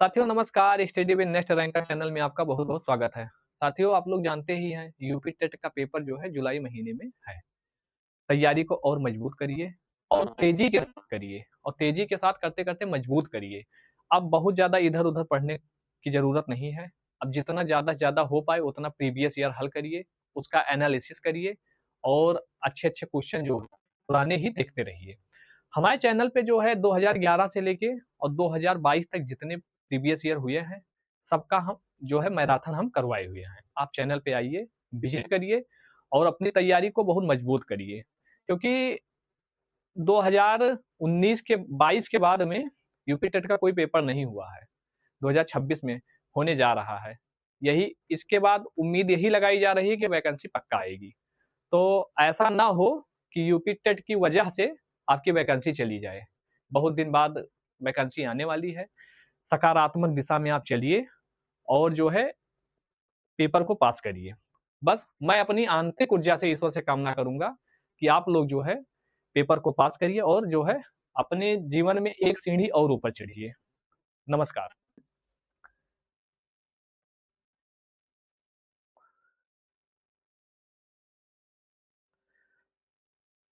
साथियों नमस्कार, study with next ranker channel में आपका बहुत बहुत स्वागत है। साथियों आप लोग जानते ही हैं यूपी टेट का पेपर जो है जुलाई महीने में है। तैयारी को और मजबूत करिए और तेजी के साथ करिए और तेजी के साथ करते करते मजबूत करिए। अब बहुत ज्यादा इधर उधर पढ़ने की जरूरत नहीं है। अब जितना ज्यादा हो पाए उतना प्रीवियस ईयर हल करिए, उसका एनालिसिस करिए और अच्छे अच्छे क्वेश्चन जो पुराने ही देखते रहिए। हमारे चैनल पे जो है 2011 से लेके और 2022 तक जितने प्रीवियस ईयर हुए हैं सबका हम जो है मैराथन हम करवाए हुए हैं। आप चैनल पे आइए, विजिट करिए और अपनी तैयारी को बहुत मजबूत करिए, क्योंकि 2019 के 22 के बाद में यूपी टेट का कोई पेपर नहीं हुआ है। 2026 में होने जा रहा है। यही इसके बाद उम्मीद यही लगाई जा रही है कि वैकेंसी पक्का आएगी। तो ऐसा ना हो कि यूपी टेट की वजह से आपकी वैकेंसी चली जाए। बहुत दिन बाद वैकेंसी आने वाली है। सकारात्मक दिशा में आप चलिए और जो है पेपर को पास करिए। बस मैं अपनी आंतरिक ऊर्जा से ईश्वर से कामना करूंगा कि आप लोग जो है पेपर को पास करिए और जो है अपने जीवन में एक सीढ़ी और ऊपर चढ़िए। नमस्कार।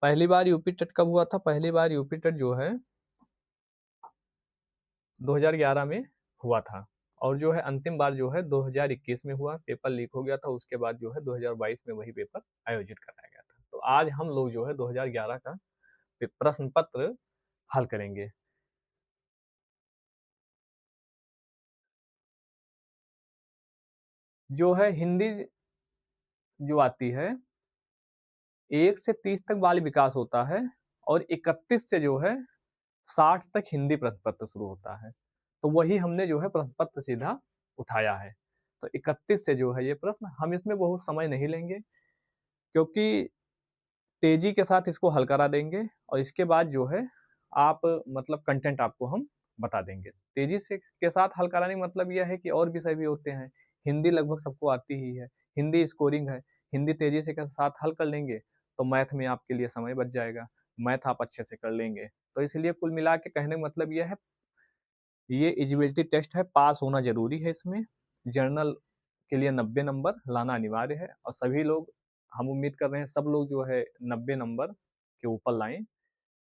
पहली बार यूपी टेट कब हुआ था? पहली बार यूपी टेट जो है 2011 में हुआ था और जो है अंतिम बार जो है 2021 में हुआ। पेपर लीक हो गया था, उसके बाद जो है 2022 में वही पेपर आयोजित कराया गया था। तो आज हम लोग जो है 2011 का प्रश्न पत्र हल करेंगे। जो है हिंदी जो आती है 1 से 30 तक बाल विकास होता है और 31 से जो है 60 तक हिंदी प्रश्न पत्र शुरू होता है। तो वही हमने जो है प्रश्न पत्र सीधा उठाया है। तो 31 से जो है ये प्रश्न, हम इसमें बहुत समय नहीं लेंगे क्योंकि तेजी के साथ इसको हल करा देंगे और इसके बाद जो है आप मतलब कंटेंट आपको हम बता देंगे। तेजी से के साथ हल कराने का मतलब यह है कि और विषय भी होते हैं। हिंदी लगभग सबको आती ही है, हिंदी स्कोरिंग है। हिंदी तेजी से के साथ हल कर लेंगे तो मैथ में आपके लिए समय बच जाएगा, मैथ आप अच्छे से कर लेंगे। तो इसलिए कुल मिला के कहने का मतलब यह है, ये एलिजिबिलिटी टेस्ट है, पास होना जरूरी है इसमें। जर्नल के लिए 90 नंबर लाना अनिवार्य है और सभी लोग, हम उम्मीद कर रहे हैं सब लोग जो है 90 नंबर के ऊपर लाएं।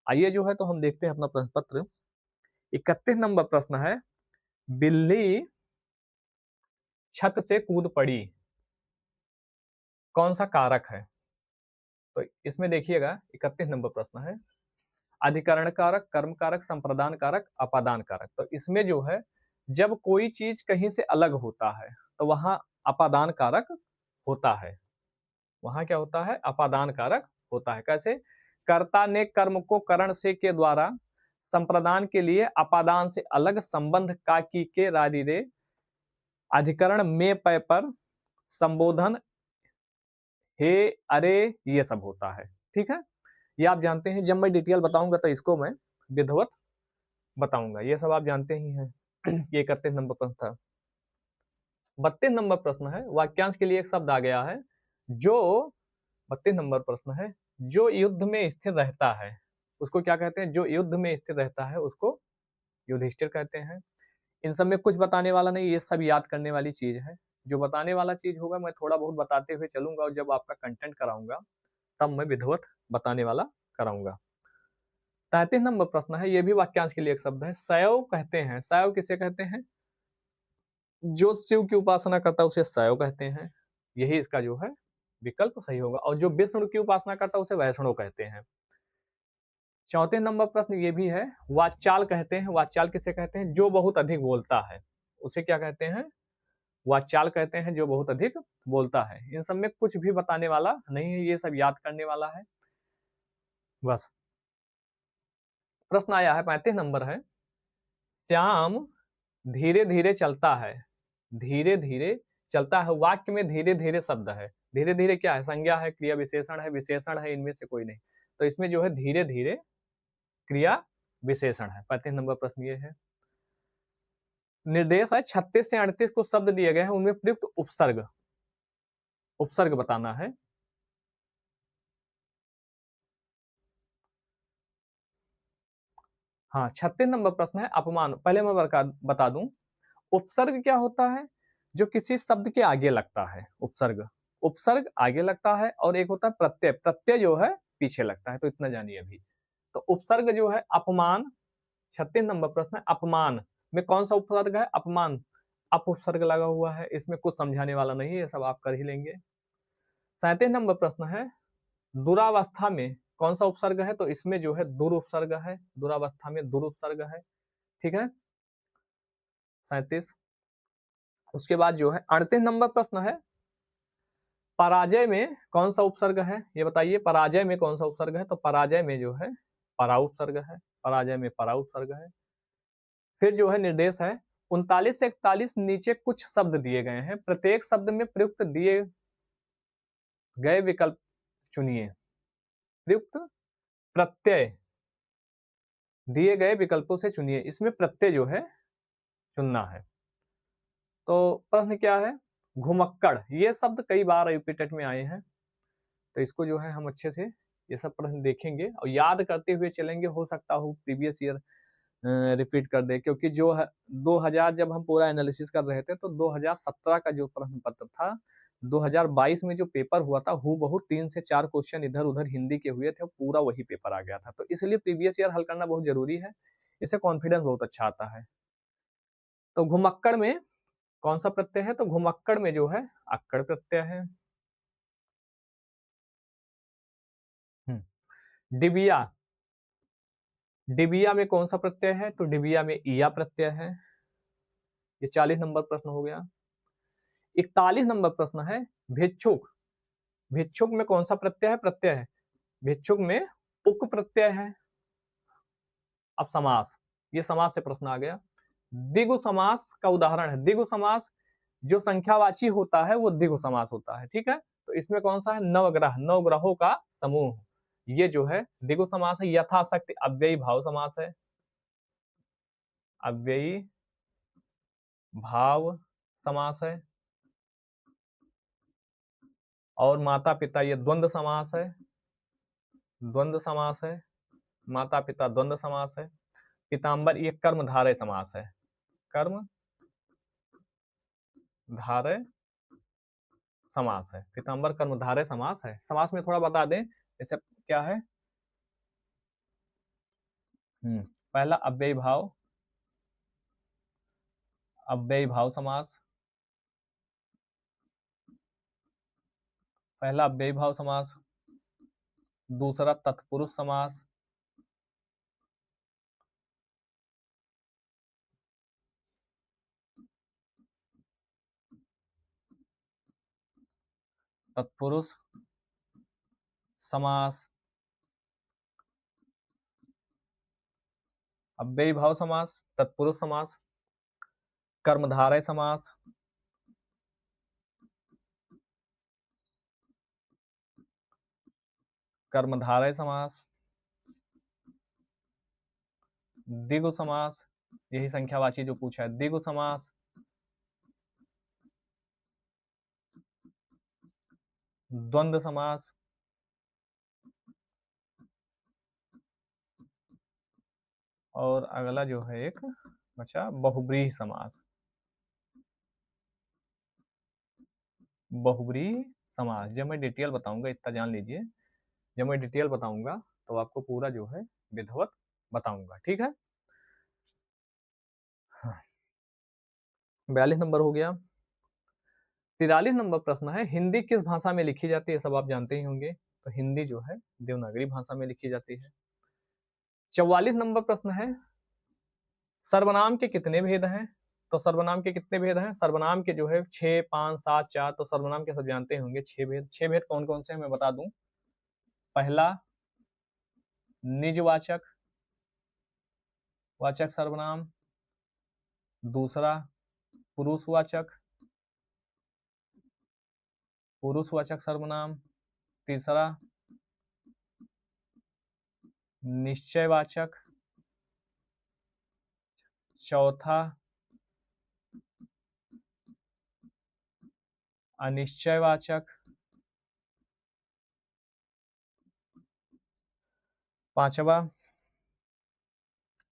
आइए जो है तो हम देखते हैं अपना प्रश्न पत्र। 31 नंबर प्रश्न है, बिल्ली छत से कूद पड़ी, कौन सा कारक है? तो इसमें देखिएगा 31 नंबर प्रश्न है, अधिकरण कारक, कर्म कारक, संप्रदान कारक, अपादान कारक। तो इसमें जो है जब कोई चीज कहीं से अलग होता है तो वहां अपादान कारक होता है। वहां क्या होता है? अपादान कारक होता है। कैसे? कर्ता ने कर्म को करण से के द्वारा संप्रदान के लिए अपादान से अलग संबंध का की के रारी रे अधिकरण में पय पर संबोधन हे अरे, ये सब होता है। ठीक है, ये आप जानते हैं। जब मैं डिटेल बताऊंगा तो इसको मैं विधिवत बताऊंगा। ये सब आप जानते ही हैं। ये 31 नंबर प्रश्न था। 32 नंबर प्रश्न है, वाक्यांश के लिए एक शब्द आ गया है जो, 32 नंबर प्रश्न है, जो युद्ध में स्थिर रहता है उसको क्या कहते हैं? जो युद्ध में स्थिर रहता है उसको युधिष्ठिर कहते हैं। इन सब में कुछ बताने वाला नहीं, ये सब याद करने वाली चीज है। जो बताने वाला चीज होगा मैं थोड़ा बहुत बताते हुए चलूंगा और जब आपका कंटेंट कराऊंगा तब मैं विधिवत बताने वाला कराऊंगा। 33 नंबर प्रश्न है, ये भी वाक्यांश के लिए एक शब्द है, शैव कहते हैं। शैव किसे कहते हैं? जो शिव की उपासना करता है उसे शैव कहते हैं। यही इसका जो है विकल्प सही होगा। और जो विष्णु की उपासना करता है उसे वैष्णव कहते हैं। 34 नंबर प्रश्न ये भी है, वाचाल कहते हैं। वाचाल किसे कहते हैं? जो बहुत अधिक बोलता है उसे क्या कहते हैं? वाचाल कहते हैं, जो बहुत अधिक बोलता है। इन सब में कुछ भी बताने वाला नहीं है, ये सब याद करने वाला है बस। प्रश्न आया है 35 नंबर है, श्याम धीरे धीरे चलता है। धीरे धीरे चलता है, वाक्य में धीरे धीरे शब्द है। धीरे धीरे क्या है? संज्ञा है, क्रिया विशेषण है, विशेषण है, इनमें से कोई नहीं। तो इसमें जो है धीरे धीरे क्रिया विशेषण है। 35 नंबर प्रश्न ये है। निर्देश है 36 से 38 को शब्द दिए गए हैं, उनमें प्रयुक्त उपसर्ग, उपसर्ग बताना है। हाँ, 36 नंबर प्रश्न है, अपमान। पहले मैं बता दूं, उपसर्ग क्या होता है? जो किसी शब्द के आगे लगता है, उपसर्ग। उपसर्ग आगे लगता है और एक होता है प्रत्यय, प्रत्यय जो है पीछे लगता है। तो इतना जानिए अभी। तो उपसर्ग जो है अपमान, 36 नंबर प्रश्न है, अपमान में कौन सा उपसर्ग है? अपमान। अप उपसर्ग लगा हुआ है, इसमें कुछ समझाने वाला नहीं है, ये सब आप कर ही लेंगे। 37 नंबर प्रश्न है, दुरावस्था में कौन सा उपसर्ग है? तो इसमें जो है दुर उपसर्ग है, दुरावस्था में दुर उपसर्ग है। ठीक है, 37। उसके बाद जो है 38 नंबर प्रश्न है, पराजय में कौन सा उपसर्ग है? ये बताइए, पराजय में कौन सा उपसर्ग है? तो पराजय में जो है परा उपसर्ग है, पराजय में परा उपसर्ग है। फिर जो है निर्देश है 39 से 41, नीचे कुछ शब्द दिए गए हैं, प्रत्येक शब्द में प्रयुक्त दिए गए विकल्प चुनिए। प्रयुक्त प्रत्यय दिए गए विकल्पों से चुनिए, इसमें प्रत्यय जो है चुनना है। तो प्रश्न क्या है? घुमक्कड़, ये शब्द कई बार रिपीटेड में आए हैं, तो इसको जो है हम अच्छे से ये सब प्रश्न देखेंगे और याद करते हुए चलेंगे। हो सकता हो प्रीवियस ईयर रिपीट कर दे, क्योंकि जो है 2000 जब हम पूरा एनालिसिस कर रहे थे तो 2017 का जो प्रश्न पत्र था, 2022 में जो पेपर हुआ था, हूबहू 3 से 4 क्वेश्चन इधर उधर हिंदी के हुए थे, पूरा वही पेपर आ गया था। तो इसलिए प्रीवियस ईयर हल करना बहुत जरूरी है, इससे कॉन्फिडेंस बहुत अच्छा आता है। तो घुमक्कड़ में कौन सा प्रत्यय है? तो घुमक्कड़ में जो है अक्कड़ प्रत्यय है। डिबिया, डिबिया में कौन सा प्रत्यय है? तो डिबिया में ईया प्रत्यय है। ये 40 नंबर प्रश्न हो गया। 41 नंबर प्रश्न है, भिक्षुक, भिक्षुक में कौन सा प्रत्यय है? प्रत्यय है। भिक्षुक में उक प्रत्यय है। अब समास, ये समास से प्रश्न आ गया। द्विगु समास का उदाहरण है, द्विगु समास जो संख्यावाची होता है वो द्विगु समास होता है। ठीक है, तो इसमें कौन सा है? नवग्रह, नवग्रहों का समूह, ये जो है द्विगु समास है। यथाशक्ति अव्ययी भाव समास है, अव्ययी भाव समास है। और माता पिता, ये द्वंद्व समास है, द्वंद्व समास है। माता पिता द्वंद्व समास है। पीताम्बर, ये कर्मधारय समास है, कर्म धारय समास है। पीताम्बर कर्मधारय समास है। समास में थोड़ा बता दें, जैसे क्या है? पहला अव्ययी भाव, अव्ययी भाव समास, पहला अव्ययी भाव समास। दूसरा तत्पुरुष समास, तत्पुरुष समास, अव्ययी भाव समास, तत्पुरुष समास, कर्मधारय समास, कर्मधारय समास, द्विगु समास, यही संख्यावाची जो पूछा है, द्विगु समास, द्वंद्व समास, और अगला जो है एक बचा बहुब्रीहि समास, बहुब्रीहि समास। जब मैं डिटेल बताऊंगा, इतना जान लीजिए, जब मैं डिटेल बताऊंगा तो आपको पूरा जो है विधिवत बताऊंगा। ठीक है, 42 नंबर हो गया। 43 नंबर प्रश्न है, हिंदी किस भाषा में लिखी जाती है? सब आप जानते ही होंगे, तो हिंदी जो है देवनागरी भाषा में लिखी जाती है। 44 नंबर प्रश्न है, सर्वनाम के कितने भेद हैं? तो सर्वनाम के कितने भेद हैं? सर्वनाम के जो है 6, 5, 7, 4। तो सर्वनाम के सब जानते होंगे 6 भेद। 6 भेद कौन कौन से हैं मैं बता दूं। पहला निजवाचक, वाचक सर्वनाम। दूसरा पुरुषवाचक, पुरुषवाचक सर्वनाम। तीसरा निश्चयवाचक। चौथा अनिश्चयवाचक। पांचवा,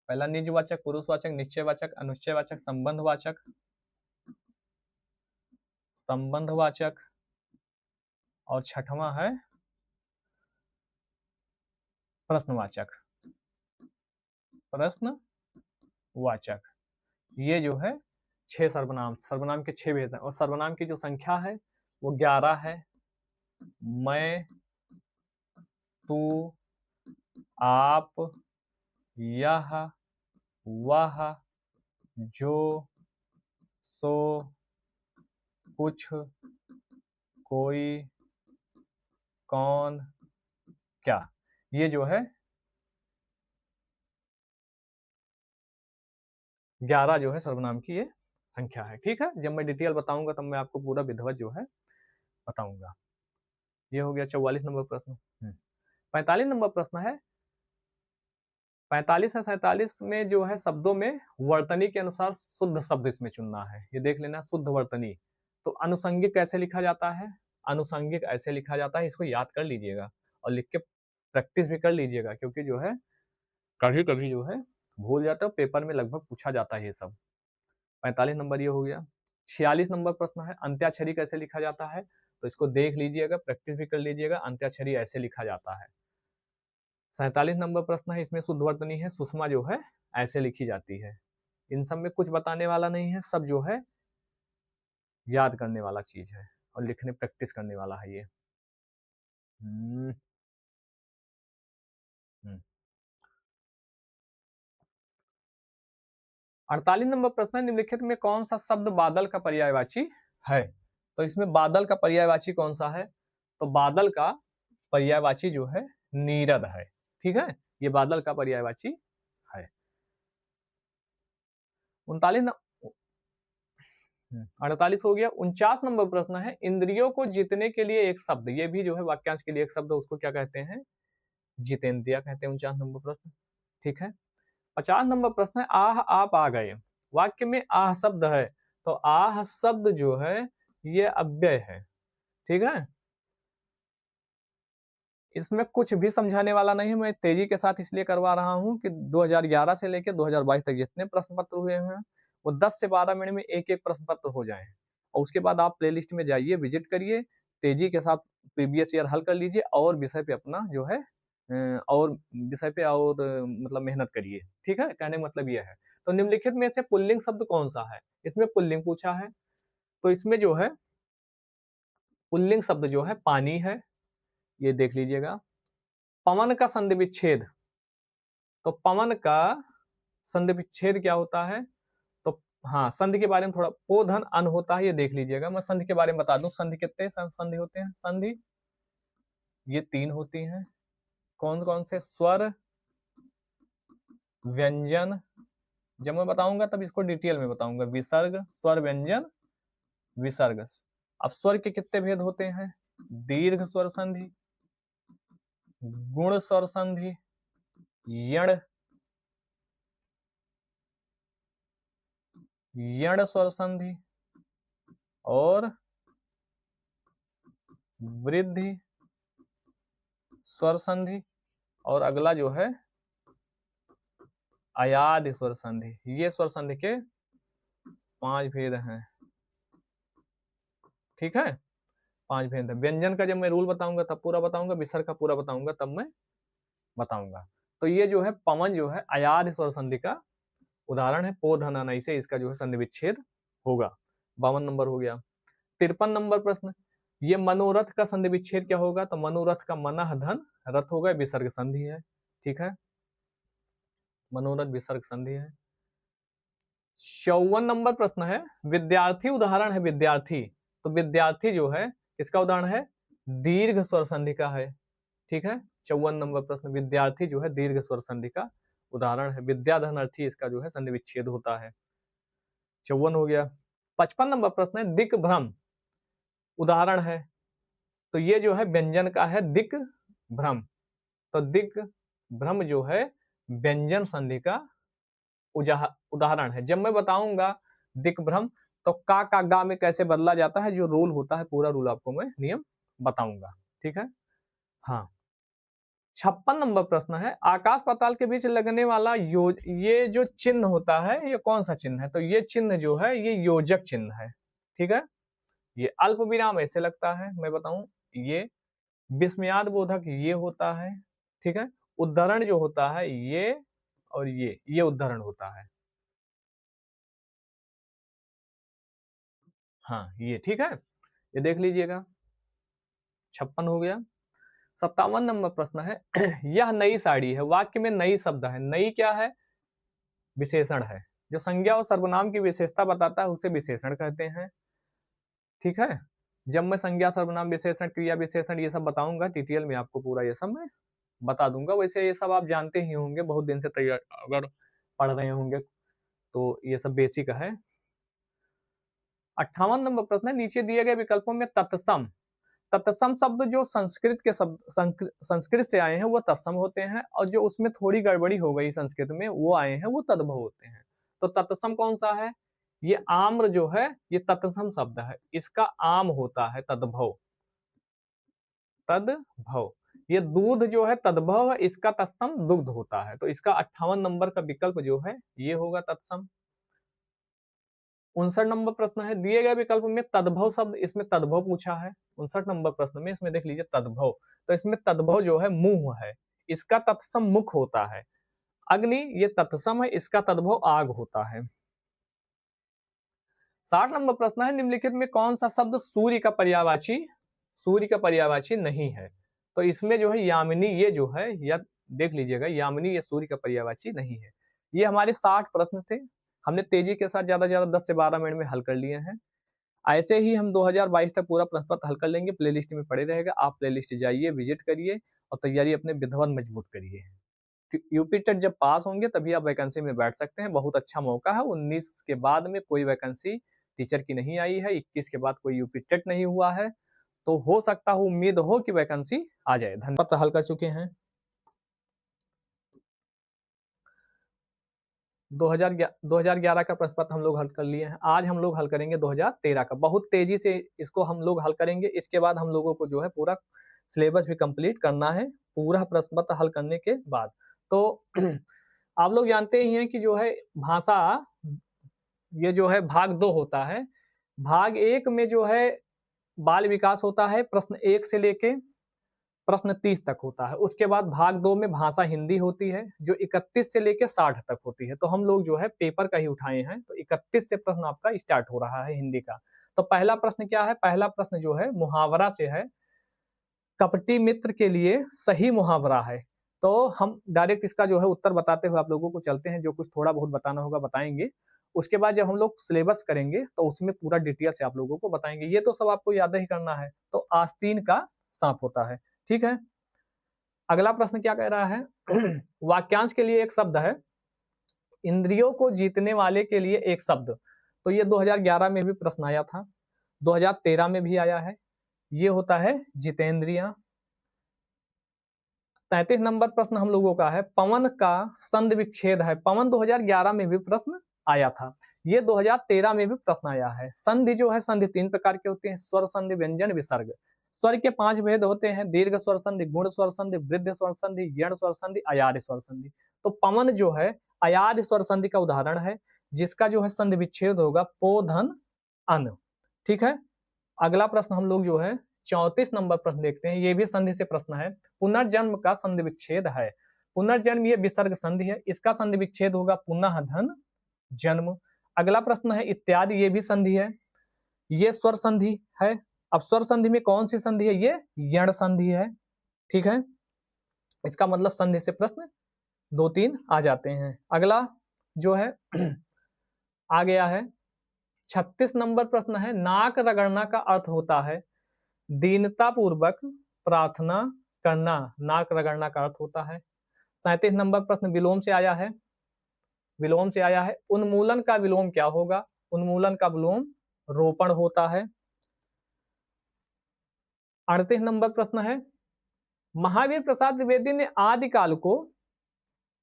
पहला निजवाचक, पुरुषवाचक, निश्चयवाचक, अनिश्चयवाचक, संबंधवाचक। संबंधवाचक, और छठवां है प्रश्नवाचक। प्रश्नवाचक, ये जो है 6 सर्वनाम, सर्वनाम के 6 भेद हैं, और सर्वनाम की जो संख्या है वो 11 है। मैं, तू, आप, यह, वह, जो, सो, कुछ, कोई, कौन, क्या, ये जो है 11 जो है सर्वनाम की ये संख्या है। ठीक है, जब मैं डिटेल बताऊंगा तब मैं आपको पूरा विधिवत जो है बताऊंगा। ये हो गया 44 नंबर प्रश्न। 45 नंबर प्रश्न है, 45 या 47 में जो है शब्दों में वर्तनी के अनुसार शुद्ध शब्द इसमें चुनना है। ये देख लेना, शुद्ध वर्तनी। तो अनुसंगिक कैसे लिखा जाता है? अनुसंगिक ऐसे लिखा जाता है, इसको याद कर लीजिएगा और लिख के प्रैक्टिस भी कर लीजिएगा, क्योंकि जो है कभी कभी जो है भूल जाता है, पेपर में लगभग पूछा जाता है ये सब। 45 नंबर ये हो गया। 46 नंबर प्रश्न है, अंत्याक्षरी कैसे लिखा जाता है? तो इसको देख लीजिएगा, प्रैक्टिस भी कर लीजिएगा। अंत्याक्षरी ऐसे लिखा जाता है। 47 नंबर प्रश्न है, इसमें शुद्ध वर्तनी है, सुषमा जो है ऐसे लिखी जाती है। इन सब में कुछ बताने वाला नहीं है, सब जो है याद करने वाला चीज है और लिखने प्रैक्टिस करने वाला है ये। 48 नंबर प्रश्न है, निम्नलिखित में कौन सा शब्द बादल का पर्यायवाची है? तो इसमें बादल का पर्यायवाची कौन सा है? तो बादल का पर्यायवाची जो है नीरद है। ठीक है, ये बादल का पर्यायवाची है। 48 हो गया। 49 नंबर प्रश्न है, इंद्रियों को जीतने के लिए एक शब्द, ये भी जो है वाक्यांश के लिए एक शब्द, उसको क्या कहते हैं? जितेंद्रिय कहते हैं। 49 नंबर प्रश्न। ठीक है। 50 नंबर प्रश्न है, आह आप आ गए। वाक्य में आह शब्द है, तो आह शब्द जो है ये अव्यय है। ठीक है, इसमें कुछ भी समझाने वाला नहीं है, मैं तेजी के साथ इसलिए करवा रहा हूं कि 2011 से लेकर 2022 तक जितने प्रश्न पत्र हुए हैं वो 10 से 12 मिनट में एक एक प्रश्न पत्र हो जाए, और उसके बाद आप प्लेलिस्ट में जाइए, विजिट करिए, तेजी के साथ प्रीवियस ईयर हल कर लीजिए, और विषय पे अपना जो है और विषय पे और मतलब मेहनत करिए। ठीक है, कहने का मतलब यह है। तो निम्नलिखित में से पुल्लिंग शब्द कौन सा है? इसमें पुल्लिंग पूछा है, तो इसमें जो है पुल्लिंग शब्द जो है पानी है, ये देख लीजिएगा। पवन का संधि विच्छेद, तो पवन का संधि विच्छेद क्या होता है? तो हाँ, संधि के बारे में थोड़ा, पो धन अन होता है, ये देख लीजिएगा। मैं संधि के बारे में बता दूं, संधि कितने संधि होते हैं? संधि ये 3 होती हैं। कौन कौन से? स्वर, व्यंजन, जब मैं बताऊंगा तब इसको डिटेल में बताऊंगा। विसर्ग, स्वर, व्यंजन, विसर्ग। अब स्वर के कितने भेद होते हैं? दीर्घ स्वर संधि, गुण स्वर संधि, यण स्वर संधि, और वृद्धि स्वर संधि, और अगला जो है अयाद स्वर संधि। ये स्वर संधि के 5 भेद हैं। ठीक है, 5 भेद है। व्यंजन का जब मैं रूल बताऊंगा तब पूरा बताऊंगा, विसर्ग का पूरा बताऊंगा तब मैं बताऊंगा। तो ये जो है पवन जो है अयाद स्वर संधि का उदाहरण है। पो धन अन से इसका जो है संधि विच्छेद होगा। 52 नंबर हो गया। 53 नंबर प्रश्न, ये मनोरथ का संधि विच्छेद क्या होगा? तो मनोरथ का मनः धन रथ होगा, विसर्ग संधि है। ठीक है, मनोरथ विसर्ग संधि है। 54 नंबर प्रश्न है, विद्यार्थी उदाहरण है विद्यार्थी, तो विद्यार्थी जो है इसका उदाहरण है दीर्घ स्वर संधि का है। ठीक है, 54 नंबर प्रश्न, विद्यार्थी जो है दीर्घ स्वर संधि का उदाहरण है। विद्याधन अर्थी इसका जो है संधि विच्छेद होता है। 54 हो गया। 55 नंबर प्रश्न है, दिक भ्रम उदाहरण है, तो ये जो है व्यंजन का है दिक भ्रम, तो दिक भ्रम जो है व्यंजन संधि का उदाहरण है। जब मैं बताऊंगा दिक भ्रम तो का गा में कैसे बदला जाता है, जो रूल होता है पूरा रूल आपको मैं नियम बताऊंगा। ठीक है, हाँ। 56 नंबर प्रश्न है, आकाश पाताल के बीच लगने वाला ये जो चिन्ह होता है ये कौन सा चिन्ह है? तो ये चिन्ह जो है ये योजक चिन्ह है। ठीक है, ये अल्प विराम ऐसे लगता है, मैं बताऊं, ये विस्मयाद बोधक ये होता है, ठीक है। उद्धरण जो होता है ये, और ये उद्धरण होता है, हाँ ये, ठीक है। ये देख लीजिएगा, 56 हो गया। 57 नंबर प्रश्न है यह नई साड़ी है, वाक्य में नई शब्द है, नई क्या है, विशेषण है, जो संज्ञा और सर्वनाम की विशेषता बताता है उसे विशेषण कहते हैं, ठीक है। जब मैं संज्ञा सर्वनाम विशेषण क्रिया विशेषण ये सब बताऊंगा डिटेल में, आपको पूरा ये सब मैं बता दूंगा। वैसे ये सब आप जानते ही होंगे, बहुत दिन से तैयार अगर पढ़ रहे होंगे तो ये सब बेसिक है। 58 नंबर प्रश्न है, नीचे दिए गए विकल्पों में तत्सम, तत्सम शब्द जो संस्कृत के शब्द संस्कृत से आए हैं वो तत्सम होते हैं, और जो उसमें थोड़ी गड़बड़ी हो गई संस्कृत में वो आए हैं वो तद्भव होते हैं। तो तत्सम कौन सा है, ये आम्र जो है ये तत्सम शब्द है, इसका आम होता है तद्भव, तद्भव। ये दूध जो है तद्भव है, इसका तत्सम दुग्ध होता है, तो इसका 58 नंबर का विकल्प जो है ये होगा तत्सम। 59 नंबर प्रश्न है, दिए गए विकल्प में तद्भव शब्द, इसमें तद्भव पूछा है 59 नंबर प्रश्न में, इसमें देख लीजिए तद्भव, तो इसमें तद्भव जो है मुंह है, इसका तत्सम मुख होता है। अग्नि ये तत्सम है, इसका तद्भव आग होता है। 60 नंबर प्रश्न है, निम्नलिखित में कौन सा शब्द सूर्य का पर्यायवाची, सूर्य का पर्यायवाची नहीं है, तो इसमें जो है यामिनी ये जो है, या देख लीजिएगा यामिनी ये सूर्य का पर्यायवाची नहीं है। ये हमारे 60 प्रश्न थे, हमने तेजी के साथ ज्यादा से ज्यादा 10 से 12 मिनट में हल कर लिए हैं। ऐसे ही हम 2022 तक पूरा प्रश्न पत्र हल कर लेंगे, प्लेलिस्ट में पड़े रहेगा, आप प्लेलिस्ट जाइए, विजिट करिए और तैयारी अपने विधिवत मजबूत करिए। यूपी टेट जब पास होंगे तभी आप वैकेंसी में बैठ सकते हैं, बहुत अच्छा मौका है। 19 के बाद में कोई वैकेंसी टीचर की नहीं आई है, 21 के बाद कोई यूपी टेट नहीं हुआ है, तो हो सकता है उम्मीद हो कि वैकेंसी आ जाए। धन्यवाद, हल कर चुके हैं 2011 का प्रश्न पत्र हम लोग हल कर लिए हैं। आज हम लोग हल करेंगे 2013 का, बहुत तेजी से इसको हम लोग हल करेंगे। इसके बाद हम लोगों को जो है पूरा सिलेबस भी कंप्लीट करना है पूरा प्रश्न पत्र हल करने के बाद। तो आप लोग जानते ही हैं कि जो है भाषा, ये जो है भाग 2 होता है। भाग 1 में जो है बाल विकास होता है, प्रश्न 1 से लेके प्रश्न 30 तक होता है। उसके बाद भाग 2 में भाषा हिंदी होती है, जो 31 से लेके 60 तक होती है। तो हम लोग जो है पेपर का ही उठाए हैं, तो 31 से प्रश्न आपका स्टार्ट हो रहा है हिंदी का। तो पहला प्रश्न क्या है, पहला प्रश्न जो है मुहावरा से है, कपटी मित्र के लिए सही मुहावरा है। तो हम डायरेक्ट इसका जो है उत्तर बताते हुए आप लोगों को चलते हैं, जो कुछ थोड़ा बहुत बताना होगा बताएंगे। उसके बाद जब हम लोग सिलेबस करेंगे तो उसमें पूरा डिटेल से आप लोगों को बताएंगे। ये तो सब आपको याद ही करना है। तो आस्तीन का सांप होता है, ठीक है। अगला प्रश्न क्या कह रहा है वाक्यांश के लिए एक शब्द है, इंद्रियों को जीतने वाले के लिए एक शब्द। तो ये 2011 में भी प्रश्न आया था, 2013 में भी आया है, ये होता है जितेंद्रिया। 33 नंबर प्रश्न हम लोगों का है, पवन का संधि विच्छेद है। पवन 2011 में भी प्रश्न आया था, ये 2013 में भी प्रश्न आया है। संधि जो है, संधि 3 प्रकार के होते हैं, स्वर संधि, व्यंजन, विसर्ग। स्वर के 5 भेद होते हैं, दीर्घ स्वर संधि, गुण स्वर संधि, वृद्ध स्वर संधि, यण स्वर संधि, अयाद स्वर संधि। तो पवन जो है अयाद स्वर संधि का उदाहरण है, जिसका जो है संधि विच्छेद होगा पो धन अन, ठीक है। अगला प्रश्न हम लोग जो है 34 नंबर प्रश्न देखते हैं, ये भी संधि से प्रश्न है। पुनर्जन्म का संधि विच्छेद है, पुनर्जन्म ये विसर्ग संधि है, इसका संधि विच्छेद होगा पुनः धन जन्म। अगला प्रश्न है इत्यादि, ये भी संधि है, ये स्वर संधि है। अब स्वर संधि में कौन सी संधि है, ये यण संधि है, ठीक है। इसका मतलब संधि से प्रश्न 2-3 आ जाते हैं। अगला जो है आ गया है 36 नंबर प्रश्न है, नाक रगड़ना का अर्थ होता है दीनता पूर्वक प्रार्थना करना, नाक रगड़ना का अर्थ होता है। 37 नंबर प्रश्न विलोम से आया है, विलोम से आया है, उन्मूलन का विलोम क्या होगा, उन्मूलन का विलोम रोपण होता है। 38 नंबर प्रश्न है, महावीर प्रसाद द्विवेदी ने आदिकाल को,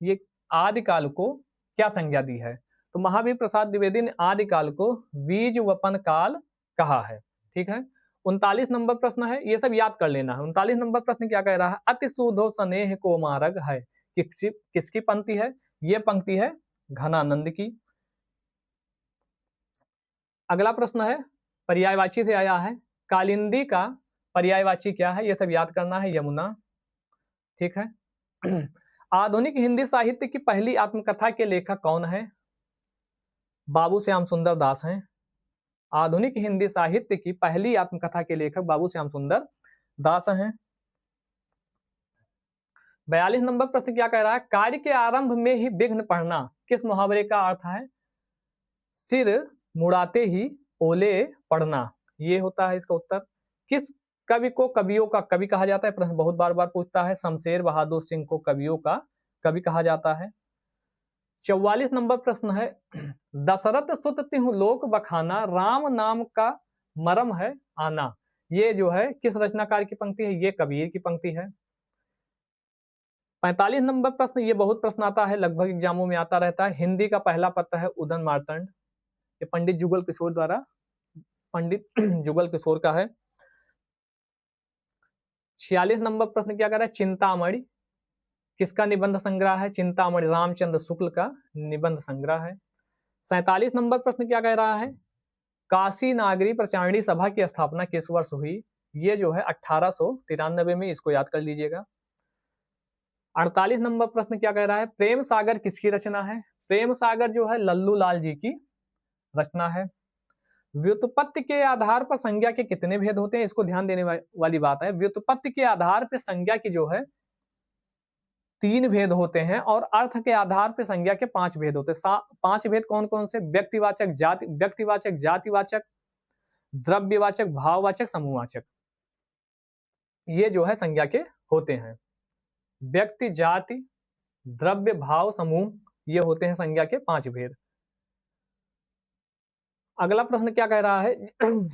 ये आदिकाल को क्या संज्ञा दी है, तो महावीर प्रसाद द्विवेदी ने आदिकाल को बीज वपन काल कहा है, ठीक है। 39 नंबर प्रश्न है, ये सब याद कर लेना है। 39 नंबर प्रश्न क्या कह रहा है, अति सुधो स्नेह को मार्ग है, किसकी पंक्ति है, ये पंक्ति है घनानंद की। अगला प्रश्न है, पर्यायवाची से आया है। कालिंदी का पर्यायवाची क्या है, ये सब याद करना है, यमुना। ठीक है। आधुनिक हिंदी साहित्य की पहली आत्मकथा के लेखक कौन है? बाबू श्याम सुंदर दास हैं। आधुनिक हिंदी साहित्य की पहली आत्मकथा के लेखक बाबू श्याम सुंदर दास हैं। 42 नंबर प्रश्न क्या कह रहा है? कार्य के आरंभ में ही विघ्न पड़ना किस मुहावरे का अर्थ है? सिर मुड़ाते ही ओले पड़ना, ये होता है इसका उत्तर। किस कवि को कवियों का कवि कहा जाता है? प्रश्न बहुत बार बार पूछता है। शमशेर बहादुर सिंह को कवियों का कवि कहा जाता है। 44 नंबर प्रश्न है, दशरथ सुत तिहु लोक बखाना राम नाम का मरम है आना, ये जो है किस रचनाकार की पंक्ति है? ये कबीर की पंक्ति है। 45 नंबर प्रश्न, ये बहुत प्रश्न आता है, लगभग एग्जामों में आता रहता है। हिंदी का पहला पत्र है उदन मार्तंड, ये पंडित जुगल किशोर द्वारा, पंडित जुगल किशोर का है। 46 नंबर प्रश्न क्या कर रहा है? चिंतामणि किसका निबंध संग्रह है? चिंतामणि रामचंद्र शुक्ल का निबंध संग्रह है। 47 नंबर प्रश्न क्या कह रहा है? काशी नागरी प्रचारणी सभा की स्थापना किस वर्ष हुई? ये जो है 1893 में, इसको याद कर लीजिएगा। 48 नंबर प्रश्न क्या कह रहा है? प्रेम सागर किसकी रचना है? प्रेम सागर जो है लल्लू लाल जी की रचना है। व्युत्पत्ति के आधार पर संज्ञा के कितने भेद होते हैं? इसको ध्यान देने वाली बात है। व्युत्पत्ति के आधार पर संज्ञा की जो है 3 भेद होते हैं और अर्थ के आधार पर संज्ञा के 5 भेद होते हैं। 5 भेद कौन कौन से? व्यक्तिवाचक, जातिवाचक, द्रव्यवाचक, भाववाचक, समूहवाचक, ये जो है संज्ञा के होते हैं। व्यक्ति, जाति, द्रव्य, भाव, समूह, ये होते हैं संज्ञा के 5 भेद। अगला प्रश्न क्या कह रहा है?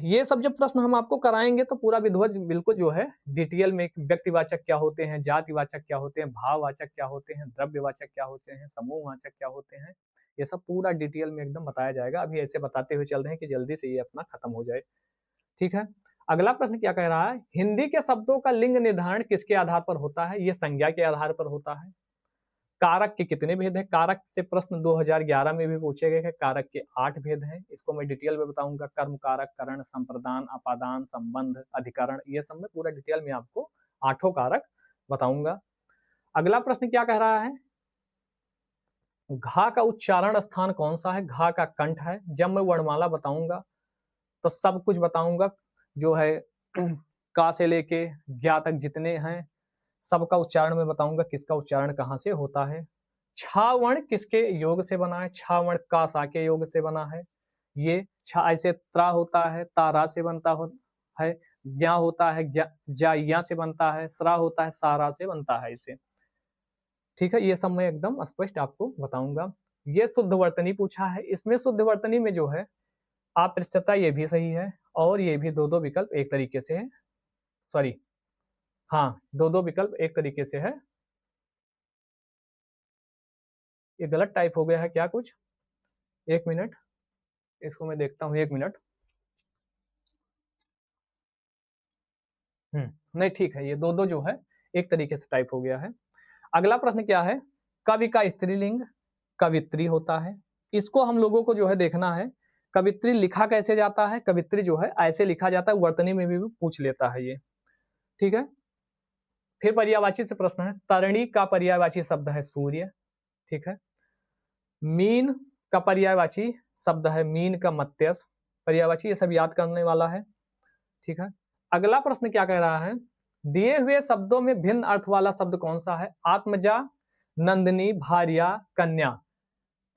ये सब जब प्रश्न हम आपको कराएंगे तो पूरा विधिवत बिल्कुल जो है डिटेल में, व्यक्तिवाचक क्या होते हैं, जातिवाचक क्या होते हैं, भाववाचक क्या होते हैं, द्रव्यवाचक क्या होते हैं, समूहवाचक क्या होते हैं, ये सब पूरा डिटेल में एकदम बताया जाएगा। अभी ऐसे बताते हुए चल रहे हैं कि जल्दी से ये अपना खत्म हो जाए। ठीक है। अगला प्रश्न क्या कह रहा है? हिंदी के शब्दों का लिंग निर्धारण किसके आधार पर होता है? ये संज्ञा के आधार पर होता है। कारक के कितने भेद हैं? कारक से प्रश्न 2011 में भी पूछे गए हैं। कारक के 8 भेद हैं, इसको मैं डिटेल में बताऊंगा। कर्म कारक, करण, संप्रदान, अपादान, संबंध, अधिकरण, ये सब में पूरा डिटेल में आपको 8 कारक बताऊंगा। अगला प्रश्न क्या कह रहा है? घा का उच्चारण स्थान कौन सा है? घा का कंठ है। जब मैं वर्णमाला बताऊंगा तो सब कुछ बताऊंगा, जो है का से लेके ज्ञा तक जितने हैं सबका उच्चारण में बताऊंगा, किसका उच्चारण कहाँ से होता है। छा वर्ण किसके योग से बना है? छा वर्ण का सा के योग से बना है। ये छा ऐसे त्रा होता है, तारा से बनता है। ज्ञा होता है, ज्या से बनता है। सरा होता है, सारा से बनता है इसे। ठीक है, ये सब मैं एकदम स्पष्ट आपको बताऊंगा। ये शुद्ध वर्तनी पूछा है। इसमें शुद्ध वर्तनी में जो है अप्रत्ययता, ये भी सही है और ये भी 2-2 विकल्प एक तरीके से है। सॉरी, हाँ, 2-2 विकल्प एक तरीके से है। ये गलत टाइप हो गया है क्या कुछ? 1 मिनट, इसको मैं देखता हूँ, 1 मिनट। नहीं ठीक है, ये 2-2 जो है एक तरीके से टाइप हो गया है। अगला प्रश्न क्या है? कवि का स्त्रीलिंग कवित्री होता है। इसको हम लोगों को जो है देखना है। कवित्री लिखा कैसे जाता है? कवित्री जो है ऐसे लिखा जाता है, वर्तनी में भी पूछ लेता है ये। ठीक है। फिर पर्यायवाची से प्रश्न है। तरणी का पर्यायवाची शब्द है सूर्य। ठीक है। मीन का पर्यायवाची शब्द है मीन का मत्स्य। पर्यायवाची ये सब याद करने वाला है। ठीक है। अगला प्रश्न क्या कह रहा है? दिए हुए शब्दों में भिन्न अर्थ वाला शब्द कौन सा है? आत्मजा, नंदिनी, भार्या, कन्या।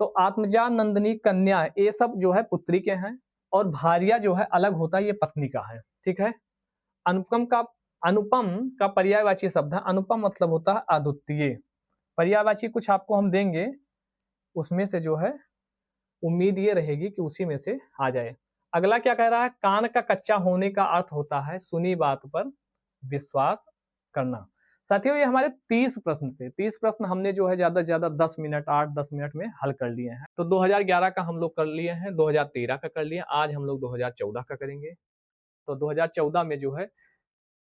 तो आत्मजा, नंदिनी, कन्या ये सब जो है पुत्री के हैं और भार्या जो है अलग होता है, ये पत्नी का है। ठीक है। अनुपम का पर्यायवाची शब्द है। अनुपम मतलब होता है अद्वितीय। पर्यायवाची कुछ आपको हम देंगे, उसमें से जो है उम्मीद ये रहेगी कि उसी में से आ जाए। अगला क्या कह रहा है? कान का कच्चा होने का अर्थ होता है सुनी बात पर विश्वास करना। साथियों, ये हमारे 30 प्रश्न थे। 30 प्रश्न हमने जो है ज्यादा से ज्यादा 10 मिनट, 8-10 मिनट में हल कर लिए हैं। तो 2011 का हम लोग कर लिए हैं, 2013 का कर लिए, आज हम लोग 2014 का करेंगे। तो 2014 में जो है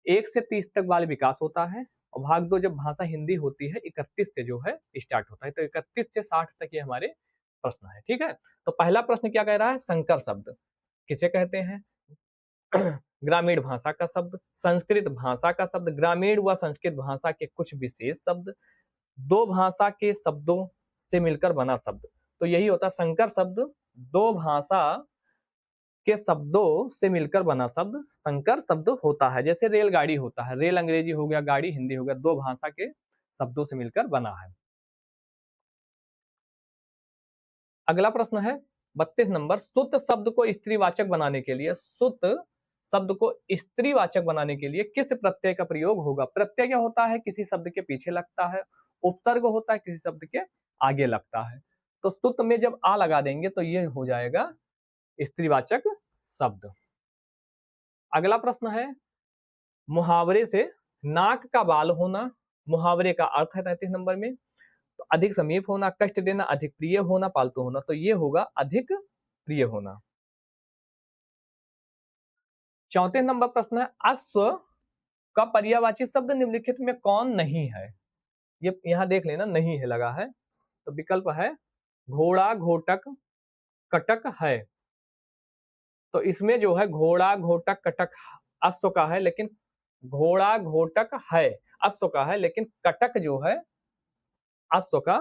1 से 30 तक बाल विकास होता है और भाग 2 जब भाषा हिंदी होती है 31 से जो है स्टार्ट होता है। तो 31 से 60 तक ये हमारे प्रश्न है। ठीक है। तो पहला प्रश्न क्या कह रहा है? संकर शब्द किसे कहते हैं? ग्रामीण भाषा का शब्द, संस्कृत भाषा का शब्द, ग्रामीण व संस्कृत भाषा के कुछ विशेष शब्द, दो भाषा के शब्दों से मिलकर बना शब्द। तो यही होता है संकर शब्द, दो भाषा के शब्दों से मिलकर बना शब्द संकर शब्द होता है। जैसे रेलगाड़ी होता है, रेल अंग्रेजी हो गया, गाड़ी हिंदी हो गया, दो भाषा के शब्दों से मिलकर बना है। अगला प्रश्न है 32 नंबर, सुत शब्द को स्त्रीवाचक बनाने के लिए, सुत शब्द को स्त्रीवाचक बनाने के लिए किस प्रत्यय का प्रयोग होगा? प्रत्यय क्या होता है? किसी शब्द के पीछे लगता है। उपसर्ग होता है, किसी शब्द के आगे लगता है। तो सुत में जब आ लगा देंगे तो ये हो जाएगा स्त्रीवाचक शब्द। अगला प्रश्न है मुहावरे से नाक का बाल होना, मुहावरे का अर्थ है 33 नंबर में। तो अधिक समीप होना, कष्ट देना, अधिक प्रिय होना, पालतू होना। तो ये होगा अधिक प्रिय होना। 34 नंबर प्रश्न है अश्व का पर्यायवाची शब्द निम्नलिखित में कौन नहीं है? ये यहां देख लेना, नहीं है लगा है। तो विकल्प है घोड़ा, घोटक, कटक है। तो इसमें जो है घोड़ा, घोटक, कटक अश्व का है, लेकिन घोड़ा, घोटक है अश्व का है, लेकिन कटक जो है अश्व का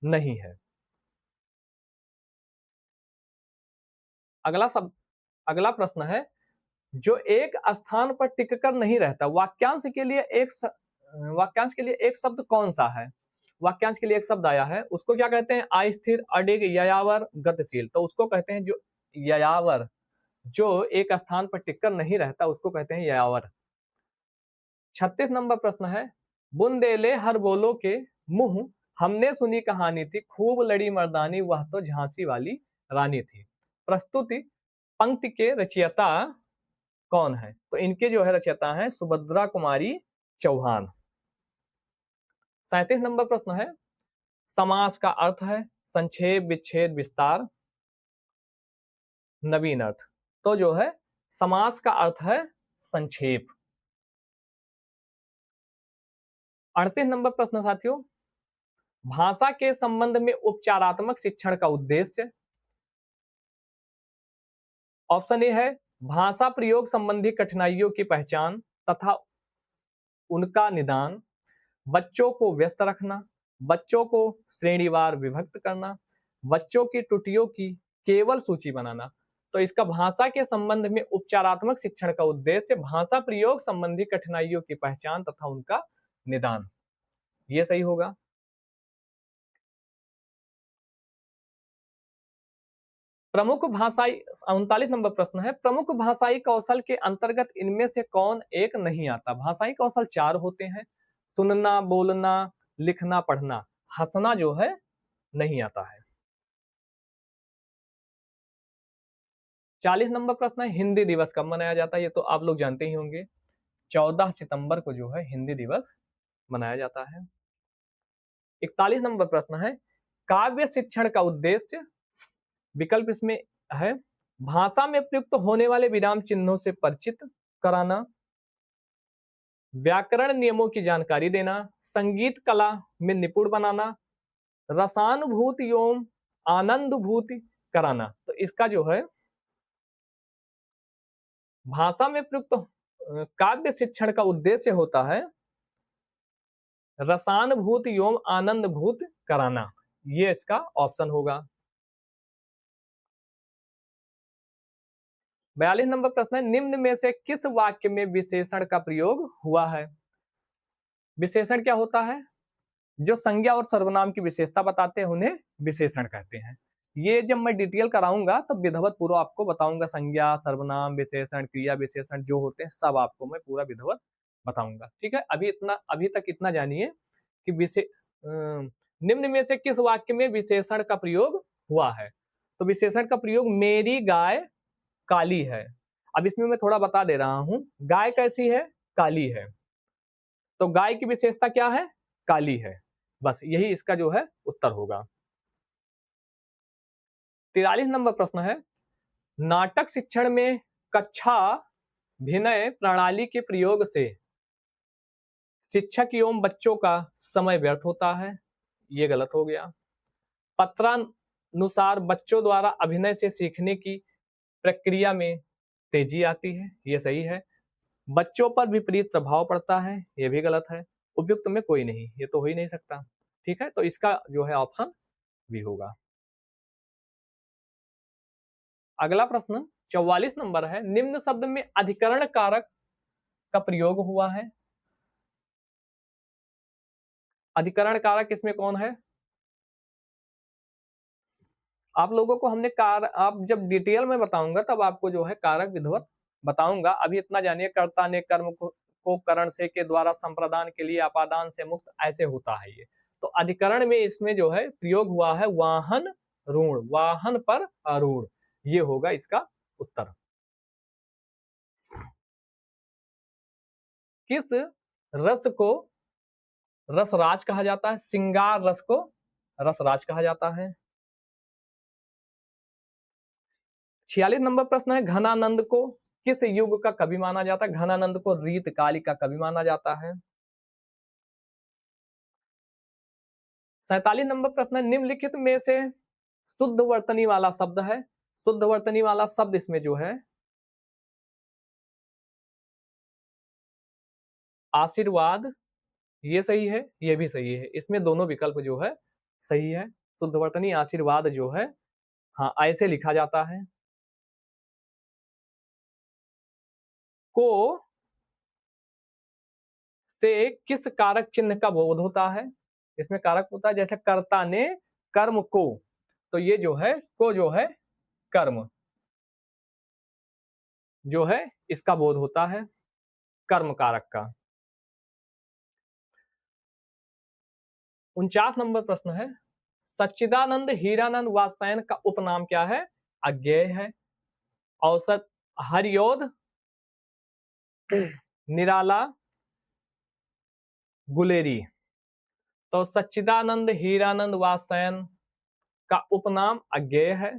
नहीं है। अगला प्रश्न है जो एक स्थान पर टिककर नहीं रहता, वाक्यांश के लिए एक शब्द कौन सा है? वाक्यांश के लिए एक शब्द आया है, उसको क्या कहते हैं? अस्थिर, अडिग, ययावर, गतिशील। तो उसको कहते हैं जो ययावर, जो एक स्थान पर टिककर नहीं रहता उसको कहते हैं ययावर। 36 नंबर प्रश्न है बुंदेले हर बोलो के मुंह हमने सुनी कहानी थी, खूब लड़ी मर्दानी वह तो झांसी वाली रानी थी। प्रस्तुति पंक्ति के रचयिता कौन है? तो इनके जो है रचयिता है सुभद्रा कुमारी चौहान। 37 नंबर प्रश्न है समास का अर्थ है संक्षेप, विच्छेद, विस्तार, नवीन अर्थ। तो जो है समास का अर्थ है संक्षेप। 38 नंबर प्रश्न साथियों, भाषा के संबंध में उपचारात्मक शिक्षण का उद्देश्य। ऑप्शन ए है भाषा प्रयोग संबंधी कठिनाइयों की पहचान तथा उनका निदान, बच्चों को व्यस्त रखना, बच्चों को श्रेणीवार विभक्त करना, बच्चों की त्रुटियों की केवल सूची बनाना। तो इसका भाषा के संबंध में उपचारात्मक शिक्षण का उद्देश्य भाषा प्रयोग संबंधी कठिनाइयों की पहचान तथा उनका निदान, ये सही होगा। प्रमुख भाषाई 39 नंबर प्रश्न है प्रमुख भाषाई कौशल के अंतर्गत इनमें से कौन एक नहीं आता? भाषाई कौशल 4 होते हैं, सुनना, बोलना, लिखना, पढ़ना। हंसना जो है नहीं आता है। 40 नंबर प्रश्न है हिंदी दिवस कब मनाया जाता है? ये तो आप लोग जानते ही होंगे, 14 सितंबर को जो है हिंदी दिवस मनाया जाता है। 41 नंबर प्रश्न है काव्य शिक्षण का उद्देश्य। विकल्प इसमें है भाषा में प्रयुक्त होने वाले विराम चिन्हों से परिचित कराना, व्याकरण नियमों की जानकारी देना, संगीत कला में निपुण बनाना, रसानुभूति एवं आनंदभूति कराना। तो इसका जो है भाषा में प्रयुक्त काव्य शिक्षण का उद्देश्य होता है रसानुभूति एवं आनंदभूत कराना, ये इसका ऑप्शन होगा। 42 नंबर प्रश्न है निम्न में से किस वाक्य में विशेषण का प्रयोग हुआ है? विशेषण क्या होता है? जो संज्ञा और सर्वनाम की विशेषता बताते हैं उन्हें विशेषण कहते हैं। ये जब मैं डिटेल कराऊंगा तब विधिवत पूरा आपको बताऊंगा, संज्ञा, सर्वनाम, विशेषण, क्रिया विशेषण जो होते हैं सब आपको मैं पूरा विधिवत बताऊंगा। ठीक है, अभी तक इतना जानिए कि निम्न में से किस वाक्य में विशेषण का प्रयोग हुआ है? तो विशेषण का प्रयोग मेरी गाय काली है। अब इसमें मैं थोड़ा बता दे रहा हूं, गाय कैसी है? काली है। तो गाय की विशेषता क्या है? काली है। बस यही इसका जो है उत्तर होगा। 43 नंबर प्रश्न है नाटक शिक्षण में कक्षा भिनय प्रणाली के प्रयोग से शिक्षक एवं बच्चों का समय व्यर्थ होता है, ये गलत हो गया। पत्रानुसार बच्चों द्वारा अभिनय से सीखने की प्रक्रिया में तेजी आती है, ये सही है। बच्चों पर विपरीत प्रभाव पड़ता है, ये भी गलत है। उपयुक्त में कोई नहीं, ये तो हो ही नहीं सकता। ठीक है, तो इसका जो है ऑप्शन बी होगा। अगला प्रश्न 44 नंबर है, निम्न शब्द में अधिकरण कारक का प्रयोग हुआ है। अधिकरण कारक इसमें कौन है? आप लोगों को हमने आप जब डिटेल में बताऊंगा तब आपको जो है कारक विधिवत बताऊंगा। अभी इतना जानिए, कर्ता ने कर्म को करण से के द्वारा संप्रदान के लिए अपादान से मुक्त, ऐसे होता है ये। तो अधिकरण में इसमें जो है प्रयोग हुआ है वाहन ऋण, वाहन पर अरूढ़, ये होगा इसका उत्तर। किस रस को रसराज कहा जाता है? सिंगार रस को रसराज कहा जाता है। 46 नंबर प्रश्न है, घनानंद को किस युग का कवि माना जाता है? घनानंद को रीतकाली का कवि माना जाता है। 47 नंबर प्रश्न है, निम्नलिखित में से शुद्ध वर्तनी वाला शब्द है। शुद्ध वर्तनी वाला शब्द इसमें जो है आशीर्वाद, ये सही है, ये भी सही है। इसमें दोनों विकल्प जो है सही है। शुद्ध वर्तनी आशीर्वाद जो है, हाँ, ऐसे लिखा जाता है। को से किस कारक चिन्ह का बोध होता है? इसमें कारक होता है, जैसे कर्ता ने कर्म को, तो ये जो है को जो है कर्म जो है इसका बोध होता है, कर्म कारक का। 49 नंबर प्रश्न है, सच्चिदानंद हीरानंद वात्स्यायन का उपनाम क्या है? अज्ञेय है। औसत हरियोध निराला गुलेरी। तो सच्चिदानंद हीरानंद वात्स्यायन का उपनाम अज्ञेय है।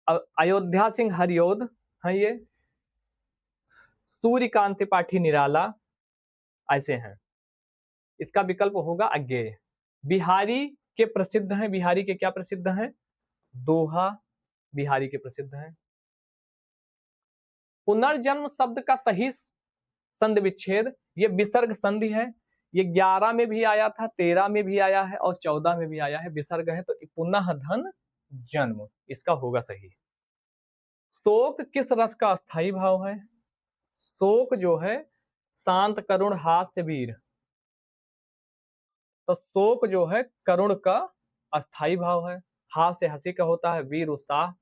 अयोध्या सिंह हरियोध है ये। सूर्यकांत त्रिपाठी निराला, ऐसे हैं। इसका विकल्प होगा अज्ञेय। बिहारी के प्रसिद्ध हैं, बिहारी के क्या प्रसिद्ध हैं? दोहा बिहारी के प्रसिद्ध हैं। पुनर्जन्म शब्द का सही संधि विच्छेद, ये विसर्ग संधि है। ये 11 में भी आया था, 13 में भी आया है और 14 में भी आया है, विसर्ग है। तो पुनः धन जन्म, इसका होगा सही। शोक किस रस का अस्थाई भाव है? शोक जो है शांत करुण हास्य वीर, तो शोक जो है करुण का अस्थाई भाव है, हास्य हंसी का होता है, वीर उत्साह।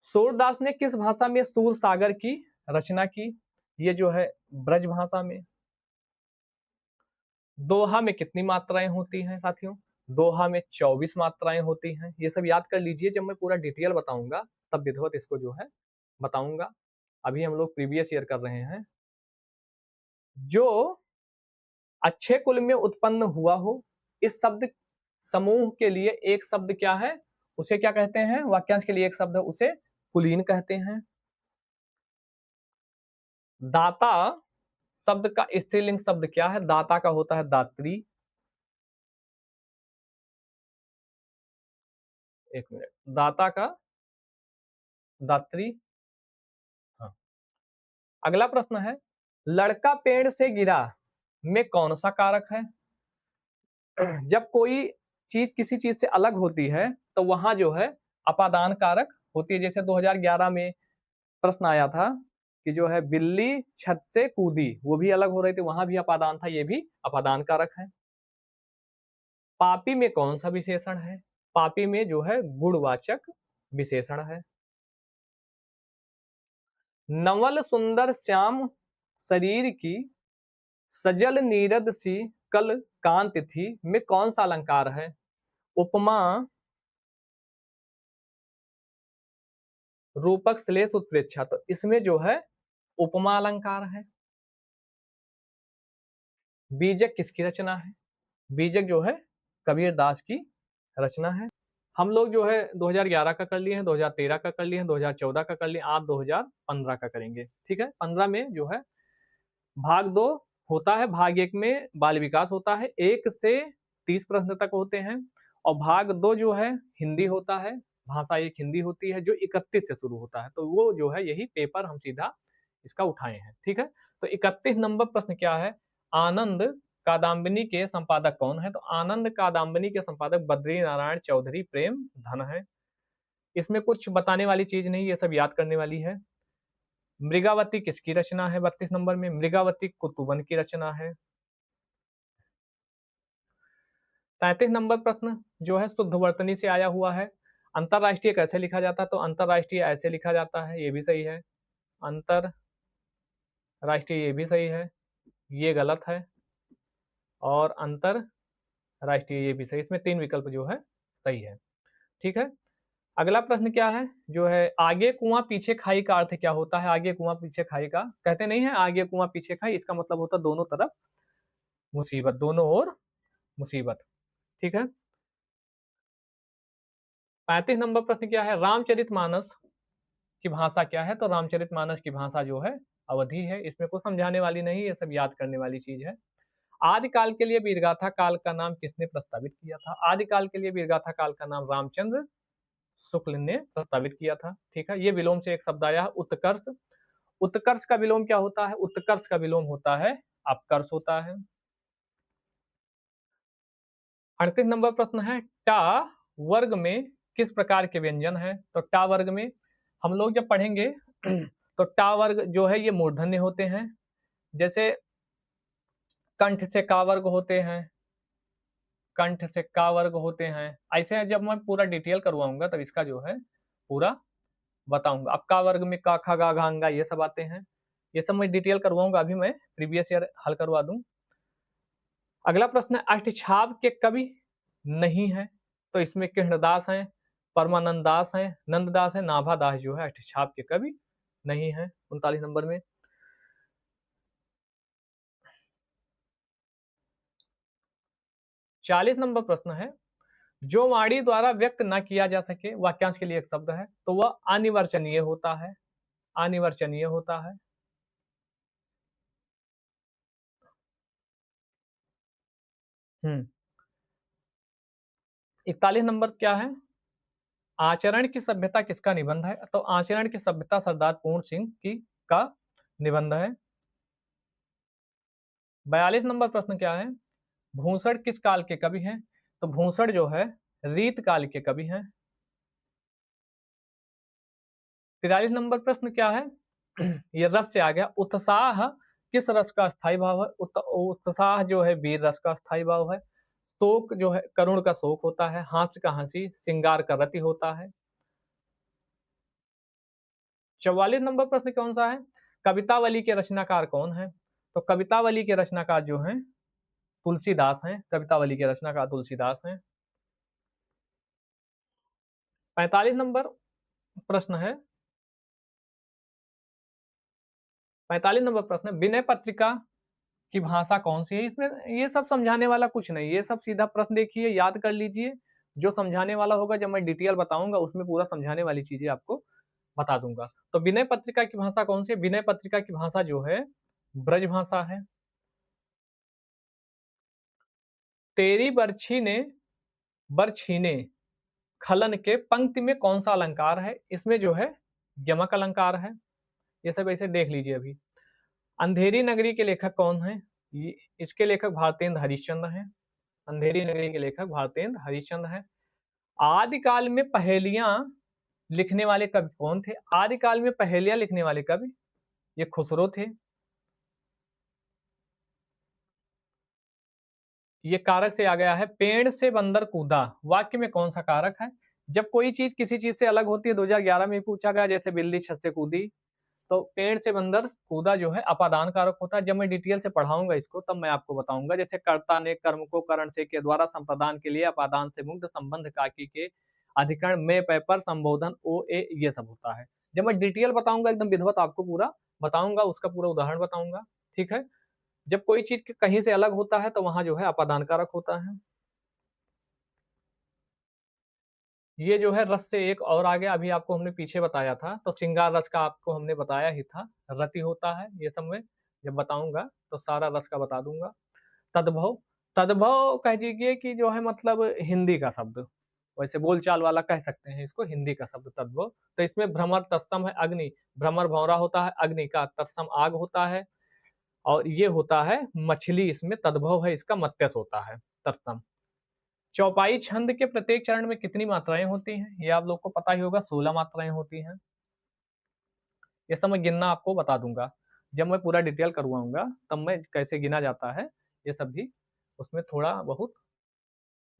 सूरदास ने किस भाषा में सूर सागर की रचना की? ये जो है ब्रज भाषा में। दोहा में कितनी मात्राएं होती हैं साथियों? दोहा में 24 मात्राएं होती हैं। ये सब याद कर लीजिए, जब मैं पूरा डिटेल बताऊंगा तब विधिवत इसको जो है बताऊंगा। अभी हम लोग प्रीवियस ईयर कर रहे हैं। जो अच्छे कुल में उत्पन्न हुआ हो, इस शब्द समूह के लिए एक शब्द क्या है? उसे क्या कहते हैं? वाक्यांश के लिए एक शब्द है, उसे कुलीन कहते हैं। दाता शब्द का स्त्रीलिंग शब्द क्या है? दाता का होता है दात्री। एक मिनट, दाता का दात्री। हाँ। अगला प्रश्न है, लड़का पेड़ से गिरा में कौन सा कारक है? जब कोई चीज किसी चीज से अलग होती है तो वहां जो है अपादान कारक होती है। जैसे 2011 में प्रश्न आया था कि जो है बिल्ली छत से कूदी, वो भी अलग हो रही थी, वहां भी अपादान था, ये भी अपादान कारक है। पापी में कौन सा विशेषण है? पापी में जो है गुणवाचक विशेषण है। नवल सुंदर श्याम शरीर की सजल नीरद सी कल कांति थी में कौन सा अलंकार है? उपमा, रूपक, श्लेष, उत्प्रेक्षा। तो इसमें जो है उपमा अलंकार है। बीजक किसकी रचना है? बीजक जो है कबीर दास की रचना है। हम लोग जो है 2011 का कर लिए हैं, 2013 का कर लिए हैं, 2014 का कर लिए, आप 2015 का करेंगे। ठीक है, 15 में जो है भाग 2 होता है। भाग 1 में बाल विकास होता है, 1 से 30 प्रश्न तक होते हैं, और भाग 2 जो है हिंदी होता है। भाषा एक हिंदी होती है जो 31 से शुरू होता है, तो वो जो है यही पेपर हम सीधा इसका उठाए हैं। ठीक है, तो 31 नंबर प्रश्न क्या है, आनंद कादम्बिनी के संपादक कौन है? तो आनंद कादम्बिनी के संपादक बद्री नारायण चौधरी प्रेम धन है। इसमें कुछ बताने वाली चीज नहीं, ये सब याद करने वाली है। मृगावती किसकी रचना है? 32 नंबर में मृगावती कुतुबन की रचना है। 33 नंबर प्रश्न जो है शुद्धवर्तनी से आया हुआ है। अंतरराष्ट्रीय कैसे लिखा जाता है? तो अंतरराष्ट्रीय ऐसे लिखा जाता है, ये भी सही है। अंतरराष्ट्रीय ये भी सही है, ये गलत है। और अंतरराष्ट्रीय ये भी सही, इसमें 3 विकल्प जो है सही है। ठीक है, अगला प्रश्न क्या है जो है, आगे कुआं पीछे खाई का अर्थ क्या होता है? आगे कुआं पीछे खाई का कहते नहीं है, आगे कुआं पीछे खाई, इसका मतलब होता है दोनों तरफ मुसीबत, दोनों ओर मुसीबत। ठीक है, 35 नंबर प्रश्न क्या है, रामचरितमानस की भाषा क्या है? तो रामचरितमानस की भाषा जो है अवधी है। इसमें कुछ समझाने वाली नहीं, ये सब याद करने वाली चीज है। आदिकाल के लिए वीरगाथा काल का नाम किसने प्रस्तावित किया था? आदिकाल के लिए वीरगाथा काल का नाम रामचंद्र शुक्ल ने प्रस्तावित किया था। ठीक है, ये विलोम से एक शब्द आया उत्कर्ष। उत्कर्ष का विलोम क्या होता है? उत्कर्ष का विलोम होता है अपकर्ष होता है। 38 नंबर प्रश्न है, टा वर्ग में किस प्रकार के व्यंजन है? तो टा वर्ग में हम लोग जब पढ़ेंगे तो टा वर्ग जो है ये मूर्धन्य होते हैं, जैसे कंठ से का वर्ग होते हैं, कंठ से का वर्ग होते हैं। ऐसे जब मैं पूरा डिटेल करवाऊंगा तब इसका जो है पूरा बताऊंगा। अब का वर्ग में का खा गा घा अंगा ये सब आते हैं, ये सब मैं डिटेल करवाऊंगा, अभी मैं प्रीवियस ईयर हल करवा दूं। अगला प्रश्न है, अष्टछाप के कवि नहीं है? तो इसमें कृष्णदास हैं, परमानंद दास हैं, नंददास है, नाभा दास जो है अष्टछाप के कवि नहीं है। 39 नंबर में 40 नंबर प्रश्न है, जो वाणी द्वारा व्यक्त न किया जा सके वाक्यांश के लिए एक शब्द है, तो वह अनिवर्चनीय होता है। अनिवर्चनीय होता है। हम्म 41 नंबर क्या है, आचरण की सभ्यता किसका निबंध है? तो आचरण की सभ्यता सरदार पूर्ण सिंह की का निबंध है। 42 नंबर प्रश्न क्या है, भूसड़ किस काल के कवि हैं? तो भूसड़ जो है रीत काल के कवि हैं। 43 नंबर प्रश्न क्या है, ये रस से आ गया, उत्साह किस रस का स्थायी भाव है? उत्साह जो है वीर रस का स्थायी भाव है। शोक जो है करुण का शोक होता है, हास्य का हंसी, श्रृंगार का रति होता है। 44 नंबर प्रश्न कौन सा है, कवितावली के रचनाकार कौन है? तो कवितावली के रचनाकार जो हैं तुलसीदास हैं। कवितावली के रचनाकार तुलसीदास हैं। 45 नंबर प्रश्न है, 45 नंबर प्रश्न है, विनय पत्रिका की भाषा कौन सी है? इसमें ये सब समझाने वाला कुछ नहीं, ये सब सीधा प्रश्न देखिए, याद कर लीजिए। जो समझाने वाला होगा जब मैं डिटेल बताऊंगा उसमें पूरा समझाने वाली चीजें आपको बता दूंगा। तो विनय पत्रिका की भाषा कौन सी है? विनय पत्रिका की भाषा जो है ब्रज भाषा है। तेरी बरछी ने बरछीने खलन के पंक्ति में कौन सा अलंकार है? इसमें जो है यमक अलंकार है। ये सब ऐसे देख लीजिए अभी। अंधेरी नगरी के लेखक कौन है? इसके लेखक भारतेंद्र हरिश्चंद्र हैं। अंधेरी नगरी के लेखक भारतेंद्र हरिश्चंद्र हैं। आदिकाल में पहेलियां लिखने वाले कवि कौन थे? आदिकाल में पहेलियां लिखने वाले कवि ये खुसरो थे। ये कारक से आ गया है, पेड़ से बंदर कूदा वाक्य में कौन सा कारक है? जब कोई चीज किसी चीज से अलग होती है, 2011 में पूछा गया, जैसे बिल्ली छत से कूदी, तो पेड़ से बंदर कूदा जो है अपादान कारक होता है। जब मैं डिटेल से पढ़ाऊंगा इसको तब मैं आपको बताऊंगा। जैसे कर्ता ने कर्म को करण से के द्वारा संप्रदान के लिए अपादान से मुक्त संबंध काकी के अधिकरण में पेपर संबोधन ओ ए ये सब होता है। जब मैं डिटेल बताऊंगा एकदम विधिवत आपको पूरा बताऊंगा, उसका पूरा उदाहरण बताऊंगा। ठीक है, जब कोई चीज कहीं से अलग होता है तो वहां जो है अपादान कारक होता है। ये जो है रस से एक और आ गया, अभी आपको हमने पीछे बताया था, तो श्रृंगार रस का आपको हमने बताया ही था, रति होता है। ये सब में जब बताऊंगा तो सारा रस का बता दूंगा। तद्भव, तद्भव कह दीजिए कि जो है मतलब हिंदी का शब्द, वैसे बोलचाल वाला कह सकते हैं इसको, हिंदी का शब्द तद्भव। तो इसमें भ्रमर तत्सम है अग्नि, भ्रमर भौरा होता है, अग्नि का तत्सम आग होता है, और ये होता है मछली, इसमें तद्भव है इसका मत्स्य होता है तत्सम। चौपाई छंद के प्रत्येक चरण में कितनी मात्राएं होती हैं, ये आप लोग को पता ही होगा, 16 मात्राएं होती हैं। ये सब मैं गिनना आपको बता दूंगा, जब मैं पूरा डिटेल करवाऊंगा तब मैं कैसे गिना जाता है ये सब भी उसमें थोड़ा बहुत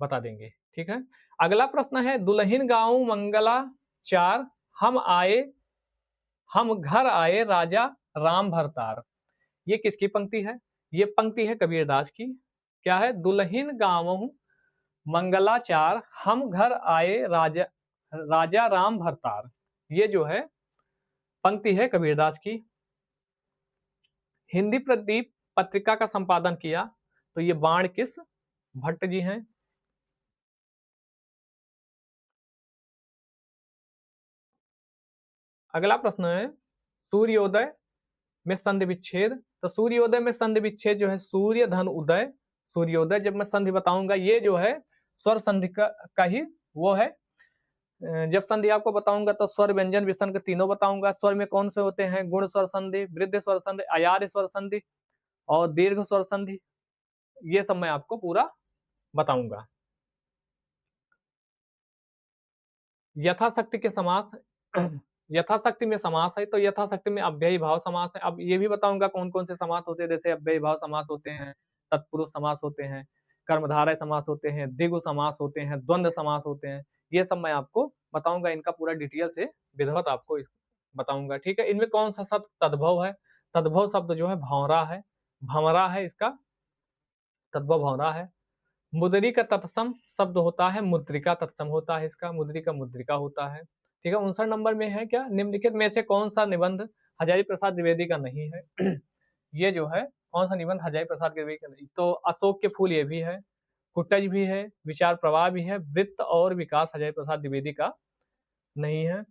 बता देंगे, ठीक है। अगला प्रश्न है, दुल्हिन गाँव मंगला चार, हम घर आए राजा राम भरतार। ये किसकी पंक्ति है? ये पंक्ति है कबीरदास की। क्या है? दुल्हिन गाँव मंगलाचार, हम घर आए राजा राम भरतार। ये जो है पंक्ति है कबीरदास की। हिंदी प्रदीप पत्रिका का संपादन किया तो ये बाण किस भट्ट जी हैं। अगला प्रश्न है, सूर्योदय में संधि विच्छेद। तो सूर्योदय में संधि विच्छेद जो है सूर्य धन उदय, सूर्योदय। जब मैं संधि बताऊंगा ये जो है स्वर संधि का ही वो है। जब संधि आपको बताऊंगा तो स्वर व्यंजन विसर्ग तीनों बताऊंगा। स्वर में कौन से होते हैं? गुण स्वर संधि, वृद्ध स्वर संधि, अयार स्वर संधि और दीर्घ स्वर संधि। ये सब मैं आपको पूरा बताऊंगा। यथाशक्ति के समास यथाशक्ति में समास है तो यथाशक्ति में अव्ययी भाव समास है। अब ये भी बताऊंगा कौन कौन से समास होते हैं, जैसे अव्ययी भाव समास होते हैं, तत्पुरुष समास होते हैं, कर्मधारय समास होते हैं, द्विगु समास होते हैं, द्वंद्व समास होते हैं। ये सब मैं आपको बताऊंगा, इनका पूरा डिटेल से विधिवत आपको बताऊंगा, ठीक है। इनमें कौन सा शब्द तद्भव है? तद्भव शब्द जो है भंवरा है, भंवरा है इसका, तद्भव भंवरा है। मुद्री का तत्सम शब्द होता है मुद्रिका, तत्सम होता है इसका, मुद्री का मुद्रिका होता है, ठीक है। 59 नंबर में है क्या, निम्नलिखित में से कौन सा निबंध हजारी प्रसाद द्विवेदी का नहीं है? ये जो है कौन सा निबंध हजारी प्रसाद द्विवेदी का नहीं? तो अशोक के फूल ये भी है, कुटज भी है, विचार प्रवाह भी है, वृत्त और विकास हजारी प्रसाद द्विवेदी का नहीं है।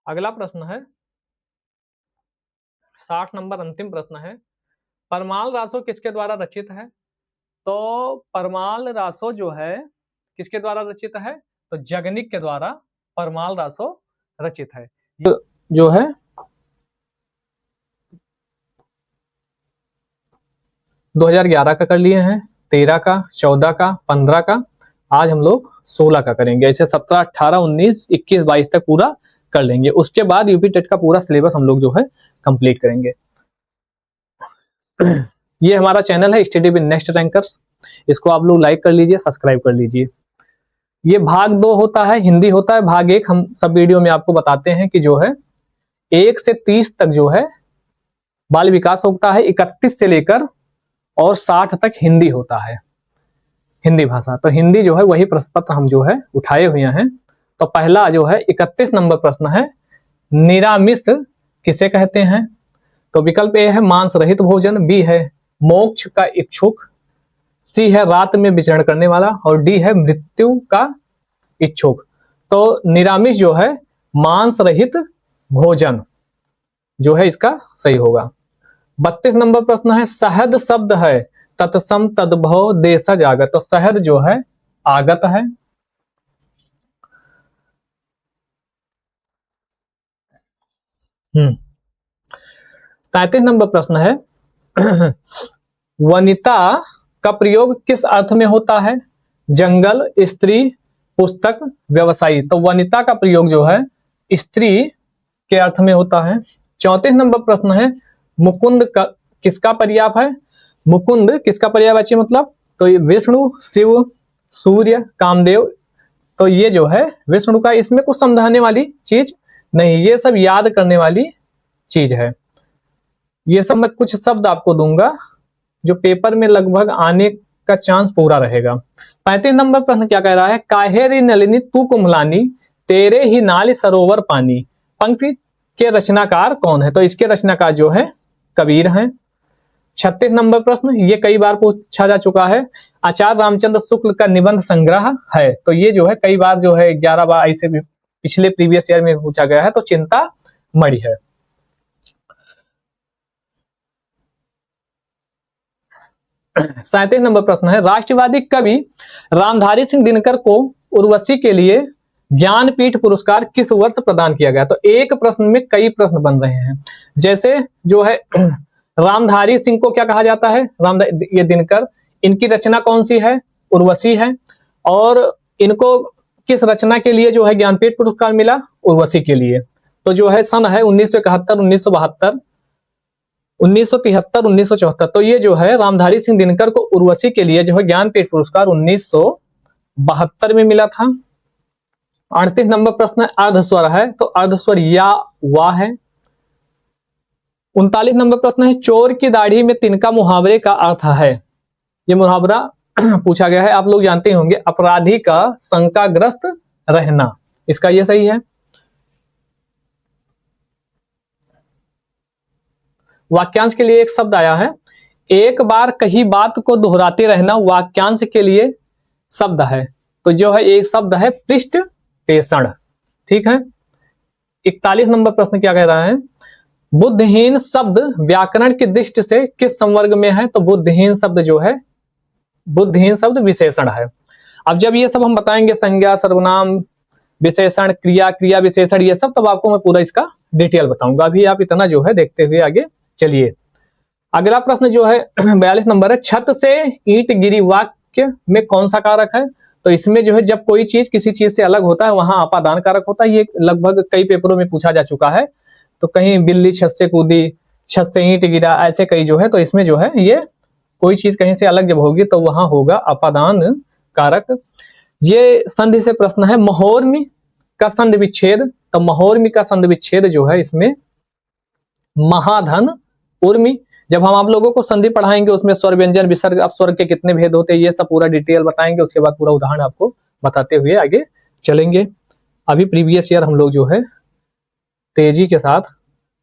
अगला प्रश्न है 60 नंबर, अंतिम प्रश्न है, परमाल रासो किसके द्वारा रचित है? तो परमाल रासो जो है किसके द्वारा रचित है? तो जगनिक के द्वारा परमाल रासो रचित है। जो है 2011 का कर लिए हैं, 13 का, 14 का, 15 का, आज हम लोग 16 का करेंगे। ऐसे 17, 18, 19, 21, 22 तक पूरा कर लेंगे। उसके बाद यूपी टेट का पूरा सिलेबस हम लोग जो है कंप्लीट करेंगे। ये हमारा चैनल है स्टडी विद नेक्स्ट रैंकर्स, इसको आप लोग लाइक कर लीजिए, सब्सक्राइब कर लीजिए। ये भाग 2 होता है, हिंदी होता है। भाग 1 हम सब वीडियो में आपको बताते हैं कि जो है 1 से 30 तक जो है बाल विकास होता है, 31 से लेकर और 60 तक हिंदी होता है, हिंदी भाषा। तो हिंदी जो है वही प्रश्न पत्र हम जो है उठाए हुए हैं। तो पहला जो है 31 नंबर प्रश्न है, निरामिष किसे कहते हैं? तो विकल्प ए है मांस रहित भोजन, बी है मोक्ष का इच्छुक, सी है रात में विचरण करने वाला और डी है मृत्यु का इच्छुक। तो निरामिष जो है मांस रहित भोजन जो है इसका सही होगा। 32 नंबर प्रश्न है, शहद शब्द है तत्सम तद्भव देशज आगत। तो शहद जो है आगत है। हम्म 33 नंबर प्रश्न है, वनिता का प्रयोग किस अर्थ में होता है? जंगल, स्त्री, पुस्तक, व्यवसायी। तो वनिता का प्रयोग जो है स्त्री के अर्थ में होता है। 34 नंबर प्रश्न है, मुकुंद का किसका पर्याप है? मुकुंद किसका पर्यायवाची मतलब? तो ये विष्णु, शिव, सूर्य, कामदेव। तो ये जो है विष्णु का, इसमें कुछ समझाने वाली चीज नहीं, ये सब याद करने वाली चीज है। ये सब मैं कुछ शब्द आपको दूंगा जो पेपर में लगभग आने का चांस पूरा रहेगा। 35 नंबर प्रश्न क्या कह रहा है, काहेरी नलिनी तू कुम्भलानी, तेरे ही नाल सरोवर पानी। पंक्ति के रचनाकार कौन है? तो इसके रचनाकार जो है कबीर हैं। 36 नंबर प्रश्न, ये कई बार पूछा जा चुका है, आचार्य रामचंद्र शुक्ल का निबंध संग्रह है। तो ये जो है कई बार जो है 11 बार ऐसे भी पिछले प्रीवियस ईयर में पूछा गया है। तो चिंता मणि है। 37 नंबर प्रश्न है, राष्ट्रवादी कवि रामधारी सिंह दिनकर को उर्वशी के लिए ज्ञानपीठ पुरस्कार किस वर्ष प्रदान किया गया? तो एक प्रश्न में कई प्रश्न बन रहे हैं। जैसे जो है रामधारी सिंह को क्या कहा जाता है? ये दिनकर, इनकी रचना कौन सी है? उर्वशी है। और इनको किस रचना के लिए जो है ज्ञानपीठ पुरस्कार मिला? उर्वशी के लिए। तो जो है सन है 1971, 1972, 1973, 1974। तो ये जो है रामधारी सिंह दिनकर को उर्वशी के लिए जो है ज्ञानपीठ पुरस्कार 1972 में मिला था। 38 नंबर प्रश्न है, अर्धस्वर है, तो अर्धस्वर या वा है। 39 नंबर प्रश्न है, चोर की दाढ़ी में तिनका मुहावरे का अर्थ है। ये मुहावरा पूछा गया है, आप लोग जानते होंगे, अपराधी का शंकाग्रस्त रहना, इसका ये सही है। वाक्यांश के लिए एक शब्द आया है, एक बार कही बात को दोहराते रहना वाक्यांश के लिए शब्द है। तो जो है एक शब्द है पृष्ठ पेषण, ठीक है। 41 नंबर प्रश्न क्या कह रहा है, बुद्धिहीन शब्द व्याकरण की दृष्टि से किस संवर्ग में है? तो बुद्धिहीन शब्द जो है, बुद्धिहीन शब्द विशेषण है। अब जब ये सब हम बताएंगे, संज्ञा, सर्वनाम, विशेषण, क्रिया, क्रिया विशेषण, ये सब, तब आपको मैं पूरा इसका डिटेल बताऊंगा। अभी आप इतना जो है देखते हुए आगे चलिए। अगला प्रश्न जो है 42 नंबर है, छत से ईंट गिरी वाक्य में कौन सा कारक है? तो इसमें जो है जब कोई चीज किसी चीज से अलग होता है वहां अपादान कारक होता है। ये लगभग कई पेपरों में पूछा जा चुका है। तो कहीं बिल्ली छत से कूदी, छत से ईंट गिरा, ऐसे कई जो है, तो इसमें जो है ये कोई चीज कहीं से अलग जब होगी तो वहां होगा अपादान कारक। ये संधि से प्रश्न है, महोर्मी का संधि विच्छेद। तो महोर्मी का संधि विच्छेद जो है इसमें महाधन उर्मी। जब हम आप लोगों को संधि पढ़ाएंगे उसमें स्वर, व्यंजन, विसर्ग, अपस्वर के कितने भेद होते हैं, ये सब पूरा डिटेल बताएंगे। उसके बाद पूरा उदाहरण आपको बताते हुए आगे चलेंगे। अभी प्रीवियस ईयर हम लोग जो है तेजी के साथ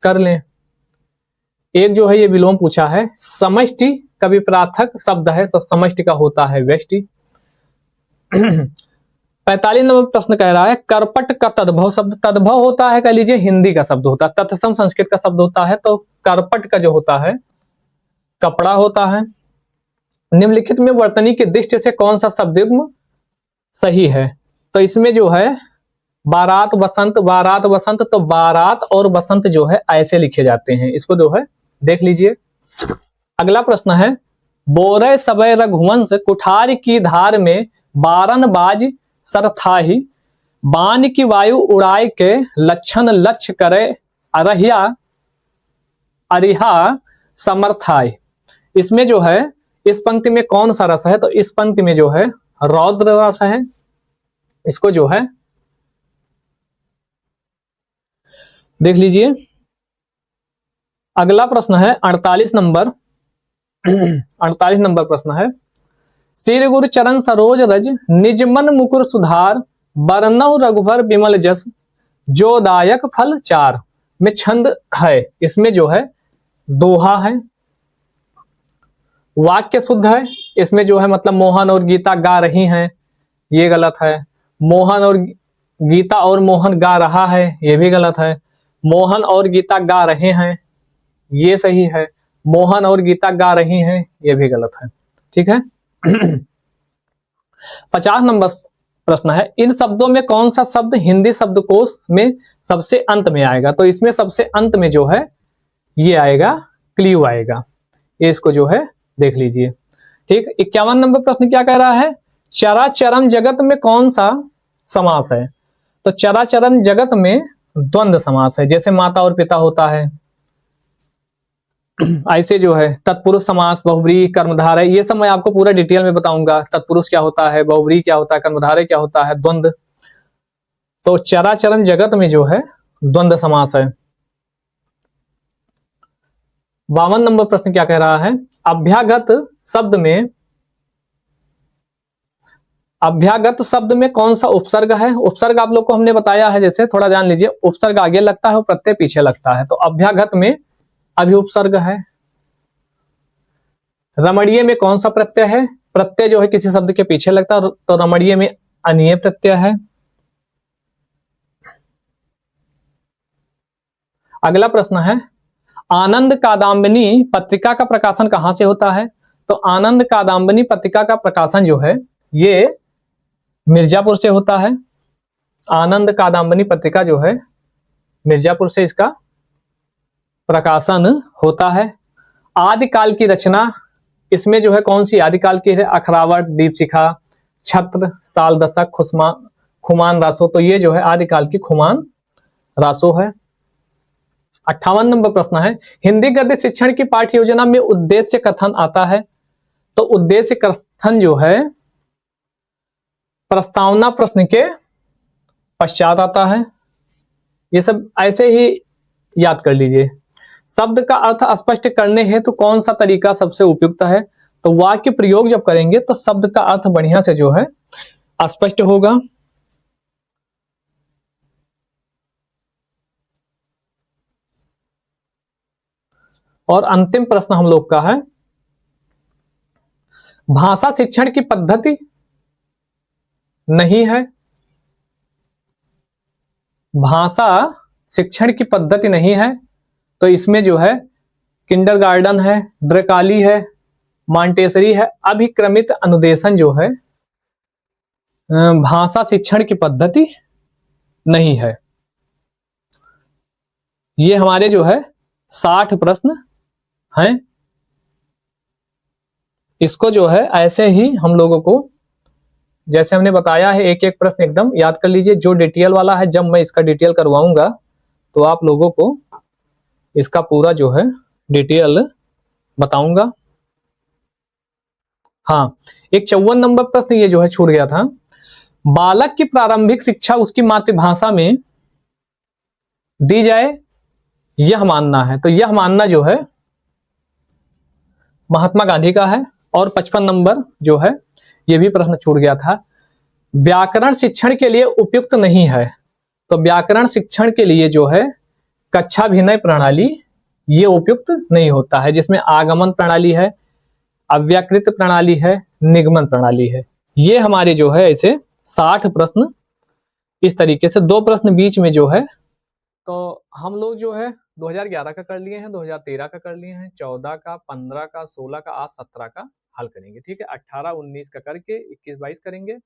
कर लें। एक जो है ये विलोम पूछा है, समष्टि का विपरार्थक शब्द है, तो समष्टि का होता है व्यष्टि। 45 नंबर प्रश्न कह रहा है, करपट का तद्भव शब्द, तद्भव होता है कह लीजिए हिंदी का शब्द होता है, तत्सम संस्कृत का शब्द होता है। तो करपट का जो होता है कपड़ा होता है। निम्नलिखित में वर्तनी की दृष्टि से कौन सा शब्दयुग्म सही है? तो इसमें जो है बारात वसंत, बारात वसंत, तो बारात और वसंत जो है ऐसे लिखे जाते हैं, इसको जो है देख लीजिए। अगला प्रश्न है, बोरे सबय रघुवंश कुठार की धार में बारन बाज सरथाही, बाण की वायु उड़ाए के लक्षण लक्ष्य करे अरहिया अरिहा समर्थाय। इसमें जो है इस पंक्ति में कौन सा रस है? तो इस पंक्ति में जो है रौद्र रस है, इसको जो है देख लीजिए। अगला प्रश्न है 48 नंबर 48 नंबर प्रश्न है, श्री गुरु चरण सरोज रज निजमन मुकुर सुधार, बरनौ रघुबर विमल जस जो दायक फल चार में छंद है। इसमें जो है दोहा है। वाक्य शुद्ध है, इसमें जो है मतलब मोहन और गीता गा रही हैं, ये गलत है। मोहन और गीता और मोहन गा रहा है, ये भी गलत है। मोहन और गीता गा रहे हैं, ये सही है। मोहन और गीता गा रही हैं, ये भी गलत है, ठीक है। 50 नंबर प्रश्न है, इन शब्दों में कौन सा शब्द हिंदी शब्दकोश में सबसे अंत में आएगा? तो इसमें सबसे अंत में जो है ये आएगा, क्ल्यू आएगा, ये इसको जो है देख लीजिए, ठीक। 51 नंबर प्रश्न क्या कह रहा है, चराचरम जगत में कौन सा समास है? तो चराचरम जगत में द्वंद्व समास है, जैसे माता और पिता होता है, ऐसे जो है तत्पुरुष समास, बहुब्रीहि, कर्मधारय, ये सब मैं आपको पूरा डिटेल में बताऊंगा। तत्पुरुष क्या होता है, बहुब्रीहि क्या होता है, कर्मधारय क्या होता है, द्वंद्व। तो चराचरम जगत में जो है द्वंद्व समास है। 52 नंबर प्रश्न क्या कह रहा है, अभ्यागत शब्द में, अभ्यागत शब्द में कौन सा उपसर्ग है? उपसर्ग आप लोग को हमने बताया है, जैसे थोड़ा जान लीजिए, उपसर्ग आगे लगता है और प्रत्यय पीछे लगता है। तो अभ्यागत में अभिउपसर्ग है। रमणीय में कौन सा प्रत्यय है? प्रत्यय जो है किसी शब्द के पीछे लगता है, तो रमणीय में अनीय प्रत्यय है। अगला प्रश्न है, आनंद कादंबिनी पत्रिका का प्रकाशन कहां से होता है? तो आनंद कादम्बनी पत्रिका का प्रकाशन जो है ये मिर्जापुर से होता है। आनंद कादम्बनी पत्रिका जो है मिर्जापुर से इसका प्रकाशन होता है। आदिकाल की रचना इसमें जो है कौन सी आदिकाल की है? अखरावट, दीपशिखा, छत्र, साल दशक, खुमान रासो। तो ये जो है आदिकाल की खुमान रासो है। 58 नंबर प्रश्न है, हिंदी गद्य शिक्षण की पाठ्य योजना में उद्देश्य कथन आता है। तो उद्देश्य कथन जो है प्रस्तावना प्रश्न के पश्चात आता है। ये सब ऐसे ही याद कर लीजिए। शब्द का अर्थ स्पष्ट करने हेतु तो कौन सा तरीका सबसे उपयुक्त है? तो वाक्य प्रयोग जब करेंगे तो शब्द का अर्थ बढ़िया से जो है स्पष्ट होगा। और अंतिम प्रश्न हम लोग का है, भाषा शिक्षण की पद्धति नहीं है। भाषा शिक्षण की पद्धति नहीं है तो इसमें जो है किंडरगार्टन है, ड्रेकाली है, मॉन्टेसरी है। अभिक्रमित अनुदेशन जो है भाषा शिक्षण की पद्धति नहीं है। ये हमारे जो है 60 प्रश्न हैं। इसको जो है ऐसे ही हम लोगों को जैसे हमने बताया है एक एक प्रश्न एकदम याद कर लीजिए। जो डिटेल वाला है जब मैं इसका डिटेल करवाऊंगा तो आप लोगों को इसका पूरा जो है डिटेल बताऊंगा। हाँ, एक 54 नंबर प्रश्न ये जो है छूट गया था। बालक की प्रारंभिक शिक्षा उसकी मातृभाषा में दी जाए यह मानना है। तो यह मानना जो है महात्मा गांधी का है। और 55 नंबर जो है ये भी प्रश्न छूट गया था, व्याकरण शिक्षण के लिए उपयुक्त नहीं है। तो व्याकरण शिक्षण के लिए जो है कक्षाभिनय प्रणाली ये उपयुक्त नहीं होता है, जिसमें आगमन प्रणाली है, अव्याकृत प्रणाली है, निगमन प्रणाली है। ये हमारे जो है ऐसे 60 प्रश्न इस तरीके से। 2 प्रश्न बीच में जो है तो हम लोग जो है 2011 का कर लिए हैं, 2013 का कर लिए हैं, 14 का, 15 का, 16 का, आज 17 का हल करेंगे। ठीक है, 18 19 का करके 21 22 करेंगे।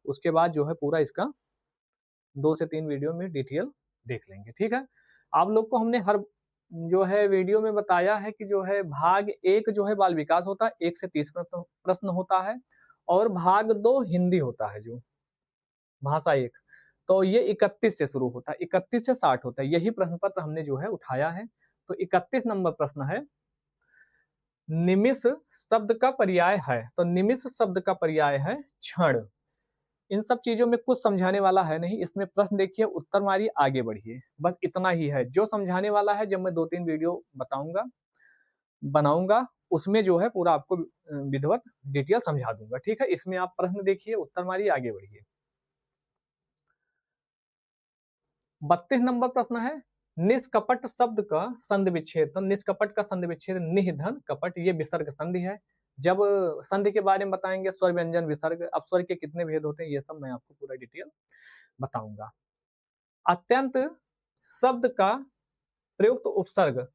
उसके बाद जो है पूरा इसका 2 से 3 वीडियो में डिटेल देख लेंगे। ठीक है, आप लोग को हमने हर जो है वीडियो में बताया है कि जो है भाग 1 जो है बाल विकास होता है, 1 से 30 प्रश्न होता है, और भाग 2 हिंदी होता है जो भाषा 1। तो ये 31 से शुरू होता है, 31 से 60 होता है। यही प्रश्न पत्र हमने जो है उठाया है। तो 31 नंबर प्रश्न है, निमिष शब्द का पर्याय है। तो निमिष शब्द का पर्याय है क्षण। इन सब चीजों में कुछ समझाने वाला है नहीं, इसमें प्रश्न देखिए, उत्तर मारिए, आगे बढ़िए, बस इतना ही है। जो समझाने वाला है जब मैं 2-3 वीडियो बताऊंगा बनाऊंगा उसमें जो है पूरा आपको विधिवत डिटेल समझा दूंगा। ठीक है, इसमें आप प्रश्न देखिए, उत्तर मारिए, आगे बढ़िए। 32 नंबर प्रश्न है, निष्कपट शब्द का संधि विच्छेद। तो निष्कपट का संधि विच्छेद निधन कपट, ये विसर्ग संधि है। जब संधि के बारे में बताएंगे, स्वर व्यंजन विसर्ग, अब स्वर के कितने भेद होते हैं ये सब मैं आपको पूरा डिटेल बताऊंगा। अत्यंत शब्द का प्रयुक्त उपसर्ग।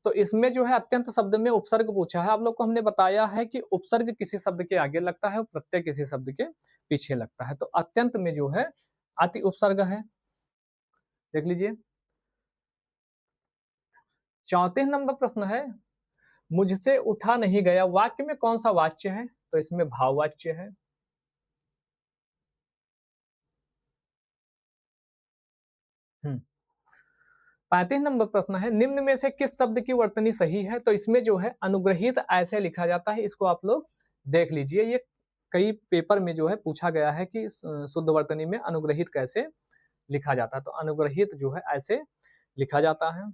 तो इसमें जो है अत्यंत शब्द में उपसर्ग पूछा है। आप लोग को हमने बताया है कि उपसर्ग किसी शब्द के आगे लगता है और प्रत्यय किसी शब्द के पीछे लगता है। तो अत्यंत में जो है अति उपसर्ग है, देख लीजिए। 34 नंबर प्रश्न है, मुझसे उठा नहीं गया वाक्य में कौन सा वाच्य है? तो इसमें भाववाच्य है। हम्म 35 नंबर प्रश्न है, निम्न में से किस शब्द की वर्तनी सही है? तो इसमें जो है अनुग्रहित ऐसे लिखा जाता है, इसको आप लोग देख लीजिए। ये कई पेपर में जो है पूछा गया है कि शुद्ध वर्तनी में अनुग्रहित कैसे लिखा जाता है। तो अनुग्रहित जो है ऐसे लिखा जाता है।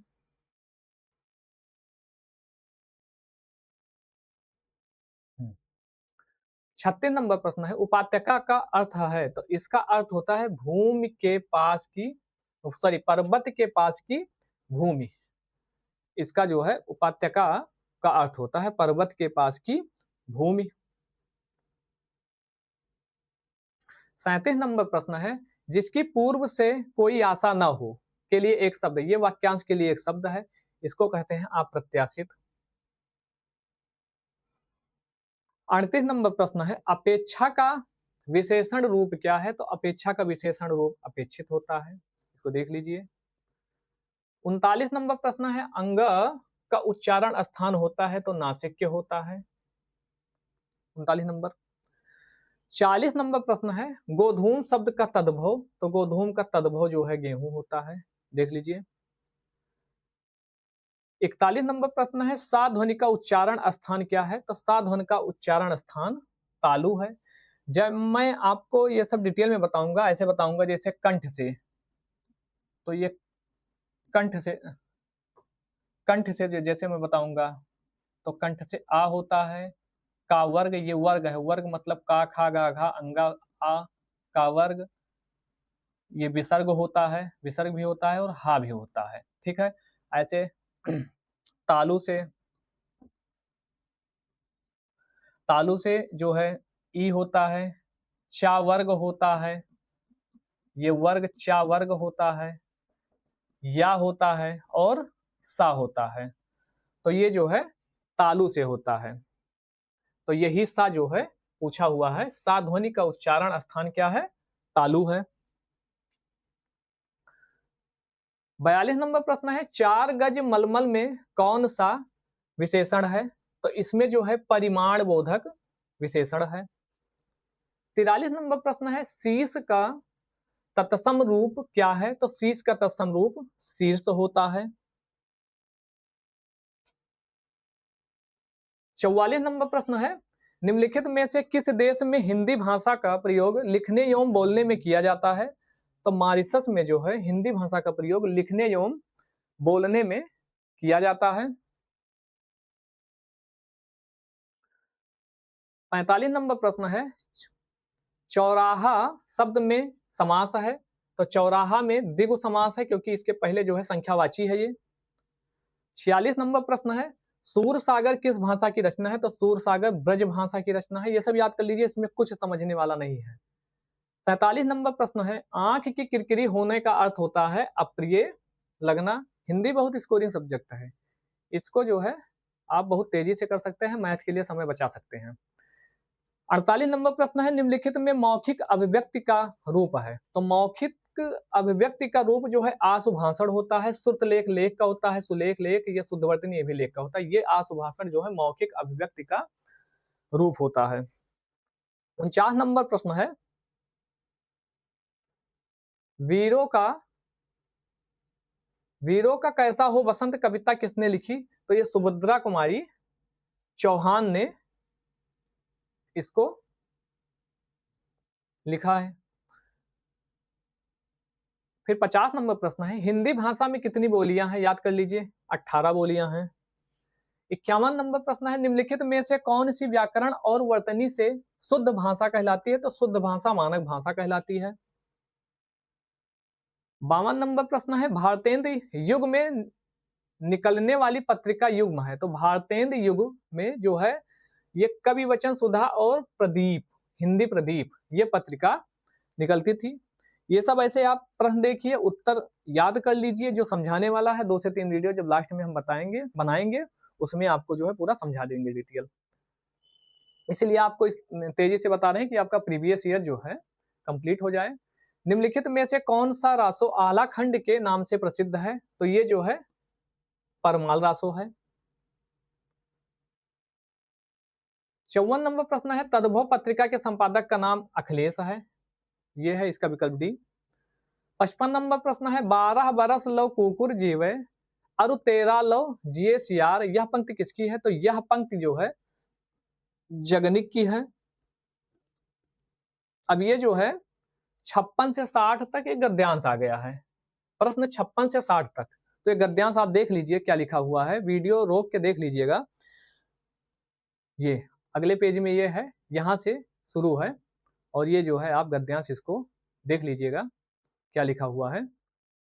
36 नंबर प्रश्न है, उपात्यका का अर्थ है। तो इसका अर्थ होता है भूमि के पास की, सॉरी, पर्वत के पास की भूमि। इसका जो है उपात्यका का अर्थ होता है पर्वत के पास की भूमि। 37 नंबर प्रश्न है, जिसकी पूर्व से कोई आशा न हो के लिए एक शब्द, ये वाक्यांश के लिए एक शब्द है, इसको कहते हैं अप्रत्याशित। 38 नंबर प्रश्न है अपेक्षा का विशेषण रूप क्या है? तो अपेक्षा का विशेषण रूप अपेक्षित होता है, इसको देख लीजिए। 39 नंबर प्रश्न है अंग का उच्चारण स्थान होता है तो नासिक्य होता है, 39 नंबर। 40 नंबर प्रश्न है गोधूम शब्द का तद्भव, तो गोधूम का तद्भव जो है गेहूं होता है, देख लीजिए। 41 नंबर प्रश्न है सा ध्वनि का उच्चारण स्थान क्या है? तो सा ध्वनि का उच्चारण स्थान तालु है। जब मैं आपको ये सब डिटेल में बताऊंगा, ऐसे बताऊंगा जैसे कंठ से, तो ये कंठ से, कंठ से जैसे मैं बताऊंगा तो कंठ से आ होता है, का वर्ग, ये वर्ग है, वर्ग मतलब का खा गा घा अंगा आ, का वर्ग, ये विसर्ग होता है, विसर्ग भी होता है और हा भी होता है, ठीक है। ऐसे तालु से, तालु से जो है ई होता है, चा वर्ग होता है, ये वर्ग चा वर्ग होता है, या होता है और सा होता है, तो ये जो है तालु से होता है। तो यही सा जो है पूछा हुआ है, सा ध्वनि का उच्चारण स्थान क्या है? तालु है। 42 नंबर प्रश्न है 4 गज मलमल में कौन सा विशेषण है? तो इसमें जो है परिमाण बोधक विशेषण है। 43 नंबर प्रश्न है शीश का तत्सम रूप क्या है? तो शीश का तत्सम रूप शीर्ष होता है। 44 नंबर प्रश्न है निम्नलिखित में से किस देश में हिंदी भाषा का प्रयोग लिखने एवं बोलने में किया जाता है? तो मॉरिशस में जो है हिंदी भाषा का प्रयोग लिखने एवं बोलने में किया जाता है। 45 नंबर प्रश्न है चौराहा शब्द में समास है, तो चौराहा में द्विगु समास है क्योंकि इसके पहले जो है संख्यावाची है ये। 46 नंबर प्रश्न है सूर सागर किस भाषा की रचना है? तो सूर सागर ब्रज भाषा की रचना है, ये सब याद कर लीजिए, इसमें कुछ समझने वाला नहीं है। 47 नंबर प्रश्न है आंख की किरकिरी होने का अर्थ होता है अप्रिय लगना। हिंदी बहुत स्कोरिंग सब्जेक्ट है, इसको जो है आप बहुत तेजी से कर सकते हैं, मैथ के लिए समय बचा सकते हैं। 48 नंबर प्रश्न है निम्नलिखित में मौखिक अभिव्यक्ति का रूप है? तो मौखिक अभिव्यक्ति का रूप जो है आसुभाषण होता है, श्रुत लेख लेख का होता है, सुलेख लेख, ये शुद्धवर्तनी ये भी लेख का होता है, ये आसुभाषण जो है मौखिक अभिव्यक्ति का रूप होता है। 49 नंबर प्रश्न है वीरों का कैसा हो बसंत कविता किसने लिखी? तो ये सुभद्रा कुमारी चौहान ने इसको लिखा है। फिर 50 नंबर प्रश्न है हिंदी भाषा में कितनी बोलियां हैं? याद कर लीजिए 18 बोलियां हैं। 51 नंबर प्रश्न है निम्नलिखित में से कौन सी व्याकरण और वर्तनी से शुद्ध भाषा कहलाती है? तो शुद्ध भाषा मानक भाषा कहलाती है। 52 नंबर प्रश्न है भारतेंद्र युग में निकलने वाली पत्रिका युग्म है, तो भारतेंद्र युग में जो है ये कवि वचन सुधा और प्रदीप, हिंदी प्रदीप, ये पत्रिका निकलती थी। ये सब ऐसे आप प्रश्न देखिए, उत्तर याद कर लीजिए, जो समझाने वाला है 2 से 3 वीडियो जब लास्ट में हम बनाएंगे उसमें आपको जो है पूरा समझा देंगे डिटेल। इसलिए आपको इस तेजी से बता रहे हैं कि आपका प्रीवियस ईयर जो है कंप्लीट हो जाए। निम्नलिखित में से कौन सा रासो आला खंड के नाम से प्रसिद्ध है? तो ये जो है परमाल रासो है। 54 नंबर प्रश्न है तद्भव पत्रिका के संपादक का नाम अखिलेश है, ये है इसका विकल्प डी। 55 नंबर प्रश्न है 12 बरस लो कुकुर जीवे अरु 13 लो जिए सियार, यह पंक्ति किसकी है? तो यह पंक्ति जो है जगनिक की है। अब ये जो है 56 से 60 तक एक गद्यांश आ गया है, प्रश्न 56 से 60 तक, तो ये गद्यांश आप देख लीजिए क्या लिखा हुआ है, वीडियो रोक के देख लीजिएगा। ये अगले पेज में ये है, यहां से शुरू है और ये जो है आप गद्यांश इसको देख लीजिएगा क्या लिखा हुआ है।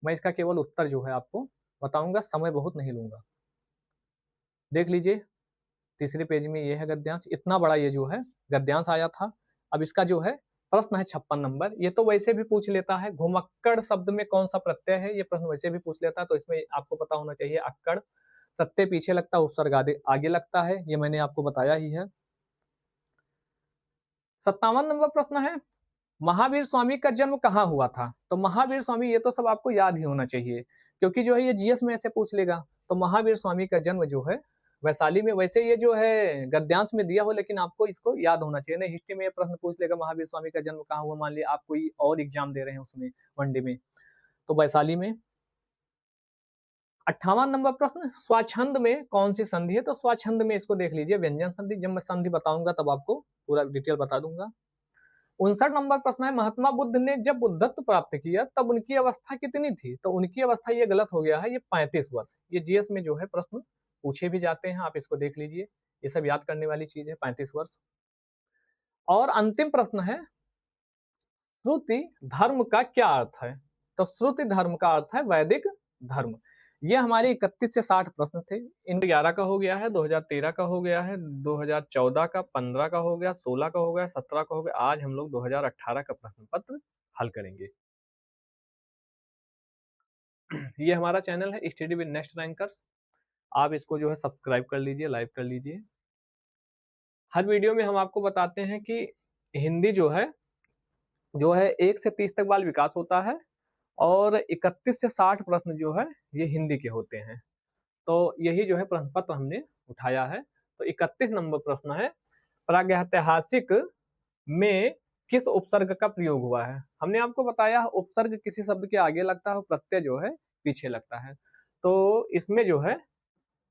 मैं इसका केवल उत्तर जो है आपको बताऊंगा, समय बहुत नहीं लूंगा। देख लीजिए तीसरे पेज में ये है गद्यांश, इतना बड़ा ये जो है गद्यांश आया था। अब इसका जो है प्रश्न है 56 नंबर, ये तो वैसे भी पूछ लेता है घुमक्कड़ शब्द में कौन सा प्रत्यय है, ये प्रश्न वैसे भी पूछ लेता है, तो इसमें आपको पता होना चाहिए अक्कड़, प्रत्यय पीछे लगता है उपसर्ग आगे लगता है, ये मैंने आपको बताया ही है। 57 नंबर प्रश्न है, महावीर स्वामी का जन्म कहाँ हुआ था? तो महावीर स्वामी, ये तो सब आपको याद ही होना चाहिए, क्योंकि जो है ये जीएस में ऐसे पूछ लेगा। तो महावीर स्वामी का जन्म जो है वैशाली में, वैसे ये जो है गद्यांश में दिया हो, लेकिन आपको इसको याद होना चाहिए। नहीं, हिस्ट्री में ये प्रश्न पूछ लेगा महावीर स्वामी का जन्म कहाँ हुआ, मान लिया आप कोई और एग्जाम दे रहे हैं उसमें वनडे में, तो वैशाली में। 58 नंबर प्रश्न, स्वच्छंद में कौन सी संधि है? तो स्वच्छंद में इसको देख लीजिए, व्यंजन संधि। जब मैं संधि बताऊंगा तब आपको पूरा डिटेल बता दूंगा। 59 नंबर प्रश्न है, महात्मा बुद्ध ने जब बुद्धत्व प्राप्त किया तब उनकी अवस्था कितनी थी? तो उनकी अवस्था, ये गलत हो गया है, ये 35 वर्ष। ये जीएस में जो है प्रश्न पूछे भी जाते हैं, आप इसको देख लीजिए, ये सब याद करने वाली चीज है, 35 वर्ष। और अंतिम प्रश्न है, श्रुति धर्म का क्या अर्थ है? तो श्रुति धर्म का अर्थ है वैदिक धर्म। ये हमारे 31 से 60 प्रश्न थे। इन 11 का हो गया है, 2013 का हो गया है, 2014 का, 15 का हो गया, 16 का हो गया, 17 का हो गया। आज हम लोग 2018 का प्रश्न पत्र हल करेंगे। ये हमारा चैनल है स्टडी विद नेक्स्ट रैंकर्स, आप इसको जो है सब्सक्राइब कर लीजिए, लाइक कर लीजिए। हर वीडियो में हम आपको बताते हैं कि हिंदी जो है 1 से 30 तक बाल विकास होता है, और 31 से 60 प्रश्न जो है ये हिंदी के होते हैं। तो यही जो है प्रश्न पत्र हमने उठाया है। तो 31 नंबर प्रश्न है, प्रागैतिहासिक में किस उपसर्ग का प्रयोग हुआ है? हमने आपको बताया उपसर्ग किसी शब्द के आगे लगता है, प्रत्यय जो है पीछे लगता है। तो इसमें जो है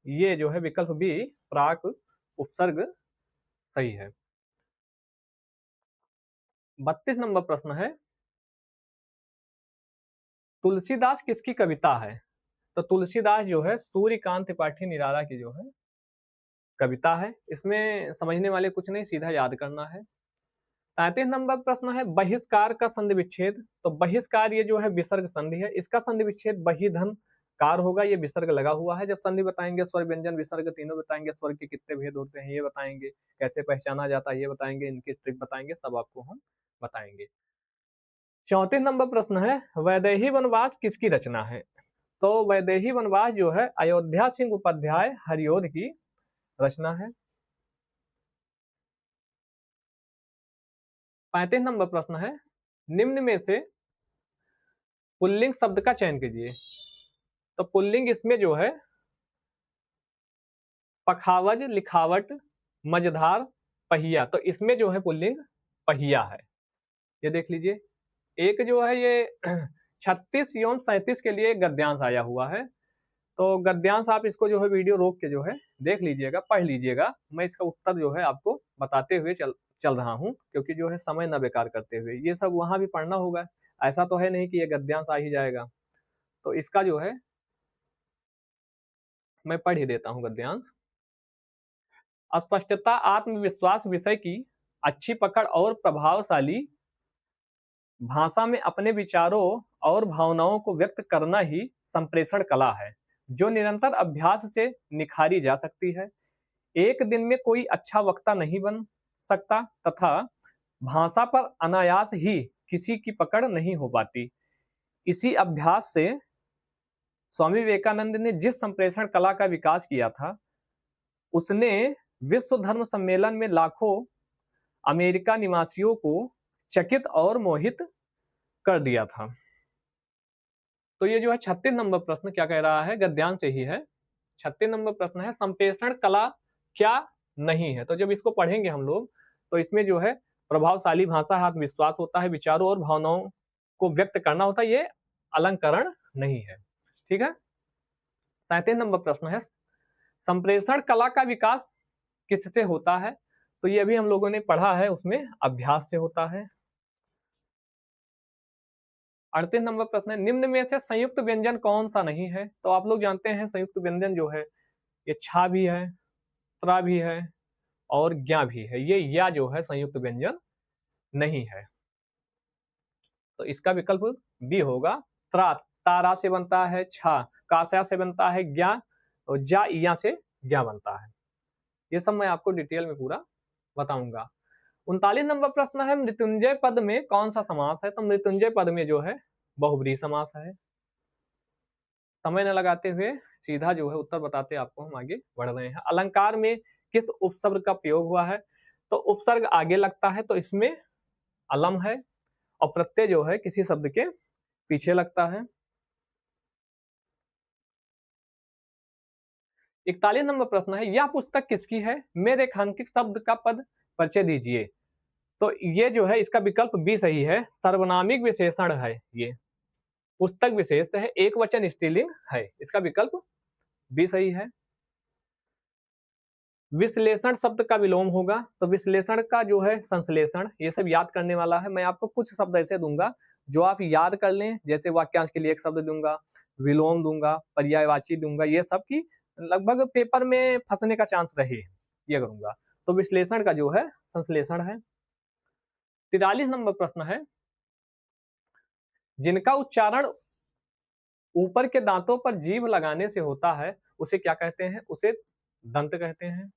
ये जो है विकल्प बी, प्राक उपसर्ग सही है। 32 नंबर प्रश्न है, तुलसीदास किसकी कविता है? तो तुलसीदास जो है सूर्यकांत त्रिपाठी निराला की जो है कविता है। इसमें समझने वाले कुछ नहीं, सीधा याद करना है। 33 नंबर प्रश्न है, बहिष्कार का संधि विच्छेद। तो बहिष्कार ये जो है विसर्ग संधि है, इसका संधि विच्छेद बहिधन कार होगा, ये विसर्ग लगा हुआ है। जब संधि बताएंगे, स्वर व्यंजन विसर्ग तीनों बताएंगे, स्वर के कितने भेद होते हैं ये बताएंगे, कैसे पहचाना जाता है ये बताएंगे, इनकी ट्रिक बताएंगे, सब आपको हम बताएंगे। 34 नंबर प्रश्न है, वैदेही वनवास किसकी रचना है? तो वैदेही वनवास जो है अयोध्या सिंह उपाध्याय हरिओध की रचना है। 35 नंबर प्रश्न है, निम्न में से पुल्लिंग शब्द का चयन कीजिए। तो पुल्लिंग इसमें जो है पखावज, लिखावट, मझधार, पहिया। तो इसमें जो है पुल्लिंग पहिया है, ये देख लीजिए। एक जो है ये 36 एवं 37 के लिए गद्यांश आया हुआ है। तो गद्यांश आप इसको जो है वीडियो रोक के जो है देख लीजिएगा, पढ़ लीजिएगा। मैं इसका उत्तर जो है आपको बताते हुए चल रहा हूँ, क्योंकि जो है समय न बेकार करते हुए, ये सब वहां भी पढ़ना होगा। ऐसा तो है नहीं कि ये गद्यांश आ ही जाएगा। तो इसका जो है मैं पढ़ ही देता हूँ गद्यांश। स्पष्टता आत्मविश्वास विषय की अच्छी पकड़ और प्रभावशाली भाषा में अपने विचारों और भावनाओं को व्यक्त करना ही संप्रेषण कला है, जो निरंतर अभ्यास से निखारी जा सकती है। एक दिन में कोई अच्छा वक्ता नहीं बन सकता तथा भाषा पर अनायास ही किसी की पकड़ नहीं हो पाती। इसी अभ्यास से स्वामी विवेकानंद ने जिस संप्रेषण कला का विकास किया था, उसने विश्व धर्म सम्मेलन में लाखों अमेरिका निवासियों को चकित और मोहित कर दिया था। तो ये जो है 36 नंबर प्रश्न क्या कह रहा है, गद्यांश से ही है। 36 नंबर प्रश्न है, संप्रेषण कला क्या नहीं है? तो जब इसको पढ़ेंगे हम लोग, तो इसमें जो है प्रभावशाली भाषा, आत्मविश्वास होता है, विचारों और भावनाओं को व्यक्त करना होता है, ये अलंकरण नहीं है। ठीक है। 37 नंबर प्रश्न है, संप्रेषण कला का विकास किससे होता है? तो ये अभी हम लोगों ने पढ़ा है, उसमें अभ्यास से होता है। 38 नंबर प्रश्न है, निम्न में से संयुक्त व्यंजन कौन सा नहीं है? तो आप लोग जानते हैं संयुक्त व्यंजन जो है ये छा भी है, त्रा भी है और ज्ञा भी है। ये या जो है संयुक्त व्यंजन नहीं है। तो इसका विकल्प बी होगा, त्रा तारा से बनता है, छा काशा से बनता है, ज्ञा और जा इया से ज्ञा बनता है। ये सब मैं आपको डिटेल में पूरा बताऊंगा। 39 नंबर प्रश्न है, मृत्युंजय पद में कौन सा समास है? तो मृत्युंजय पद में जो है बहुब्रीहि समास है। समय न लगाते हुए सीधा जो है उत्तर बताते आपको हम आगे बढ़ रहे हैं। अलंकार में किस उपसर्ग का प्रयोग हुआ है? तो उपसर्ग आगे लगता है तो इसमें अलम है, और प्रत्यय जो है किसी शब्द के पीछे लगता है। 41 नंबर प्रश्न है, यह पुस्तक किसकी है? में रेखांकित शब्द का पद परिचय दीजिए। तो ये जो है इसका विकल्प बी सही है, सर्वनामिक विशेषण है। ये पुस्तक विशेष है, एक वचन स्त्रीलिंग है, इसका विकल्प बी सही है। विश्लेषण शब्द का विलोम होगा, तो विश्लेषण का जो है संश्लेषण, ये सब याद करने वाला है। मैं आपको कुछ शब्द ऐसे दूंगा जो आप याद कर लें, जैसे वाक्यांश के लिए एक शब्द दूंगा, विलोम दूंगा, पर्यायवाची दूंगा, ये सब की लगभग पेपर में फंसने का चांस रहे, ये करूंगा। तो विश्लेषण का जो है संश्लेषण है। 43 नंबर प्रश्न है, जिनका उच्चारण ऊपर के दांतों पर जीभ लगाने से होता है उसे क्या कहते हैं? उसे दंत कहते हैं,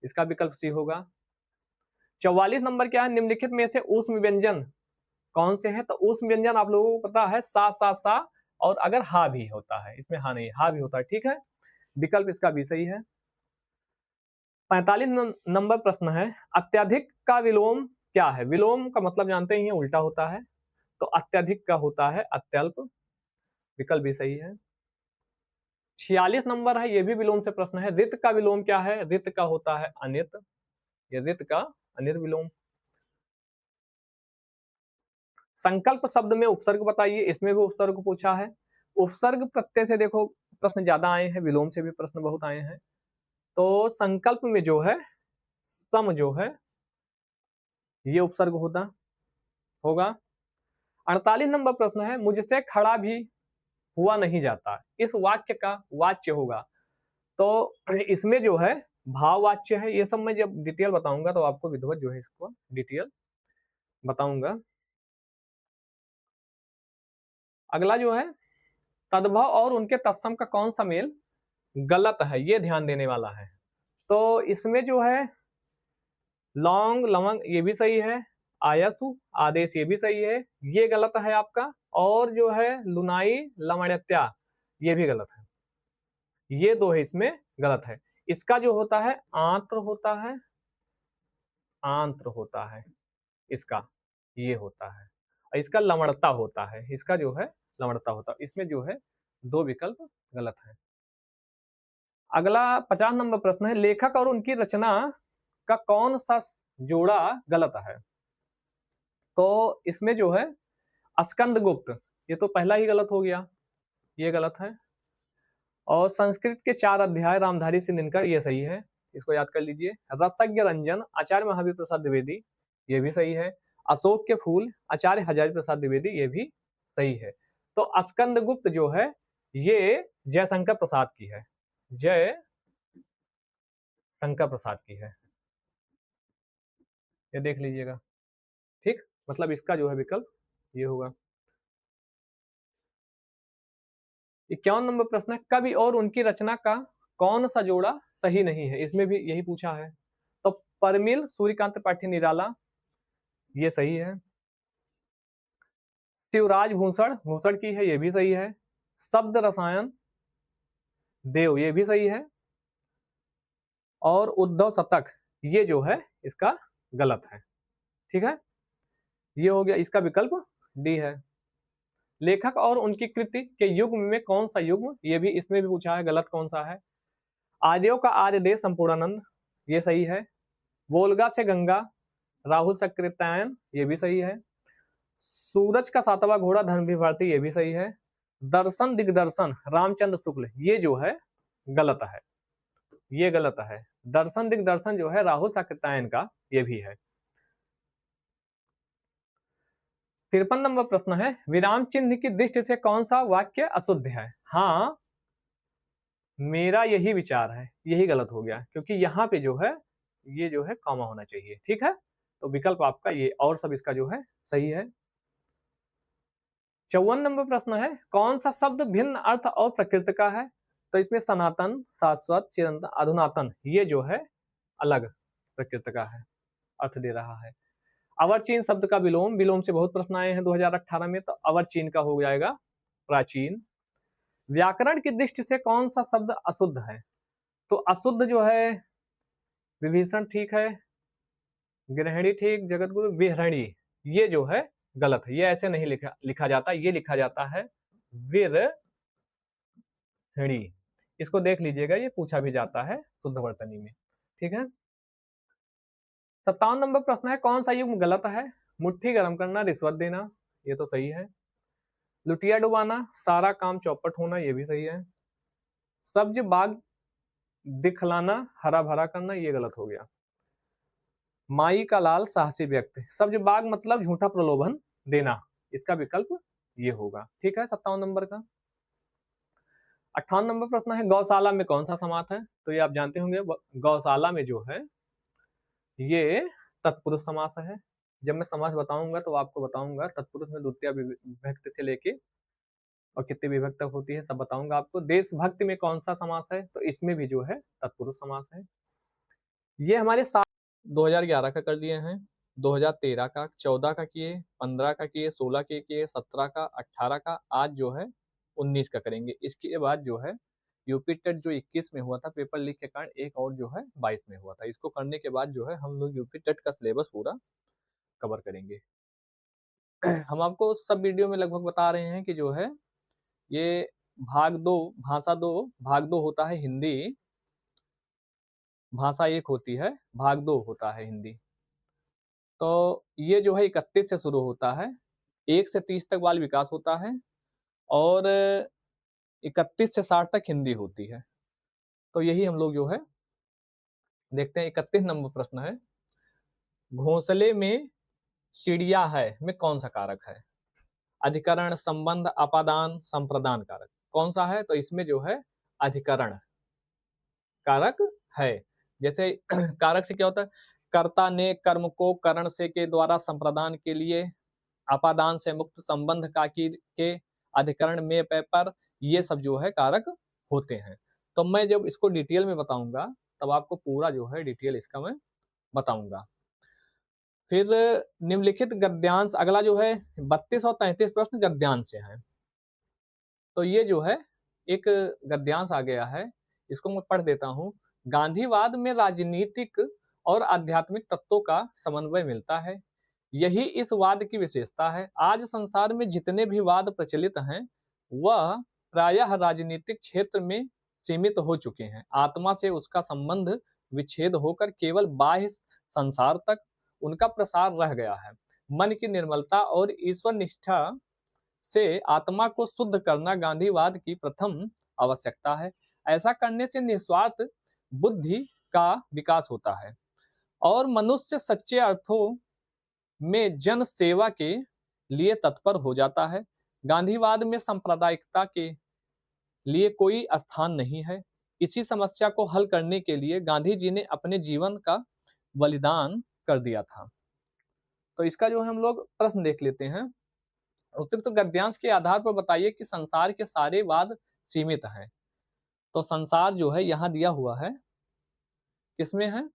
इसका विकल्प सी होगा। 44 नंबर क्या है, निम्नलिखित में से ऊष्म व्यंजन कौन से हैं? तो ऊष्म व्यंजन आप लोगों को पता है सा सा सा, और अगर हा भी होता है, इसमें हा नहीं, हा भी होता है, ठीक है, विकल्प इसका भी सही है। 45 नंबर प्रश्न है, अत्यधिक का विलोम क्या है? विलोम का मतलब जानते ही हैं, उल्टा होता है, तो अत्यधिक का होता है अत्यल्प, विकल्प भी सही है। 46 नंबर है, ये भी विलोम से प्रश्न है, रित का विलोम क्या है? रित का होता है अनित, ये रित का अनित विलोम। संकल्प शब्द में उपसर्ग बताइए, इसमें भी उपसर्ग पूछा है। उपसर्ग प्रत्यय से देखो प्रश्न ज्यादा आए हैं, विलोम से भी प्रश्न बहुत आए हैं। तो संकल्प में जो है सम जो है ये उपसर्ग होगा। 48 नंबर प्रश्न है, मुझसे खड़ा भी हुआ नहीं जाता, इस वाक्य का वाच्य होगा। तो इसमें जो है भाववाच्य है, ये सब मैं जब डिटेल बताऊंगा तो आपको विधिवत जो है इसको डिटेल बताऊंगा। अगला जो है, तद्भव और उनके तत्सम का कौन सा मेल गलत है, ये ध्यान देने वाला है। तो इसमें जो है लौंग लवंग ये भी सही है, आयसु आदेश ये भी सही है, ये गलत है आपका, और जो है लुनाई लवण्यत्या ये भी गलत है, ये दो है इसमें गलत है। इसका जो होता है आंत्र होता है, आंत्र होता है इसका, ये होता है, और इसका लवणता होता है, इसका जो है लवणता होता है, इसमें जो है दो विकल्प गलत है। अगला 50 नंबर प्रश्न है, लेखक और उनकी रचना का कौन सा जोड़ा गलत है? तो इसमें जो है स्कंदगुप्त, ये तो पहला ही गलत हो गया, ये गलत है। और संस्कृत के 4 अध्याय रामधारी सिंह दिनकर, ये सही है, इसको याद कर लीजिए। रसज्ञ रंजन आचार्य महावीर प्रसाद द्विवेदी, ये भी सही है। अशोक के फूल आचार्य हजारी प्रसाद द्विवेदी, ये भी सही है। तो स्कंदगुप्त जो है ये जयशंकर प्रसाद की है, जय शंकर प्रसाद की है, ये देख लीजिएगा, ठीक, मतलब इसका जो है विकल्प ये होगा। 51 नंबर प्रश्न है, कवि और उनकी रचना का कौन सा जोड़ा सही नहीं है? इसमें भी यही पूछा है। तो परमिल सूर्यकांत त्रिपाठी निराला, ये सही है। शिवराज भूषण भूषण की है, ये भी सही है। शब्द रसायन देव, ये भी सही है। और उद्धव शतक, ये जो है इसका गलत है, ठीक है, ये हो गया, इसका विकल्प डी है। लेखक और उनकी कृति के युग्म में कौन सा युग्म, ये भी इसमें भी पूछा है, गलत कौन सा है? आर्यों का आर्य देश संपूर्णानंद, ये सही है। वोल्गा से गंगा राहुल सक्रितायन, ये भी सही है। सूरज का सातवां घोड़ा धर्मवीर भारती, ये भी सही है। दर्शन दिग्दर्शन रामचंद्र शुक्ल, ये जो है गलत है, ये गलत है। दर्शन दिग्दर्शन जो है राहुल सक्रितायन का, ये भी है। 53 नंबर प्रश्न है, विराम चिन्ह की दृष्टि से कौन सा वाक्य अशुद्ध है? हाँ, मेरा यही विचार है, यही गलत हो गया, क्योंकि यहाँ पे जो है ये जो है कॉमा होना चाहिए, ठीक है, तो विकल्प आपका ये, और सब इसका जो है सही है। 54 नंबर प्रश्न है, कौन सा शब्द भिन्न अर्थ और प्रकृति का है? तो इसमें सनातन शाश्वत चिरंतन अधुनातन, ये जो है अलग प्रकृति का है, अर्थ दे रहा है। अवर्चीन शब्द का विलोम, विलोम से बहुत प्रश्न आए हैं 2018 में, तो अवर्चीन का हो जाएगा प्राचीन। व्याकरण की दृष्टि से कौन सा शब्द अशुद्ध है? तो अशुद्ध जो है विभीषण, ठीक है, गृहिणी ठीक, जगत गुरु विहरणी, ये जो है गलत है, ये ऐसे नहीं लिखा जाता, ये लिखा जाता है विरहिणी। इसको देख लीजिएगा, ये पूछा भी जाता है शुद्ध वर्तनी में। ठीक है। 57 नंबर प्रश्न है, कौन सा युग्म गलत है? मुट्ठी गर्म करना, रिश्वत देना, ये तो सही है। लुटिया डुबाना, सारा काम चौपट होना, ये भी सही है। सब्ज बाग दिखलाना, हरा भरा करना, ये गलत हो गया। माई का लाल साहसी व्यक्ति, सब्ज बाग मतलब झूठा प्रलोभन देना, इसका विकल्प ये होगा। ठीक है। 57 नंबर का। 58 नंबर प्रश्न है, गौशाला में कौन सा समास है? तो ये आप जानते होंगे, गौशाला में जो है ये तत्पुरुष समास है। जब मैं समास बताऊंगा तो आपको बताऊंगा तत्पुरुष में द्वितीय विभक्ति से लेके और कितनी विभक्ति तक होती है सब बताऊंगा आपको। देशभक्ति में कौन सा समास है? तो इसमें भी जो है तत्पुरुष समास है। ये हमारे 2011 का कर दिए हैं, 2013 का, 14 का किए, 15 का किए, 16 के किए, 17 का, 18 का, आज जो है 19 का करेंगे। इसके बाद जो है यूपी टेट जो 21 में हुआ था पेपर लीक के कारण, एक और जो है 22 में हुआ था। इसको करने के बाद जो है हम लोग यूपी टेट का सिलेबस पूरा कवर करेंगे। हम आपको सब वीडियो में लगभग बता रहे हैं कि जो है ये भाग 2 भाषा 2 भाग 2 होता है हिंदी, भाषा 1 होती है, भाग 2 होता है हिंदी। तो ये जो है 31 से शुरू होता है, 1 से 30 तक बाल विकास होता है और 31 से 60 तक हिंदी होती है। तो यही हम लोग जो है देखते हैं। 31 नंबर प्रश्न है, घोंसले में चिड़िया है में कौन सा कारक है? अधिकरण, संबंध, अपादान, संप्रदान कारक, कौन सा है? तो इसमें जो है अधिकरण कारक है। जैसे कारक से क्या होता है? कर्ता ने कर्म को करण से के द्वारा संप्रदान के लिए, अपादान से मुक्त, संबंध का के अधिकरण में पेपर, ये सब जो है कारक होते हैं। तो मैं जब इसको डिटेल में बताऊंगा तब आपको पूरा जो है डिटेल इसका मैं बताऊंगा। फिर निम्नलिखित गद्यांश, अगला जो है 32 और 33 प्रश्न गद्यांश से है। तो ये जो है एक गद्यांश आ गया है, इसको मैं पढ़ देता हूं। गांधीवाद में राजनीतिक और आध्यात्मिक तत्वों का समन्वय मिलता है, यही इस वाद की विशेषता है। आज संसार में जितने भी वाद प्रचलित हैं वह प्रायः राजनीतिक क्षेत्र में सीमित हो चुके हैं। आत्मा से उसका संबंध विच्छेद होकर केवल बाह्य संसार तक उनका प्रसार रह गया है। मन की निर्मलता और ईश्वर निष्ठा से आत्मा को शुद्ध करना गांधीवाद की प्रथम आवश्यकता है। ऐसा करने से निस्वार्थ बुद्धि का विकास होता है और मनुष्य सच्चे अर्थों में जन सेवा के लिए तत्पर हो जाता है। गांधीवाद में सांप्रदायिकता के लिए कोई स्थान नहीं है। इसी समस्या को हल करने के लिए गांधी जी ने अपने जीवन का बलिदान कर दिया था। तो इसका जो है हम लोग प्रश्न देख लेते हैं। उपयुक्त गद्यांश के आधार पर बताइए कि संसार के सारे वाद सीमित हैं। तो संसार जो है यहां दिया हुआ है, किसमें है?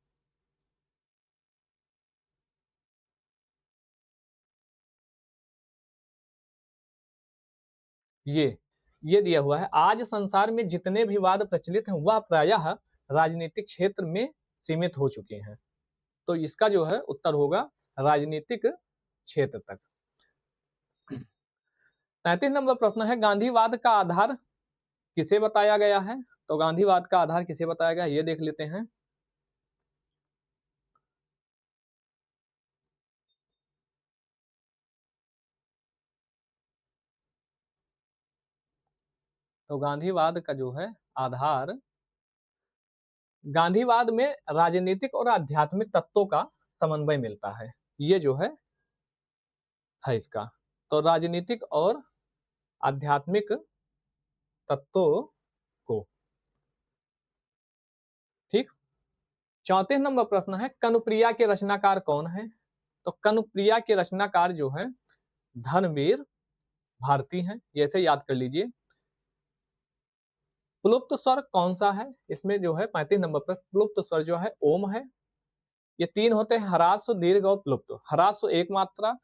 ये दिया हुआ है, आज संसार में जितने भी वाद प्रचलित हैं वह प्रायः राजनीतिक क्षेत्र में सीमित हो चुके हैं। तो इसका जो है उत्तर होगा राजनीतिक क्षेत्र तक। 33 नंबर प्रश्न है, गांधीवाद का आधार किसे बताया गया है? तो गांधीवाद का आधार किसे बताया गया ये देख लेते हैं। तो गांधीवाद का जो है आधार, गांधीवाद में राजनीतिक और आध्यात्मिक तत्वों का समन्वय मिलता है, ये जो है इसका। तो राजनीतिक और आध्यात्मिक तत्वों को, ठीक। 34 नंबर प्रश्न है, कनुप्रिया के रचनाकार कौन है? तो कनुप्रिया के रचनाकार जो है धर्मवीर भारती हैं, जैसे याद कर लीजिए। प्लुप्त स्वर कौन सा है? इसमें जो है 35 नंबर पर प्लुप्त स्वर जो है ओम है। ये 3 होते हैं, ह्रास्व, दीर्घ और प्लुप्त। ह्रास्व 1 मात्रा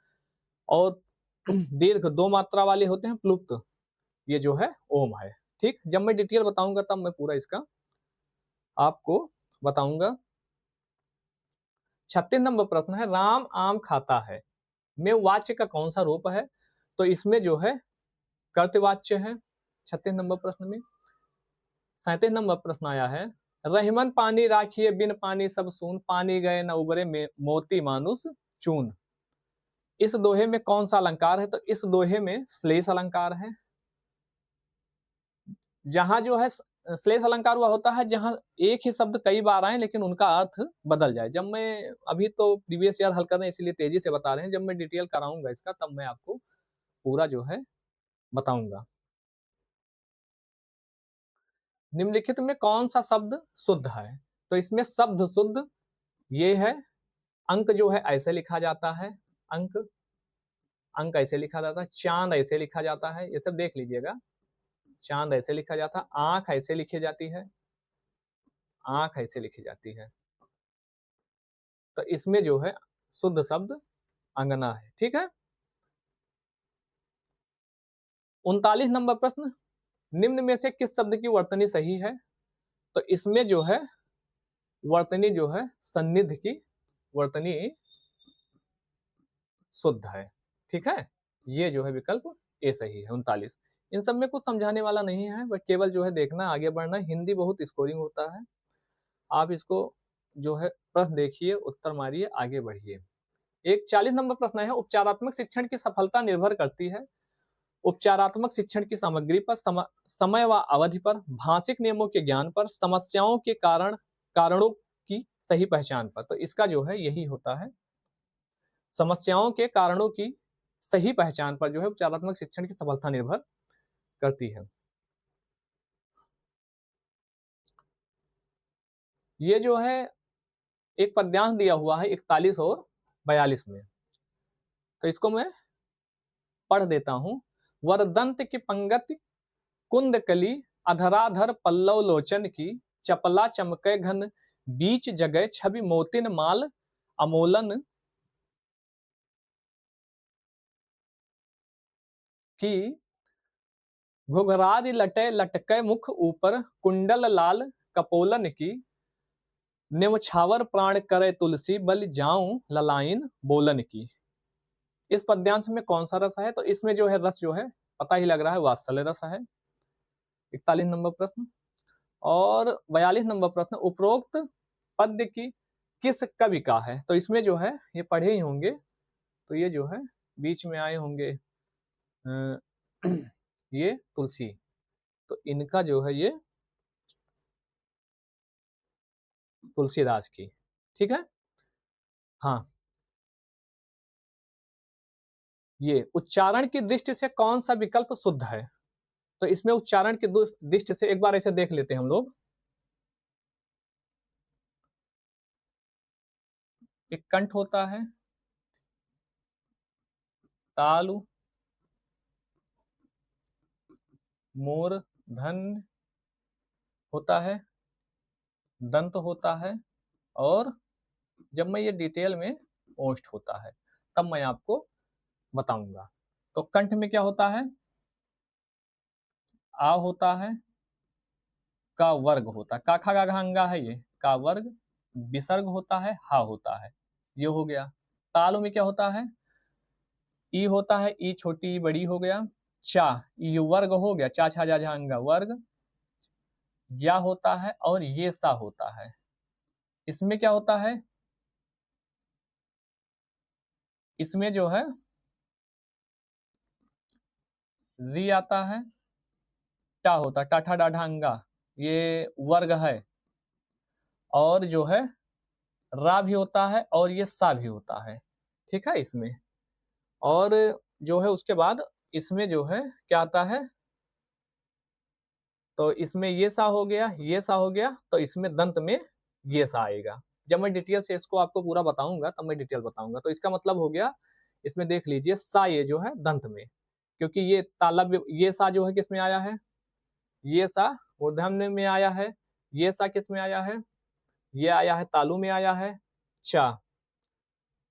और दीर्घ 2 मात्रा वाले होते हैं प्लुप्त, ये जो है ओम है। ठीक, जब मैं डिटेल बताऊंगा तब मैं पूरा इसका आपको बताऊंगा। 36 नंबर प्रश्न है, राम आम खाता है में वाच्य का कौन सा रूप है? तो इसमें जो है कर्तवाच्य है 36 नंबर प्रश्न में। 37 नंबर प्रश्न आया है, रहीमन पानी राखिए बिन पानी सब सून, पानी गए न उबरे मोती मानुष चून। इस दोहे में कौन सा अलंकार है? तो इस दोहे में श्लेष अलंकार है। जहां जो है श्लेष अलंकार हुआ होता है जहां एक ही शब्द कई बार आए लेकिन उनका अर्थ बदल जाए। जब मैं अभी तो प्रीवियस ईयर हल कर रहे हैं इसीलिए तेजी से बता रहे हैं, जब मैं डिटेल कराऊंगा इसका तब मैं आपको पूरा जो है बताऊंगा। निम्नलिखित में कौन सा शब्द शुद्ध है? तो इसमें शब्द शुद्ध ये है, अंक जो है ऐसे लिखा जाता है, अंक अंक ऐसे लिखा जाता है, चांद ऐसे लिखा जाता है, ये सब देख लीजिएगा, चांद ऐसे लिखा जाता है, आंख ऐसे लिखी जाती है, आंख ऐसे लिखी जाती है। तो इसमें जो है शुद्ध शब्द अंगना है। ठीक है। 39 नंबर प्रश्न, निम्न में से किस शब्द की वर्तनी सही है? तो इसमें जो है वर्तनी जो है सन्निधि की वर्तनी शुद्ध है। ठीक है, ये जो है विकल्प ए सही है 39। इन सब में कुछ समझाने वाला नहीं है, बस केवल जो है देखना, आगे बढ़ना। हिंदी बहुत स्कोरिंग होता है, आप इसको जो है प्रश्न देखिए, उत्तर मारिए, आगे बढ़िए। एक 40 नंबर प्रश्न है, उपचारात्मक शिक्षण की सफलता निर्भर करती है उपचारात्मक शिक्षण की सामग्री पर, समय व अवधि पर, भाषिक नियमों के ज्ञान पर, समस्याओं के कारणों की सही पहचान पर। तो इसका जो है यही होता है, समस्याओं के कारणों की सही पहचान पर जो है उपचारात्मक शिक्षण की सफलता निर्भर करती है। ये जो है एक पद्यांश दिया हुआ है 41 और 42 में, तो इसको मैं पढ़ देता हूं। वरदंत की पंगति कुंद कली, अधराधर पल्लव लोचन की, चपला चमके घन बीच जगह, छवि मोतिन माल अमोलन की, घुघरारी लटे लटके मुख ऊपर, कुंडल लाल कपोलन की, निमछावर प्राण करे तुलसी, बल जाऊं ललाइन बोलन की। इस पद्यांश में कौन सा रस है? तो इसमें जो है रस जो है पता ही लग रहा है, वात्सल्य रस है। 41 नंबर प्रश्न। और 42 नंबर प्रश्न, उपरोक्त पद्य की किस कवि का है? तो इसमें जो है ये पढ़े ही होंगे, तो ये जो है बीच में आए होंगे ये तुलसी, तो इनका जो है ये तुलसीदास की। ठीक है। हाँ, ये उच्चारण की दृष्टि से कौन सा विकल्प शुद्ध है? तो इसमें उच्चारण की दृष्टि से एक बार ऐसे देख लेते हैं हम लोग। एक कंठ होता है, तालु, मोर धन होता है, दंत होता है, और जब मैं ये डिटेल में ओष्ठ होता है तब मैं आपको बताऊंगा। तो कंठ में क्या होता है? आ होता है, का वर्ग होता है, का खा गा घा अंगा है, ये का वर्ग, विसर्ग होता है, हा होता है, ये हो गया। तालु में क्या होता है? ई होता है, ई छोटी ई बड़ी हो गया, चा ई वर्ग हो गया, चा छा जा झा अंगा वर्ग, या होता है, और ये सा होता है। इसमें क्या होता है? इसमें जो है री आता है, टा होता है, टाठा डाढ़ा अंगा, ये वर्ग है, और जो है रा भी होता है, और ये सा भी होता है। ठीक है इसमें। और जो है उसके बाद इसमें जो है क्या आता है? तो इसमें ये सा हो गया, ये सा हो गया, तो इसमें दंत में ये सा आएगा। जब मैं डिटेल से इसको आपको पूरा बताऊंगा तब मैं डिटेल बताऊंगा। तो इसका मतलब हो गया, इसमें देख लीजिए सा ये जो है दंत में, क्योंकि ये तालब, ये सा जो है किसमें आया है? ये सा मूर्धन्य में आया है। ये सा किस में आया है? ये आया है तालु में आया है। चा,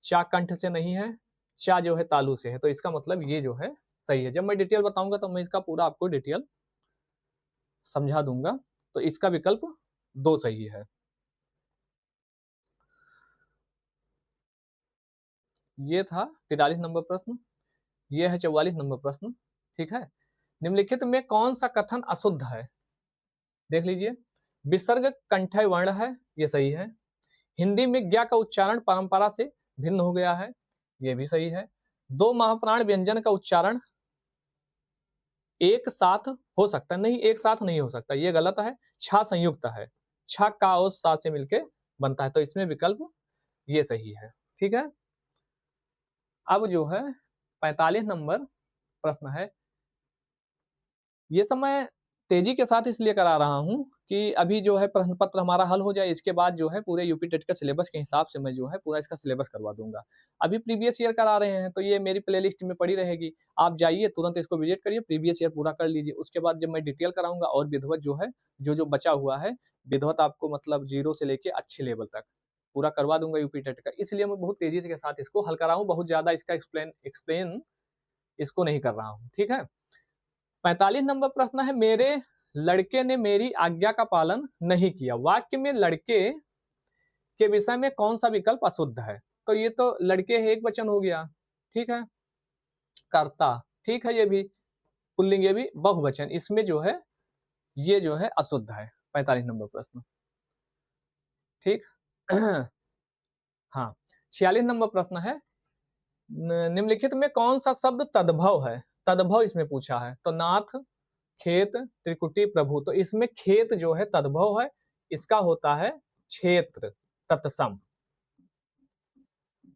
चा कंठ से नहीं है, चा जो है तालु से है। तो इसका मतलब ये जो है सही है। जब मैं डिटेल बताऊंगा तो मैं इसका पूरा आपको डिटेल समझा दूंगा। तो इसका विकल्प 2 सही है। ये था 43 नंबर प्रश्न, ये है 44 नंबर प्रश्न। ठीक है, निम्नलिखित में कौन सा कथन अशुद्ध है? देख लीजिए, विसर्ग कंठय वर्ण है, ये सही है। हिंदी में ज्ञा का उच्चारण परंपरा से भिन्न हो गया है, ये भी सही है। दो महाप्राण व्यंजन का उच्चारण एक साथ हो सकता है, नहीं एक साथ नहीं हो सकता, ये गलत है। छा संयुक्त है, छा का और सा से मिलके बनता है, तो इसमें विकल्प ये सही है। ठीक है, अब जो है 45 नंबर प्रश्न है। ये सब मैं तेजी के साथ इसलिए करा रहा हूं कि अभी जो है प्रश्न पत्र हमारा हल हो जाए, इसके बाद जो है पूरे यूपी टेट के सिलेबस के हिसाब से मैं जो है पूरा इसका सिलेबस करवा दूंगा। अभी प्रीवियस ईयर करा रहे हैं, तो ये मेरी प्लेलिस्ट में पड़ी रहेगी, आप जाइए तुरंत इसको विजिट करिए, प्रीवियस ईयर पूरा कर लीजिए। उसके बाद जब मैं डिटेल कराऊंगा और विधिवत जो है जो बचा हुआ है विधिवत आपको मतलब 0 से लेके अच्छे लेवल तक पूरा करवा दूंगा यूपी टेट का, इसलिए मैं बहुत तेजी के साथ इसको हल कर रहा हूँ, बहुत ज्यादा इसका एक्सप्लेन इसको नहीं कर रहा हूँ। ठीक है, 45 नंबर प्रश्न है, मेरे लड़के ने मेरी आज्ञा का पालन नहीं किया। वाक्य में लड़के के विषय में कौन सा विकल्प अशुद्ध है? तो ये तो लड़के है, एक वचन हो गया। ठीक है, कर्ता, ठीक है, ये भी पुल्लिंग, ये भी बहुवचन, इसमें जो है ये जो है अशुद्ध है 45 नंबर प्रश्न। ठीक हाँ, 46 नंबर प्रश्न है, निम्नलिखित में कौन सा शब्द तद्भव है? तद्भव इसमें पूछा है, तो नाथ, खेत, त्रिकुटी, प्रभु, तो इसमें खेत जो है तद्भव है, इसका होता है क्षेत्र। तत्सम,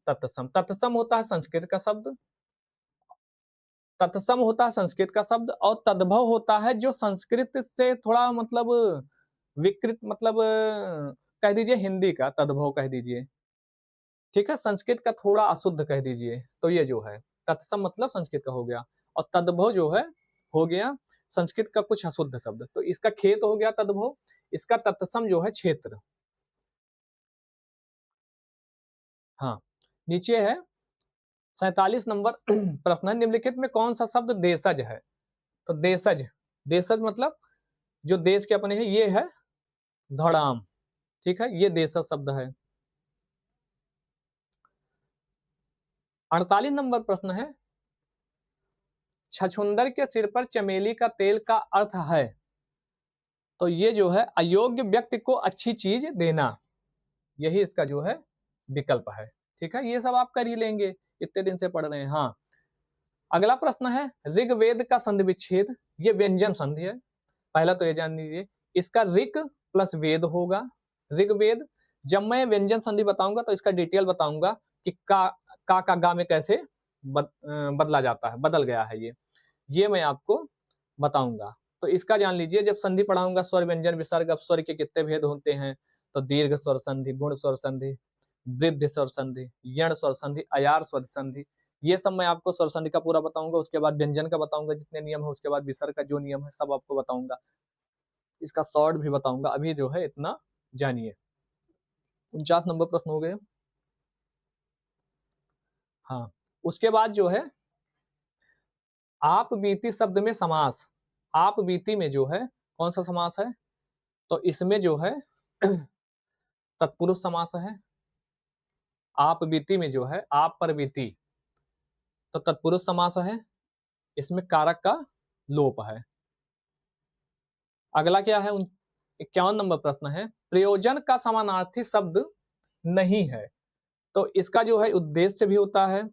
तत्सम, तत्सम होता है संस्कृत का शब्द, तत्सम होता है संस्कृत का शब्द, और तद्भव होता है जो संस्कृत से थोड़ा मतलब विकृत, मतलब कह दीजिए हिंदी का तद्भव कह दीजिए। ठीक है, संस्कृत का थोड़ा अशुद्ध कह दीजिए, तो ये जो है तत्सम मतलब संस्कृत का हो गया, और तद्भव जो है हो गया संस्कृत का कुछ अशुद्ध शब्द, तो इसका खेत हो गया तद्भव, इसका तत्सम जो है क्षेत्र। हाँ, नीचे है 47 नंबर प्रश्न है, निम्नलिखित में कौन सा शब्द देशज है? तो देशज, देशज मतलब जो देश के अपने हैं, ये है धड़ाम। ठीक है, ये देशज शब्द है। 48 नंबर प्रश्न है, छछूंदर के सिर पर चमेली का तेल का अर्थ है? तो ये जो है अयोग्य व्यक्ति को अच्छी चीज देना, यही इसका जो है विकल्प है। ठीक है, ये सब आप कर ही लेंगे, इतने दिन से पढ़ रहे हैं। हाँ, अगला प्रश्न है, ऋग्वेद का संधि विच्छेद, ये व्यंजन संधि है, पहला तो ये जान लीजिए, इसका ऋग प्लस वेद होगा, ऋग्वेद। जब मैं व्यंजन संधि बताऊंगा तो इसका डिटेल बताऊंगा कि का गा में कैसे बदला जाता है, बदल गया है ये मैं आपको बताऊंगा। तो इसका जान लीजिए, जब संधि पढ़ाऊंगा स्वर व्यंजन विसर्ग, अब स्वर के कितने भेद होते हैं, तो दीर्घ स्वर संधि, गुण स्वर संधि, वृद्धि स्वर संधि, यण स्वर संधि, अयार स्वर संधि, ये सब मैं आपको स्वर संधि का पूरा बताऊंगा। उसके बाद व्यंजन का बताऊंगा जितने नियम है, उसके बाद विसर्ग का जो नियम है सब आपको बताऊंगा, इसका शॉर्ट भी बताऊंगा। अभी जो है इतना जानिए। 49 नंबर प्रश्न हो गए। हाँ, उसके बाद जो है आप बीती शब्द में समास, आप बीती में जो है कौन सा समास है? तो इसमें जो है तत्पुरुष समास है। आप बीती में जो है आप पर बीती, तो तत्पुरुष समास है, इसमें कारक का लोप है। अगला क्या है, 51 नंबर प्रश्न है, प्रयोजन का समानार्थी शब्द नहीं है, तो इसका जो है उद्देश्य भी होता है,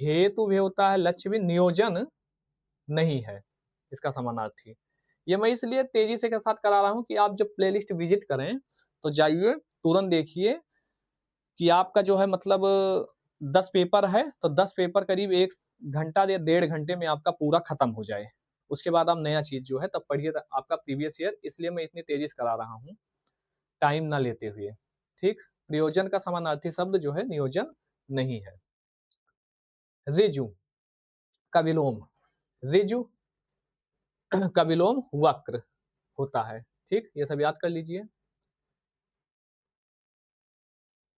हेतु भी होता है, लक्ष्य भी, नियोजन नहीं है इसका समानार्थी। ये मैं इसलिए तेजी से के साथ करा रहा हूं कि आप जब प्लेलिस्ट विजिट करें तो जाइए तुरंत देखिए कि आपका जो है मतलब 10 पेपर है, तो 10 पेपर करीब 1 घंटा या 1.5 घंटे में आपका पूरा खत्म हो जाए, उसके बाद आप नया चीज जो है तब पढ़िए आपका प्रीवियस ईयर, इसलिए मैं इतनी तेजी से करा रहा हूँ टाइम ना लेते हुए। ठीक, प्रयोजन का समानार्थी शब्द जो है नियोजन नहीं है। रिजु का विलोम, रिजु का विलोम वक्र होता है। ठीक, ये सब याद कर लीजिए।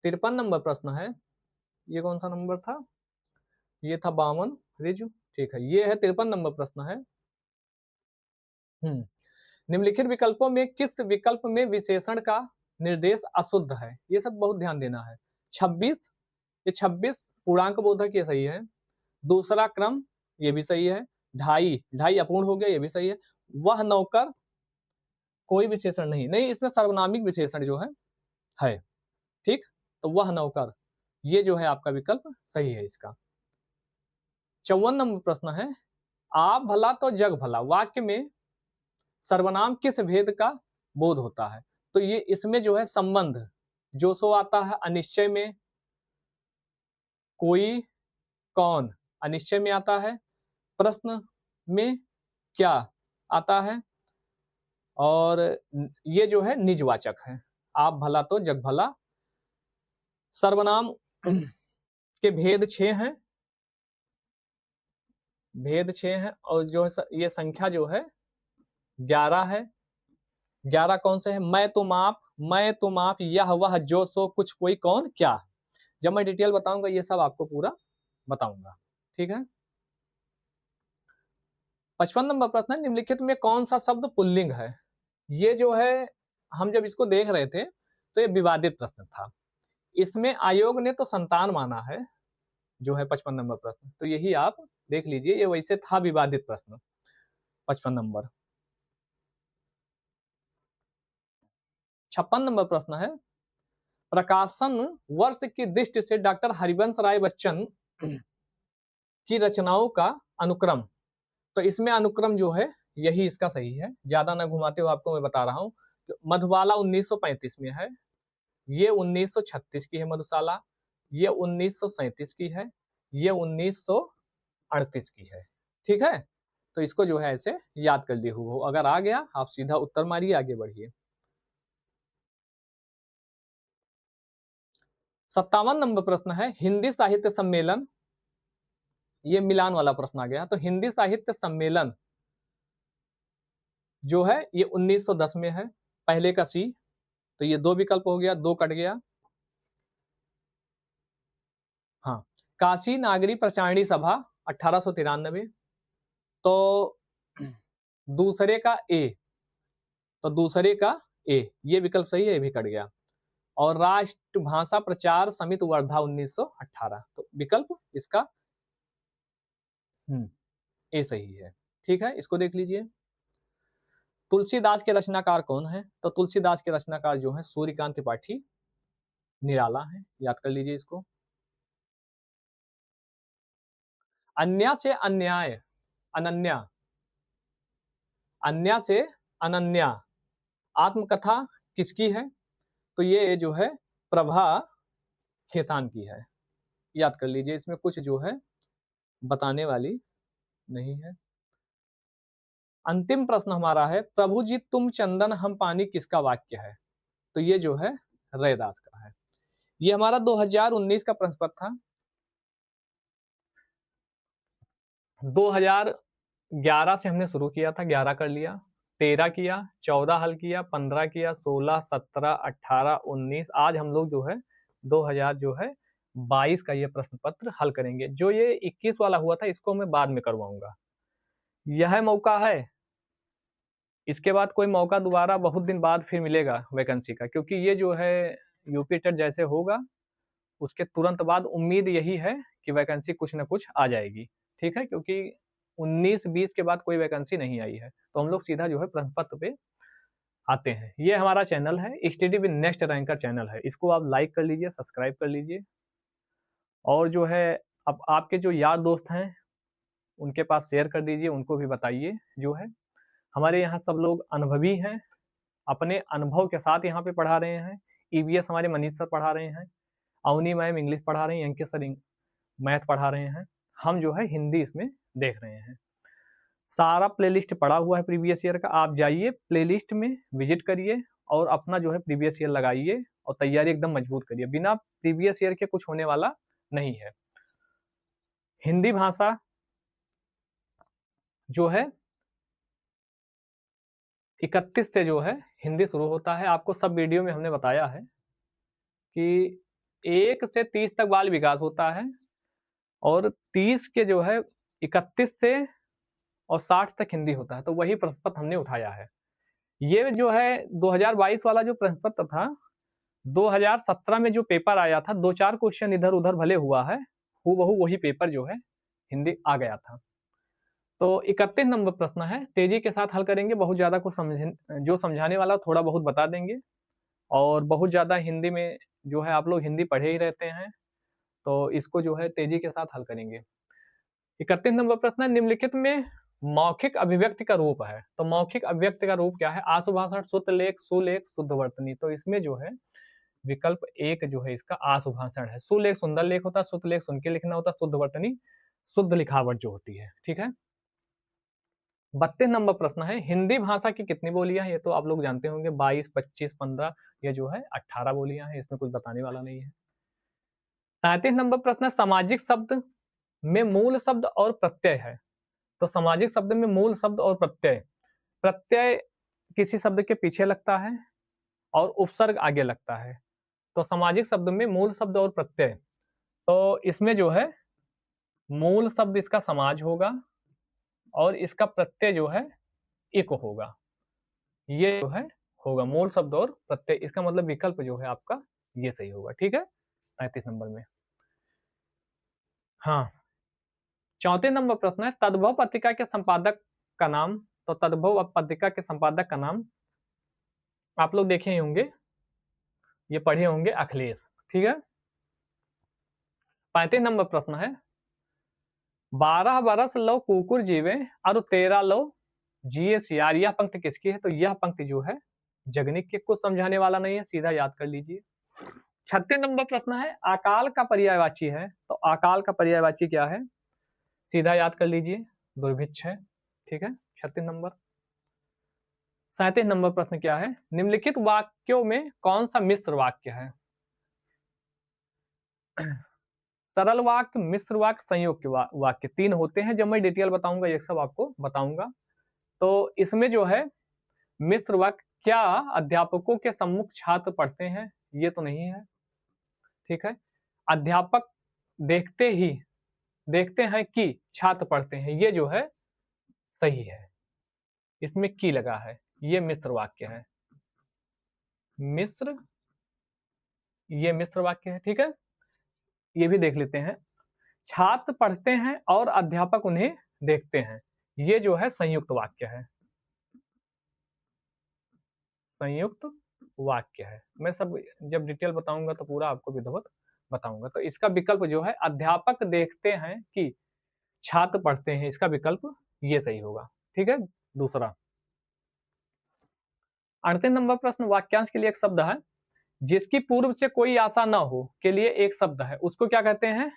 53 नंबर प्रश्न है, ये कौन सा नंबर था? ये था 52 रिजु। ठीक है, ये है 53 नंबर प्रश्न है। निम्नलिखित विकल्पों में किस विकल्प में विशेषण का निर्देश अशुद्ध है? ये सब बहुत ध्यान देना है। 26, ये 26 पूर्णांक बोधक ये सही है। दूसरा क्रम ये भी सही है। ढाई, ढाई अपूर्ण हो गया, ये भी सही है। वह नौकर कोई विशेषण नहीं, नहीं इसमें सर्वनामिक विशेषण जो है। ठीक, तो वह नौकर, ये जो है आपका विकल्प सही है इसका। 54 नंबर प्रश्न है, आप भला तो जग भला वाक्य में सर्वनाम किस भेद का बोध होता है? तो ये इसमें जो है संबंध जो सो आता है अनिश्चय में, कोई कौन अनिश्चय में आता है, प्रश्न में क्या आता है, और ये जो है निजवाचक है। आप भला तो जग भला, सर्वनाम के भेद 6 हैं, भेद 6 हैं, और जो है ये संख्या जो है 11 है। 11 कौन से है? मैं तुम आप, यह वह जो सो कुछ कोई कौन क्या। जब मैं डिटेल बताऊंगा ये सब आपको पूरा बताऊंगा, ठीक है। 55 नंबर प्रश्न है, निम्नलिखित में कौन सा शब्द पुल्लिंग है? ये जो है हम जब इसको देख रहे थे तो ये विवादित प्रश्न था। इसमें आयोग ने तो संतान माना है, जो है 55 नंबर प्रश्न, तो यही आप देख लीजिए, ये वैसे था विवादित प्रश्न 55 नंबर। 56 नंबर प्रश्न है, प्रकाशन वर्ष की दृष्टि से डॉक्टर हरिवंश राय बच्चन की रचनाओं का अनुक्रम। तो इसमें अनुक्रम जो है यही इसका सही है, ज्यादा ना घुमाते हुए आपको मैं बता रहा हूं। तो मधुबाला 1935 में है, ये 1936 की है मधुशाला, ये 1937 की है, ये 1938 की है, ठीक है। तो इसको जो है ऐसे याद कर लिए हो, अगर आ गया आप सीधा उत्तर मारिए, आगे बढ़िए। 57 नंबर प्रश्न है, हिंदी साहित्य सम्मेलन, ये मिलान वाला प्रश्न आ गया। तो हिंदी साहित्य सम्मेलन जो है ये 1910 में है, पहले का सी, तो ये दो विकल्प हो गया, दो कट गया। हाँ, काशी नागरी प्रचारणी सभा 1893, तो दूसरे का ए, तो दूसरे का ए, ये विकल्प सही है, ये भी कट गया। और राष्ट्र भाषा प्रचार समिति वर्धा 1918, तो विकल्प इसका ए सही है, ठीक है। इसको देख लीजिए, तुलसीदास के रचनाकार कौन है? तो तुलसीदास के रचनाकार जो है सूर्यकांत त्रिपाठी निराला है, याद कर लीजिए इसको। अन्या से अन्याय, अनन्या, अन्या से अनन्या आत्मकथा किसकी है? तो ये जो है प्रभा खेतान की है, याद कर लीजिए, इसमें कुछ जो है बताने वाली नहीं है। अंतिम प्रश्न हमारा है, प्रभु जी तुम चंदन हम पानी किसका वाक्य है? तो ये जो है रैदास का है। ये हमारा 2019 का प्रश्न पत्र था। 2011 से हमने शुरू किया था, 11 कर लिया, 13 किया, 14 हल किया, 15 किया, 16, 17, 18, 19, आज हम लोग जो है 2022 का ये प्रश्न पत्र हल करेंगे। जो ये 21 वाला हुआ था इसको मैं बाद में करवाऊंगा। यह मौका है, इसके बाद कोई मौका दोबारा बहुत दिन बाद फिर मिलेगा वैकेंसी का, क्योंकि ये जो है यूपी टेट जैसे होगा उसके तुरंत बाद उम्मीद यही है कि वैकेंसी कुछ ना कुछ आ जाएगी, ठीक है। क्योंकि 19-20 के बाद कोई वैकेंसी नहीं आई है, तो हम लोग सीधा जो है प्रश्न पत्र पे आते हैं। ये हमारा चैनल है study with next ranker channel है, इसको आप लाइक कर लीजिए, सब्सक्राइब कर लीजिए, और जो है अब आपके जो यार दोस्त हैं उनके पास शेयर कर दीजिए, उनको भी बताइए। जो है हमारे यहाँ सब लोग अनुभवी हैं, अपने अनुभव के साथ यहाँ पे पढ़ा रहे हैं। ईवीएस हमारे मनीष सर पढ़ा रहे हैं, अवनी मैम इंग्लिश पढ़ा रही हैं, अंकित सर मैथ पढ़ा रहे हैं, हम जो है हिंदी इसमें देख रहे हैं। सारा प्लेलिस्ट पड़ा हुआ है प्रीवियस ईयर का, आप जाइए प्लेलिस्ट में विजिट करिए और अपना जो है प्रीवियस ईयर लगाइए और तैयारी एकदम मजबूत करिए। बिना प्रीवियस ईयर के कुछ होने वाला नहीं है। हिंदी भाषा जो है 31 से जो है हिंदी शुरू होता है। आपको सब वीडियो में हमने बताया है कि 1 से 30 तक बाल विकास होता है, और 30 के जो है 31 से और 60 तक हिंदी होता है। तो वही प्रश्न पत्र हमने उठाया है। ये जो है 2022 वाला जो प्रश्न पत्र था, 2017 में जो पेपर आया था 2-4 क्वेश्चन इधर उधर भले हुआ है, हूबहू वही पेपर जो है हिंदी आ गया था। तो 31 नंबर प्रश्न है, तेजी के साथ हल करेंगे, बहुत ज्यादा कुछ जो समझाने वाला थोड़ा बहुत बता देंगे, और बहुत ज्यादा हिंदी में जो है आप लोग हिंदी पढ़े ही रहते हैं, तो इसको जो है तेजी के साथ हल करेंगे। 31 नंबर प्रश्न है, निम्नलिखित में मौखिक अभिव्यक्ति का रूप है, तो मौखिक अभिव्यक्ति का रूप क्या है? आशुभाषण, शुद्धलेख, सुलेख, शुद्धवर्तनी। तो इसमें जो है विकल्प एक जो है इसका आशुभाषण है। सुलेख सुंदर लेख होता है, शुद्धलेख सुन के लिखना होता है, शुद्धवर्तनी शुद्ध लिखावट जो होती है। ठीक है। 32 नंबर प्रश्न है, हिंदी भाषा की कितनी बोलियां हैं? ये तो आप लोग जानते होंगे, 22, 25, 15, ये जो है 18 बोलियां हैं, इसमें कुछ बताने वाला नहीं है। 33 नंबर प्रश्न है, सामाजिक शब्द में मूल शब्द और प्रत्यय है। तो सामाजिक शब्द में मूल शब्द और प्रत्यय, प्रत्यय किसी शब्द के पीछे लगता है और उपसर्ग आगे लगता है। तो सामाजिक शब्द में मूल शब्द और प्रत्यय, तो इसमें जो है मूल शब्द इसका समाज होगा और इसका प्रत्यय जो है एक होगा। ये जो है होगा मूल शब्द और प्रत्यय, इसका मतलब विकल्प जो है आपका ये सही होगा। ठीक है, 35 नंबर में। हाँ, 34 नंबर प्रश्न है, तद्भव पत्रिका के संपादक का नाम। तो तद्भव पत्रिका के संपादक का नाम आप लोग देखे ही होंगे, ये पढ़े होंगे, अखिलेश। ठीक है। 35 नंबर प्रश्न है, 12 बरस लो कुकुर जीवे और 13 लो जिए सियार, यह पंक्ति किसकी है? तो यह पंक्ति जो है जगनिक के, कुछ समझाने वाला नहीं है, सीधा याद कर लीजिए। 36 नंबर प्रश्न है, अकाल का पर्यायवाची है। तो अकाल का पर्यायवाची क्या है? सीधा याद कर लीजिए, दुर्भिक्ष है। ठीक है, 36 नंबर। 37 नंबर प्रश्न क्या है, निम्नलिखित वाक्यों में कौन सा मिश्र वाक्य है? सरल वाक्य, मिश्र वाक्य, संयुक्त वाक्य, तीन होते हैं। जब मैं डिटेल बताऊंगा ये सब आपको बताऊंगा। तो इसमें जो है मिश्र वाक्य, क्या अध्यापकों के सम्मुख छात्र पढ़ते हैं? ये तो नहीं है। ठीक है। अध्यापक देखते हैं कि छात्र पढ़ते हैं, ये जो है सही है, इसमें की लगा है, ये मिश्र वाक्य है। ये मिश्र वाक्य है। ठीक है, ये भी देख लेते हैं। छात्र पढ़ते हैं और अध्यापक उन्हें देखते हैं, ये जो है संयुक्त वाक्य है। संयुक्त वाक्य है। मैं सब जब डिटेल बताऊंगा तो पूरा आपको विधिवत बताऊंगा। तो इसका विकल्प जो है, अध्यापक देखते हैं कि छात्र पढ़ते हैं, इसका विकल्प ये सही होगा। ठीक है। दूसरा 38 नंबर प्रश्न, वाक्यांश के लिए एक शब्द है, जिसकी पूर्व से कोई आशा ना हो के लिए एक शब्द है, उसको क्या कहते हैं?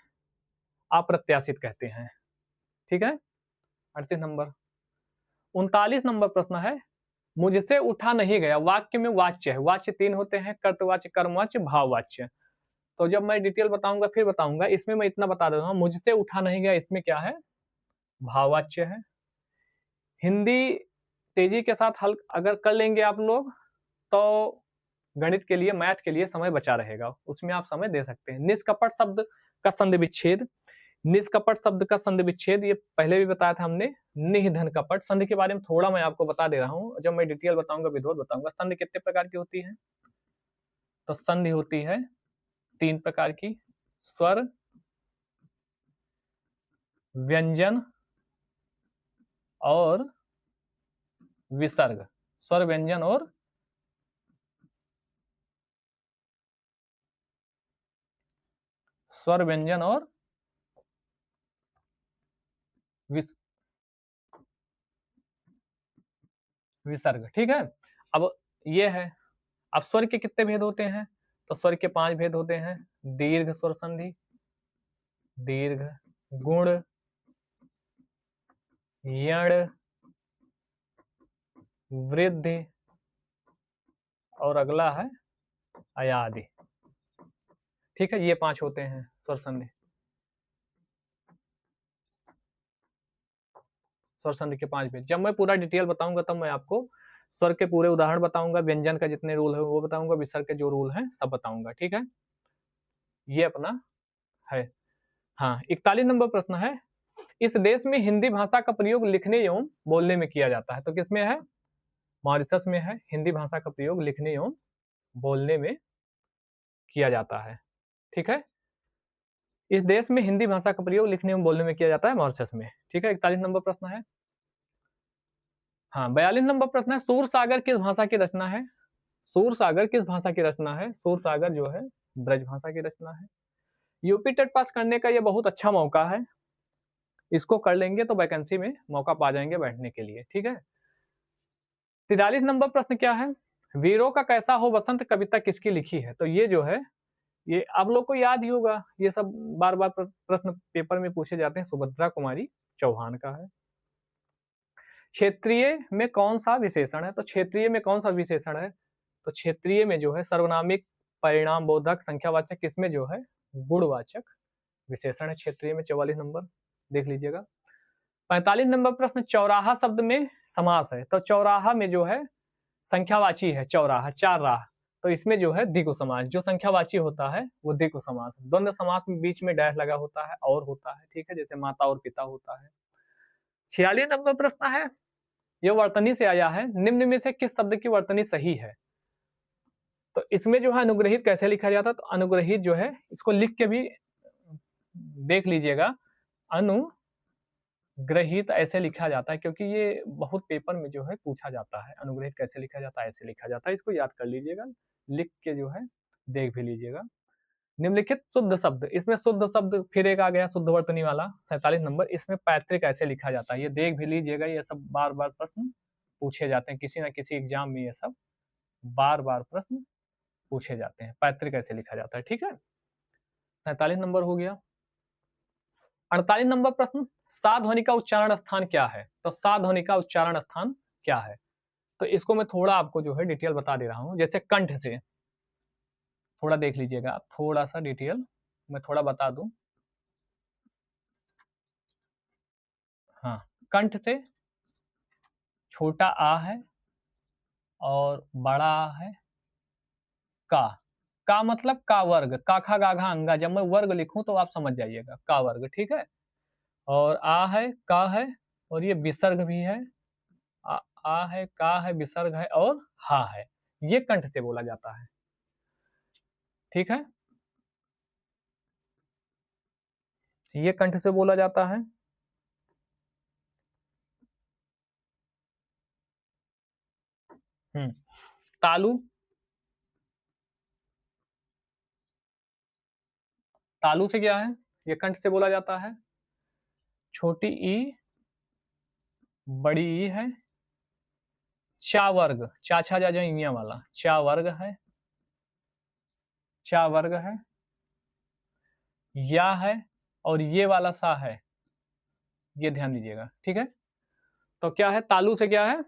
अप्रत्याशित कहते हैं। ठीक है, 38 नंबर। 39 नंबर प्रश्न है, मुझसे उठा नहीं गया, वाक्य में वाच्य है। वाच्य तीन होते हैं, कर्तवाच्य, कर्मवाच्य, भाववाच्य। तो जब मैं डिटेल बताऊंगा फिर बताऊंगा, इसमें मैं इतना बता देता हूं, मुझसे उठा नहीं गया, इसमें क्या है? भाववाच्य है। हिंदी तेजी के साथ हल अगर कर लेंगे आप लोग, तो गणित के लिए, मैथ के लिए समय बचा रहेगा, उसमें आप समय दे सकते हैं। निष्कपट शब्द का संधि विच्छेद, निष्कपट शब्द का संधि विच्छेद, ये पहले भी बताया था हमने। निधन कपट, संधि के बारे में थोड़ा मैं आपको बता दे रहा हूं, जब मैं डिटेल बताऊंगा विधिवत बताऊंगा। संधि कितने प्रकार की होती है? तो संधि होती है 3 प्रकार की, स्वर, व्यंजन और विसर्ग। स्वर, व्यंजन और स्वर, व्यंजन और विसर्ग। ठीक है। अब ये है, अब स्वर के कितने भेद होते हैं? तो स्वर के 5 भेद होते हैं। दीर्घ स्वर संधि, दीर्घ, गुण, यण, वृद्धि और अगला है अयादि। ठीक है, ये 5 होते हैं स्वर संधि। स्वर संधि के 5 भेद, जब मैं पूरा डिटेल बताऊंगा तब मैं आपको स्वर के पूरे उदाहरण बताऊंगा, व्यंजन का जितने रूल है वो बताऊंगा, विसर्ग के जो रूल हैं सब बताऊंगा। ठीक है, ये अपना है। हाँ, 41 नंबर प्रश्न है, इस देश में हिंदी भाषा का प्रयोग लिखने एवं बोलने में किया जाता है। तो किसमें है? मॉरिशस में है, हिंदी भाषा का प्रयोग लिखने एवं बोलने में किया जाता है। ठीक है, इस देश में हिंदी भाषा का प्रयोग लिखने में बोलने में किया जाता है मॉरिशस में। ठीक है, 41 नंबर प्रश्न है। हाँ, 42 नंबर प्रश्न है, सूर सागर किस भाषा की रचना है? सूर सागर किस भाषा की रचना है? सूर सागर जो है ब्रज भाषा की रचना है। यूपी टेट पास करने का ये बहुत अच्छा मौका है, इसको कर लेंगे तो वैकेंसी में मौका पा जाएंगे बैठने के लिए। ठीक है, 43 नंबर प्रश्न क्या है? वीरों का कैसा हो बसंत कविता किसकी लिखी है? तो ये जो है ये आप लोग को याद ही होगा, ये सब बार बार प्रश्न पेपर में पूछे जाते हैं, सुभद्रा कुमारी चौहान का है। क्षेत्रीय में कौन सा विशेषण है? तो क्षेत्रीय में कौन सा विशेषण है? तो क्षेत्रीय में जो है सर्वनामिक परिणाम बोधक संख्यावाचक, किसमें जो है गुणवाचक विशेषण है क्षेत्रीय में। 44 नंबर देख लीजिएगा। 45 नंबर प्रश्न, चौराहा शब्द में समास है, तो चौराहा में जो है संख्यावाची है, चौराहा चार राह, तो इसमें जो है द्विगु समास, जो संख्यावाची होता है वो द्विगु समास। द्वंद्व समास में बीच में डैश लगा होता है और होता है। ठीक है, जैसे माता और पिता होता है। 46 नंबर प्रश्न है, ये वर्तनी से आया है, निम्न में से किस शब्द की वर्तनी सही है? तो इसमें जो है अनुग्रहित कैसे लिखा जाता है? तो अनुग्रहित जो है इसको लिख के भी देख लीजिएगा, अनुग्रहित ऐसे लिखा जाता है, क्योंकि ये बहुत पेपर में जो है पूछा जाता है, अनुग्रहित कैसे लिखा जाता है, ऐसे लिखा जाता है, इसको याद कर लीजिएगा, लिख के जो है देख भी लीजिएगा। निम्नलिखित शुद्ध शब्द, इसमें शुद्ध शब्द फिर एक आ गया शुद्ध वर्तनी वाला 47 नंबर, इसमें पैतृक ऐसे लिखा जाता है, ये देख भी लीजिएगा, ये सब बार बार प्रश्न पूछे जाते हैं, किसी ना किसी एग्जाम में ये सब बार बार प्रश्न पूछे जाते हैं, पैतृक ऐसे लिखा जाता है। ठीक है, 47 नंबर हो गया। 48 नंबर प्रश्न, सा ध्वनि का उच्चारण स्थान क्या है? तो सा ध्वनि का उच्चारण स्थान क्या है? तो इसको मैं थोड़ा आपको जो है डिटेल बता दे रहा हूं, जैसे कंठ से थोड़ा देख लीजिएगा, थोड़ा सा डिटेल मैं थोड़ा बता दूं। हाँ, कंठ से छोटा आ है और बड़ा आ है, का, का मतलब का वर्ग, का खा गा घा अंगा, जब मैं वर्ग लिखूं तो आप समझ जाइएगा, का वर्ग। ठीक है, और आ है, का है, और ये विसर्ग भी है, आ है, का है, विसर्ग है और हा है, ये कंठ से बोला जाता है। ठीक है, ये कंठ से बोला जाता है। तालु, तालु से क्या है? ये कंठ से बोला जाता है। छोटी ई बड़ी ई है। चा वर्ग, चा छा जा जा वाला चा वर्ग है, चा वर्ग है, या है, और ये वाला सा है, ये ध्यान दीजिएगा। ठीक है, तो क्या है तालु से क्या है?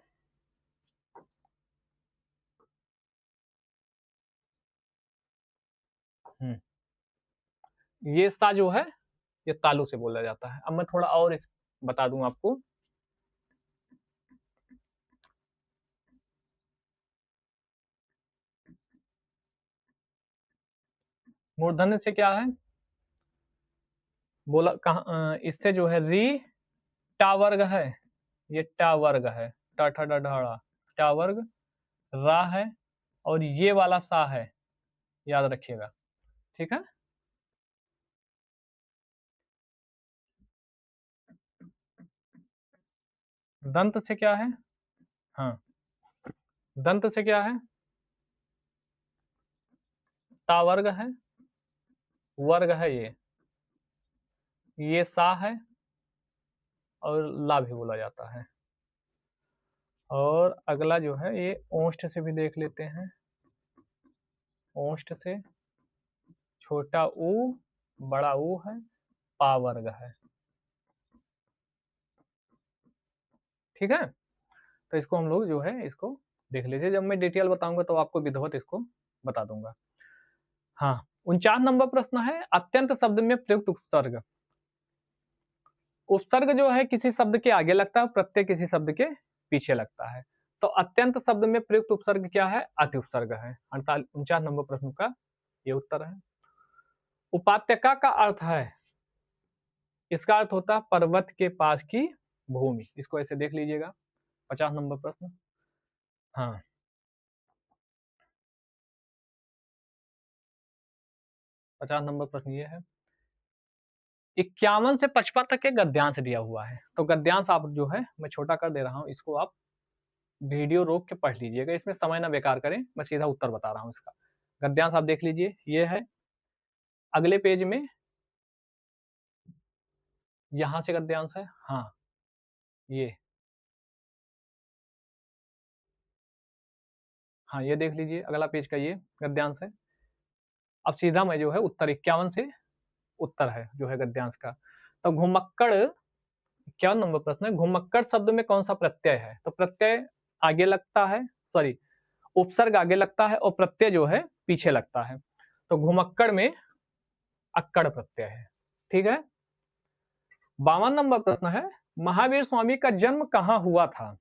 ये सा जो है ये तालु से बोला जाता है। अब मैं थोड़ा और बता दूं आपको। मूर्धन्य से क्या है? बोला कहा, इससे जो है री टा वर्ग है, ये टा वर्ग है, टा ठा डा ढा टा वर्ग, रा है, और ये वाला सा है, याद रखिएगा। ठीक है, दंत से क्या है? हाँ, दंत से क्या है? ता वर्ग है, वर्ग है, ये सा है, और ला भी बोला जाता है। और अगला जो है ये ओष्ठ से भी देख लेते हैं। ओष्ठ से छोटा ऊ बड़ा ऊ है, पा वर्ग है। ठीक है, तो इसको हम लोग जो है इसको देख लीजिए, जब मैं डिटेल बताऊंगा तो आपको विधिवत इसको बता दूंगा। हाँ, 49 नंबर प्रश्न है, अत्यंत शब्द में प्रयुक्त उपसर्ग। उपसर्ग जो है किसी शब्द के आगे लगता है, प्रत्यय किसी शब्द के पीछे लगता है। तो अत्यंत शब्द में प्रयुक्त उपसर्ग क्या है? अति उपसर्ग है। 49 नंबर प्रश्न का ये उत्तर है। उपात्यका का अर्थ है, इसका अर्थ होता है पर्वत के पास की भूमि, इसको ऐसे देख लीजिएगा। 50 नंबर प्रश्न। हाँ, 50 नंबर प्रश्न ये है। 51 से 55 तक के गद्यांश दिया हुआ है। तो गद्यांश आप जो है मैं छोटा कर दे रहा हूँ, इसको आप वीडियो रोक के पढ़ लीजिएगा, इसमें समय ना बेकार करें, मैं सीधा उत्तर बता रहा हूँ इसका। गद्यांश आप देख लीजिए, ये है अगले पेज में, यहाँ से गद्यांश है, हाँ ये, हाँ ये देख लीजिए अगला पेज का ये गद्यांश है। अब सीधा मैं जो है उत्तर 51 से उत्तर है जो है गद्यांश का। तो घुमक्कड़, क्या नंबर प्रश्न है, घुमक्कड़ शब्द में कौन सा प्रत्यय है? तो प्रत्यय आगे लगता है, सॉरी उपसर्ग आगे लगता है और प्रत्यय जो है पीछे लगता है। तो घुमक्कड़ में अक्कड़ प्रत्यय है, ठीक है। 52 नंबर प्रश्न है, महावीर स्वामी का जन्म कहाँ हुआ था?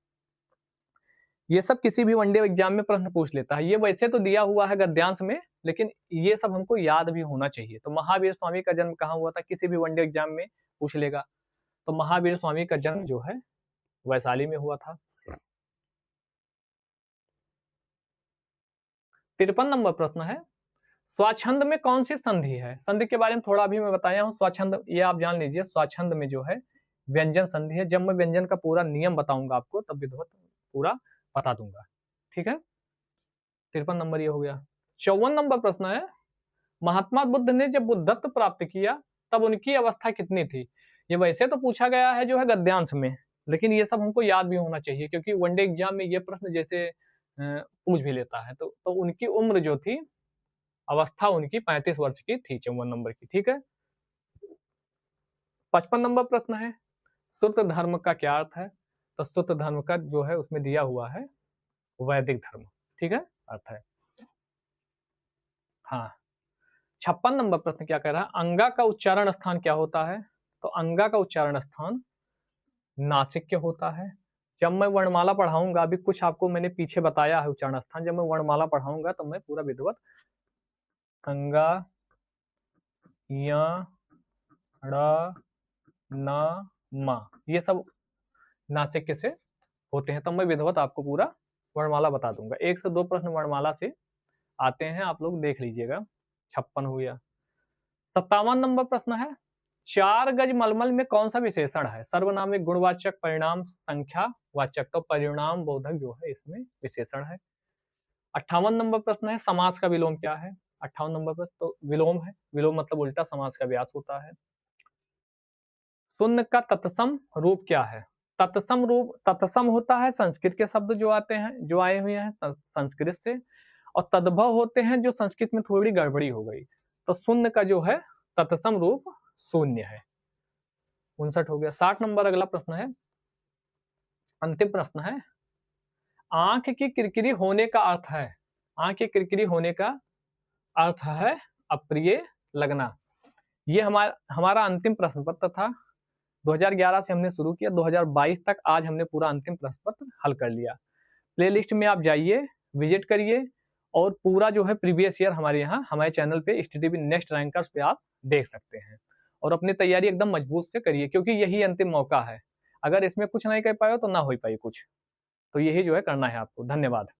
ये सब किसी भी वनडे एग्जाम में प्रश्न पूछ लेता है। ये वैसे तो दिया हुआ है गद्यांश में, लेकिन ये सब हमको याद भी होना चाहिए। तो महावीर स्वामी का जन्म कहाँ हुआ था, किसी भी वनडे एग्जाम में पूछ लेगा। तो महावीर स्वामी का जन्म जो है वैशाली में हुआ था। 53 नंबर प्रश्न है, स्वच्छंद में कौन सी संधि है? संधि के बारे में थोड़ा भी मैं बताया हूँ। स्वच्छंद ये आप जान लीजिए, स्वच्छंद में जो है व्यंजन संधि है। जब मैं व्यंजन का पूरा नियम बताऊंगा आपको तब विधिवत पूरा बता दूंगा, ठीक है। 53 नंबर ये हो गया। 54 नंबर प्रश्न है, महात्मा बुद्ध ने जब बुद्धत्व प्राप्त किया तब उनकी अवस्था कितनी थी? ये वैसे तो पूछा गया है जो है गद्यांश में, लेकिन ये सब हमको याद भी होना चाहिए, क्योंकि वनडे एग्जाम में ये प्रश्न जैसे पूछ भी लेता है। तो उनकी उम्र जो थी, अवस्था उनकी 35 वर्ष की थी, 54 नंबर की, ठीक है। 55 नंबर प्रश्न है, शुद्ध धर्म का क्या अर्थ है? तो शुद्ध धर्म का जो है उसमें दिया हुआ है वैदिक धर्म, ठीक है, अर्थ है। हाँ, 56 नंबर प्रश्न क्या कह रहा है, अंगा का उच्चारण स्थान क्या होता है? तो अंगा का उच्चारण स्थान नासिक होता है। जब मैं वर्णमाला पढ़ाऊंगा, अभी कुछ आपको मैंने पीछे बताया है उच्चारण स्थान, जब मैं वर्णमाला पढ़ाऊंगा तो मैं पूरा विधिवत अंगा, य, ड़, न, म, ये सब नासिक से होते हैं। तब मैं विधिवत आपको पूरा वर्णमाला बता दूंगा। 1 से 2 प्रश्न वर्णमाला से आते हैं, आप लोग देख लीजिएगा। 56 हो गया। 57 नंबर प्रश्न है, 4 गज मलमल में कौन सा विशेषण है? सर्वनामिक, गुणवाचक, परिणाम, संख्या वाचक। तो परिणाम बोधक जो है इसमें विशेषण है। 58 नंबर प्रश्न है, समास का विलोम क्या है? 58 नंबर प्रश्न तो विलोम है, विलोम मतलब उल्टा समास का व्यास होता है। शून्य का तत्सम रूप क्या है? तत्सम रूप, तत्सम होता है संस्कृत के शब्द जो आते हैं, जो आए हुए हैं संस्कृत से, और तद्भव होते हैं जो संस्कृत में थोड़ी गड़बड़ी हो गई। तो शून्य का जो है तत्सम रूप शून्य है। 59 हो गया। 60 नंबर अगला प्रश्न है, अंतिम प्रश्न है, आंख की किरकिरी होने का अर्थ है? आंख की किरकिरी होने का अर्थ है अप्रिय लगना। ये हमारा अंतिम प्रश्न पत्र था। 2011 से हमने शुरू किया, 2022 तक आज हमने पूरा अंतिम प्रश्न पत्र हल कर लिया। प्लेलिस्ट में आप जाइए, विजिट करिए, और पूरा जो है प्रीवियस ईयर हमारे यहाँ हमारे चैनल पे एचटीटीपी नेक्स्ट रैंकर्स पे आप देख सकते हैं। और अपनी तैयारी एकदम मजबूत से करिए, क्योंकि यही अंतिम मौका है। अगर इसमें कुछ नहीं कर पाए तो ना हो पाए कुछ, तो यही जो है करना है आपको। धन्यवाद।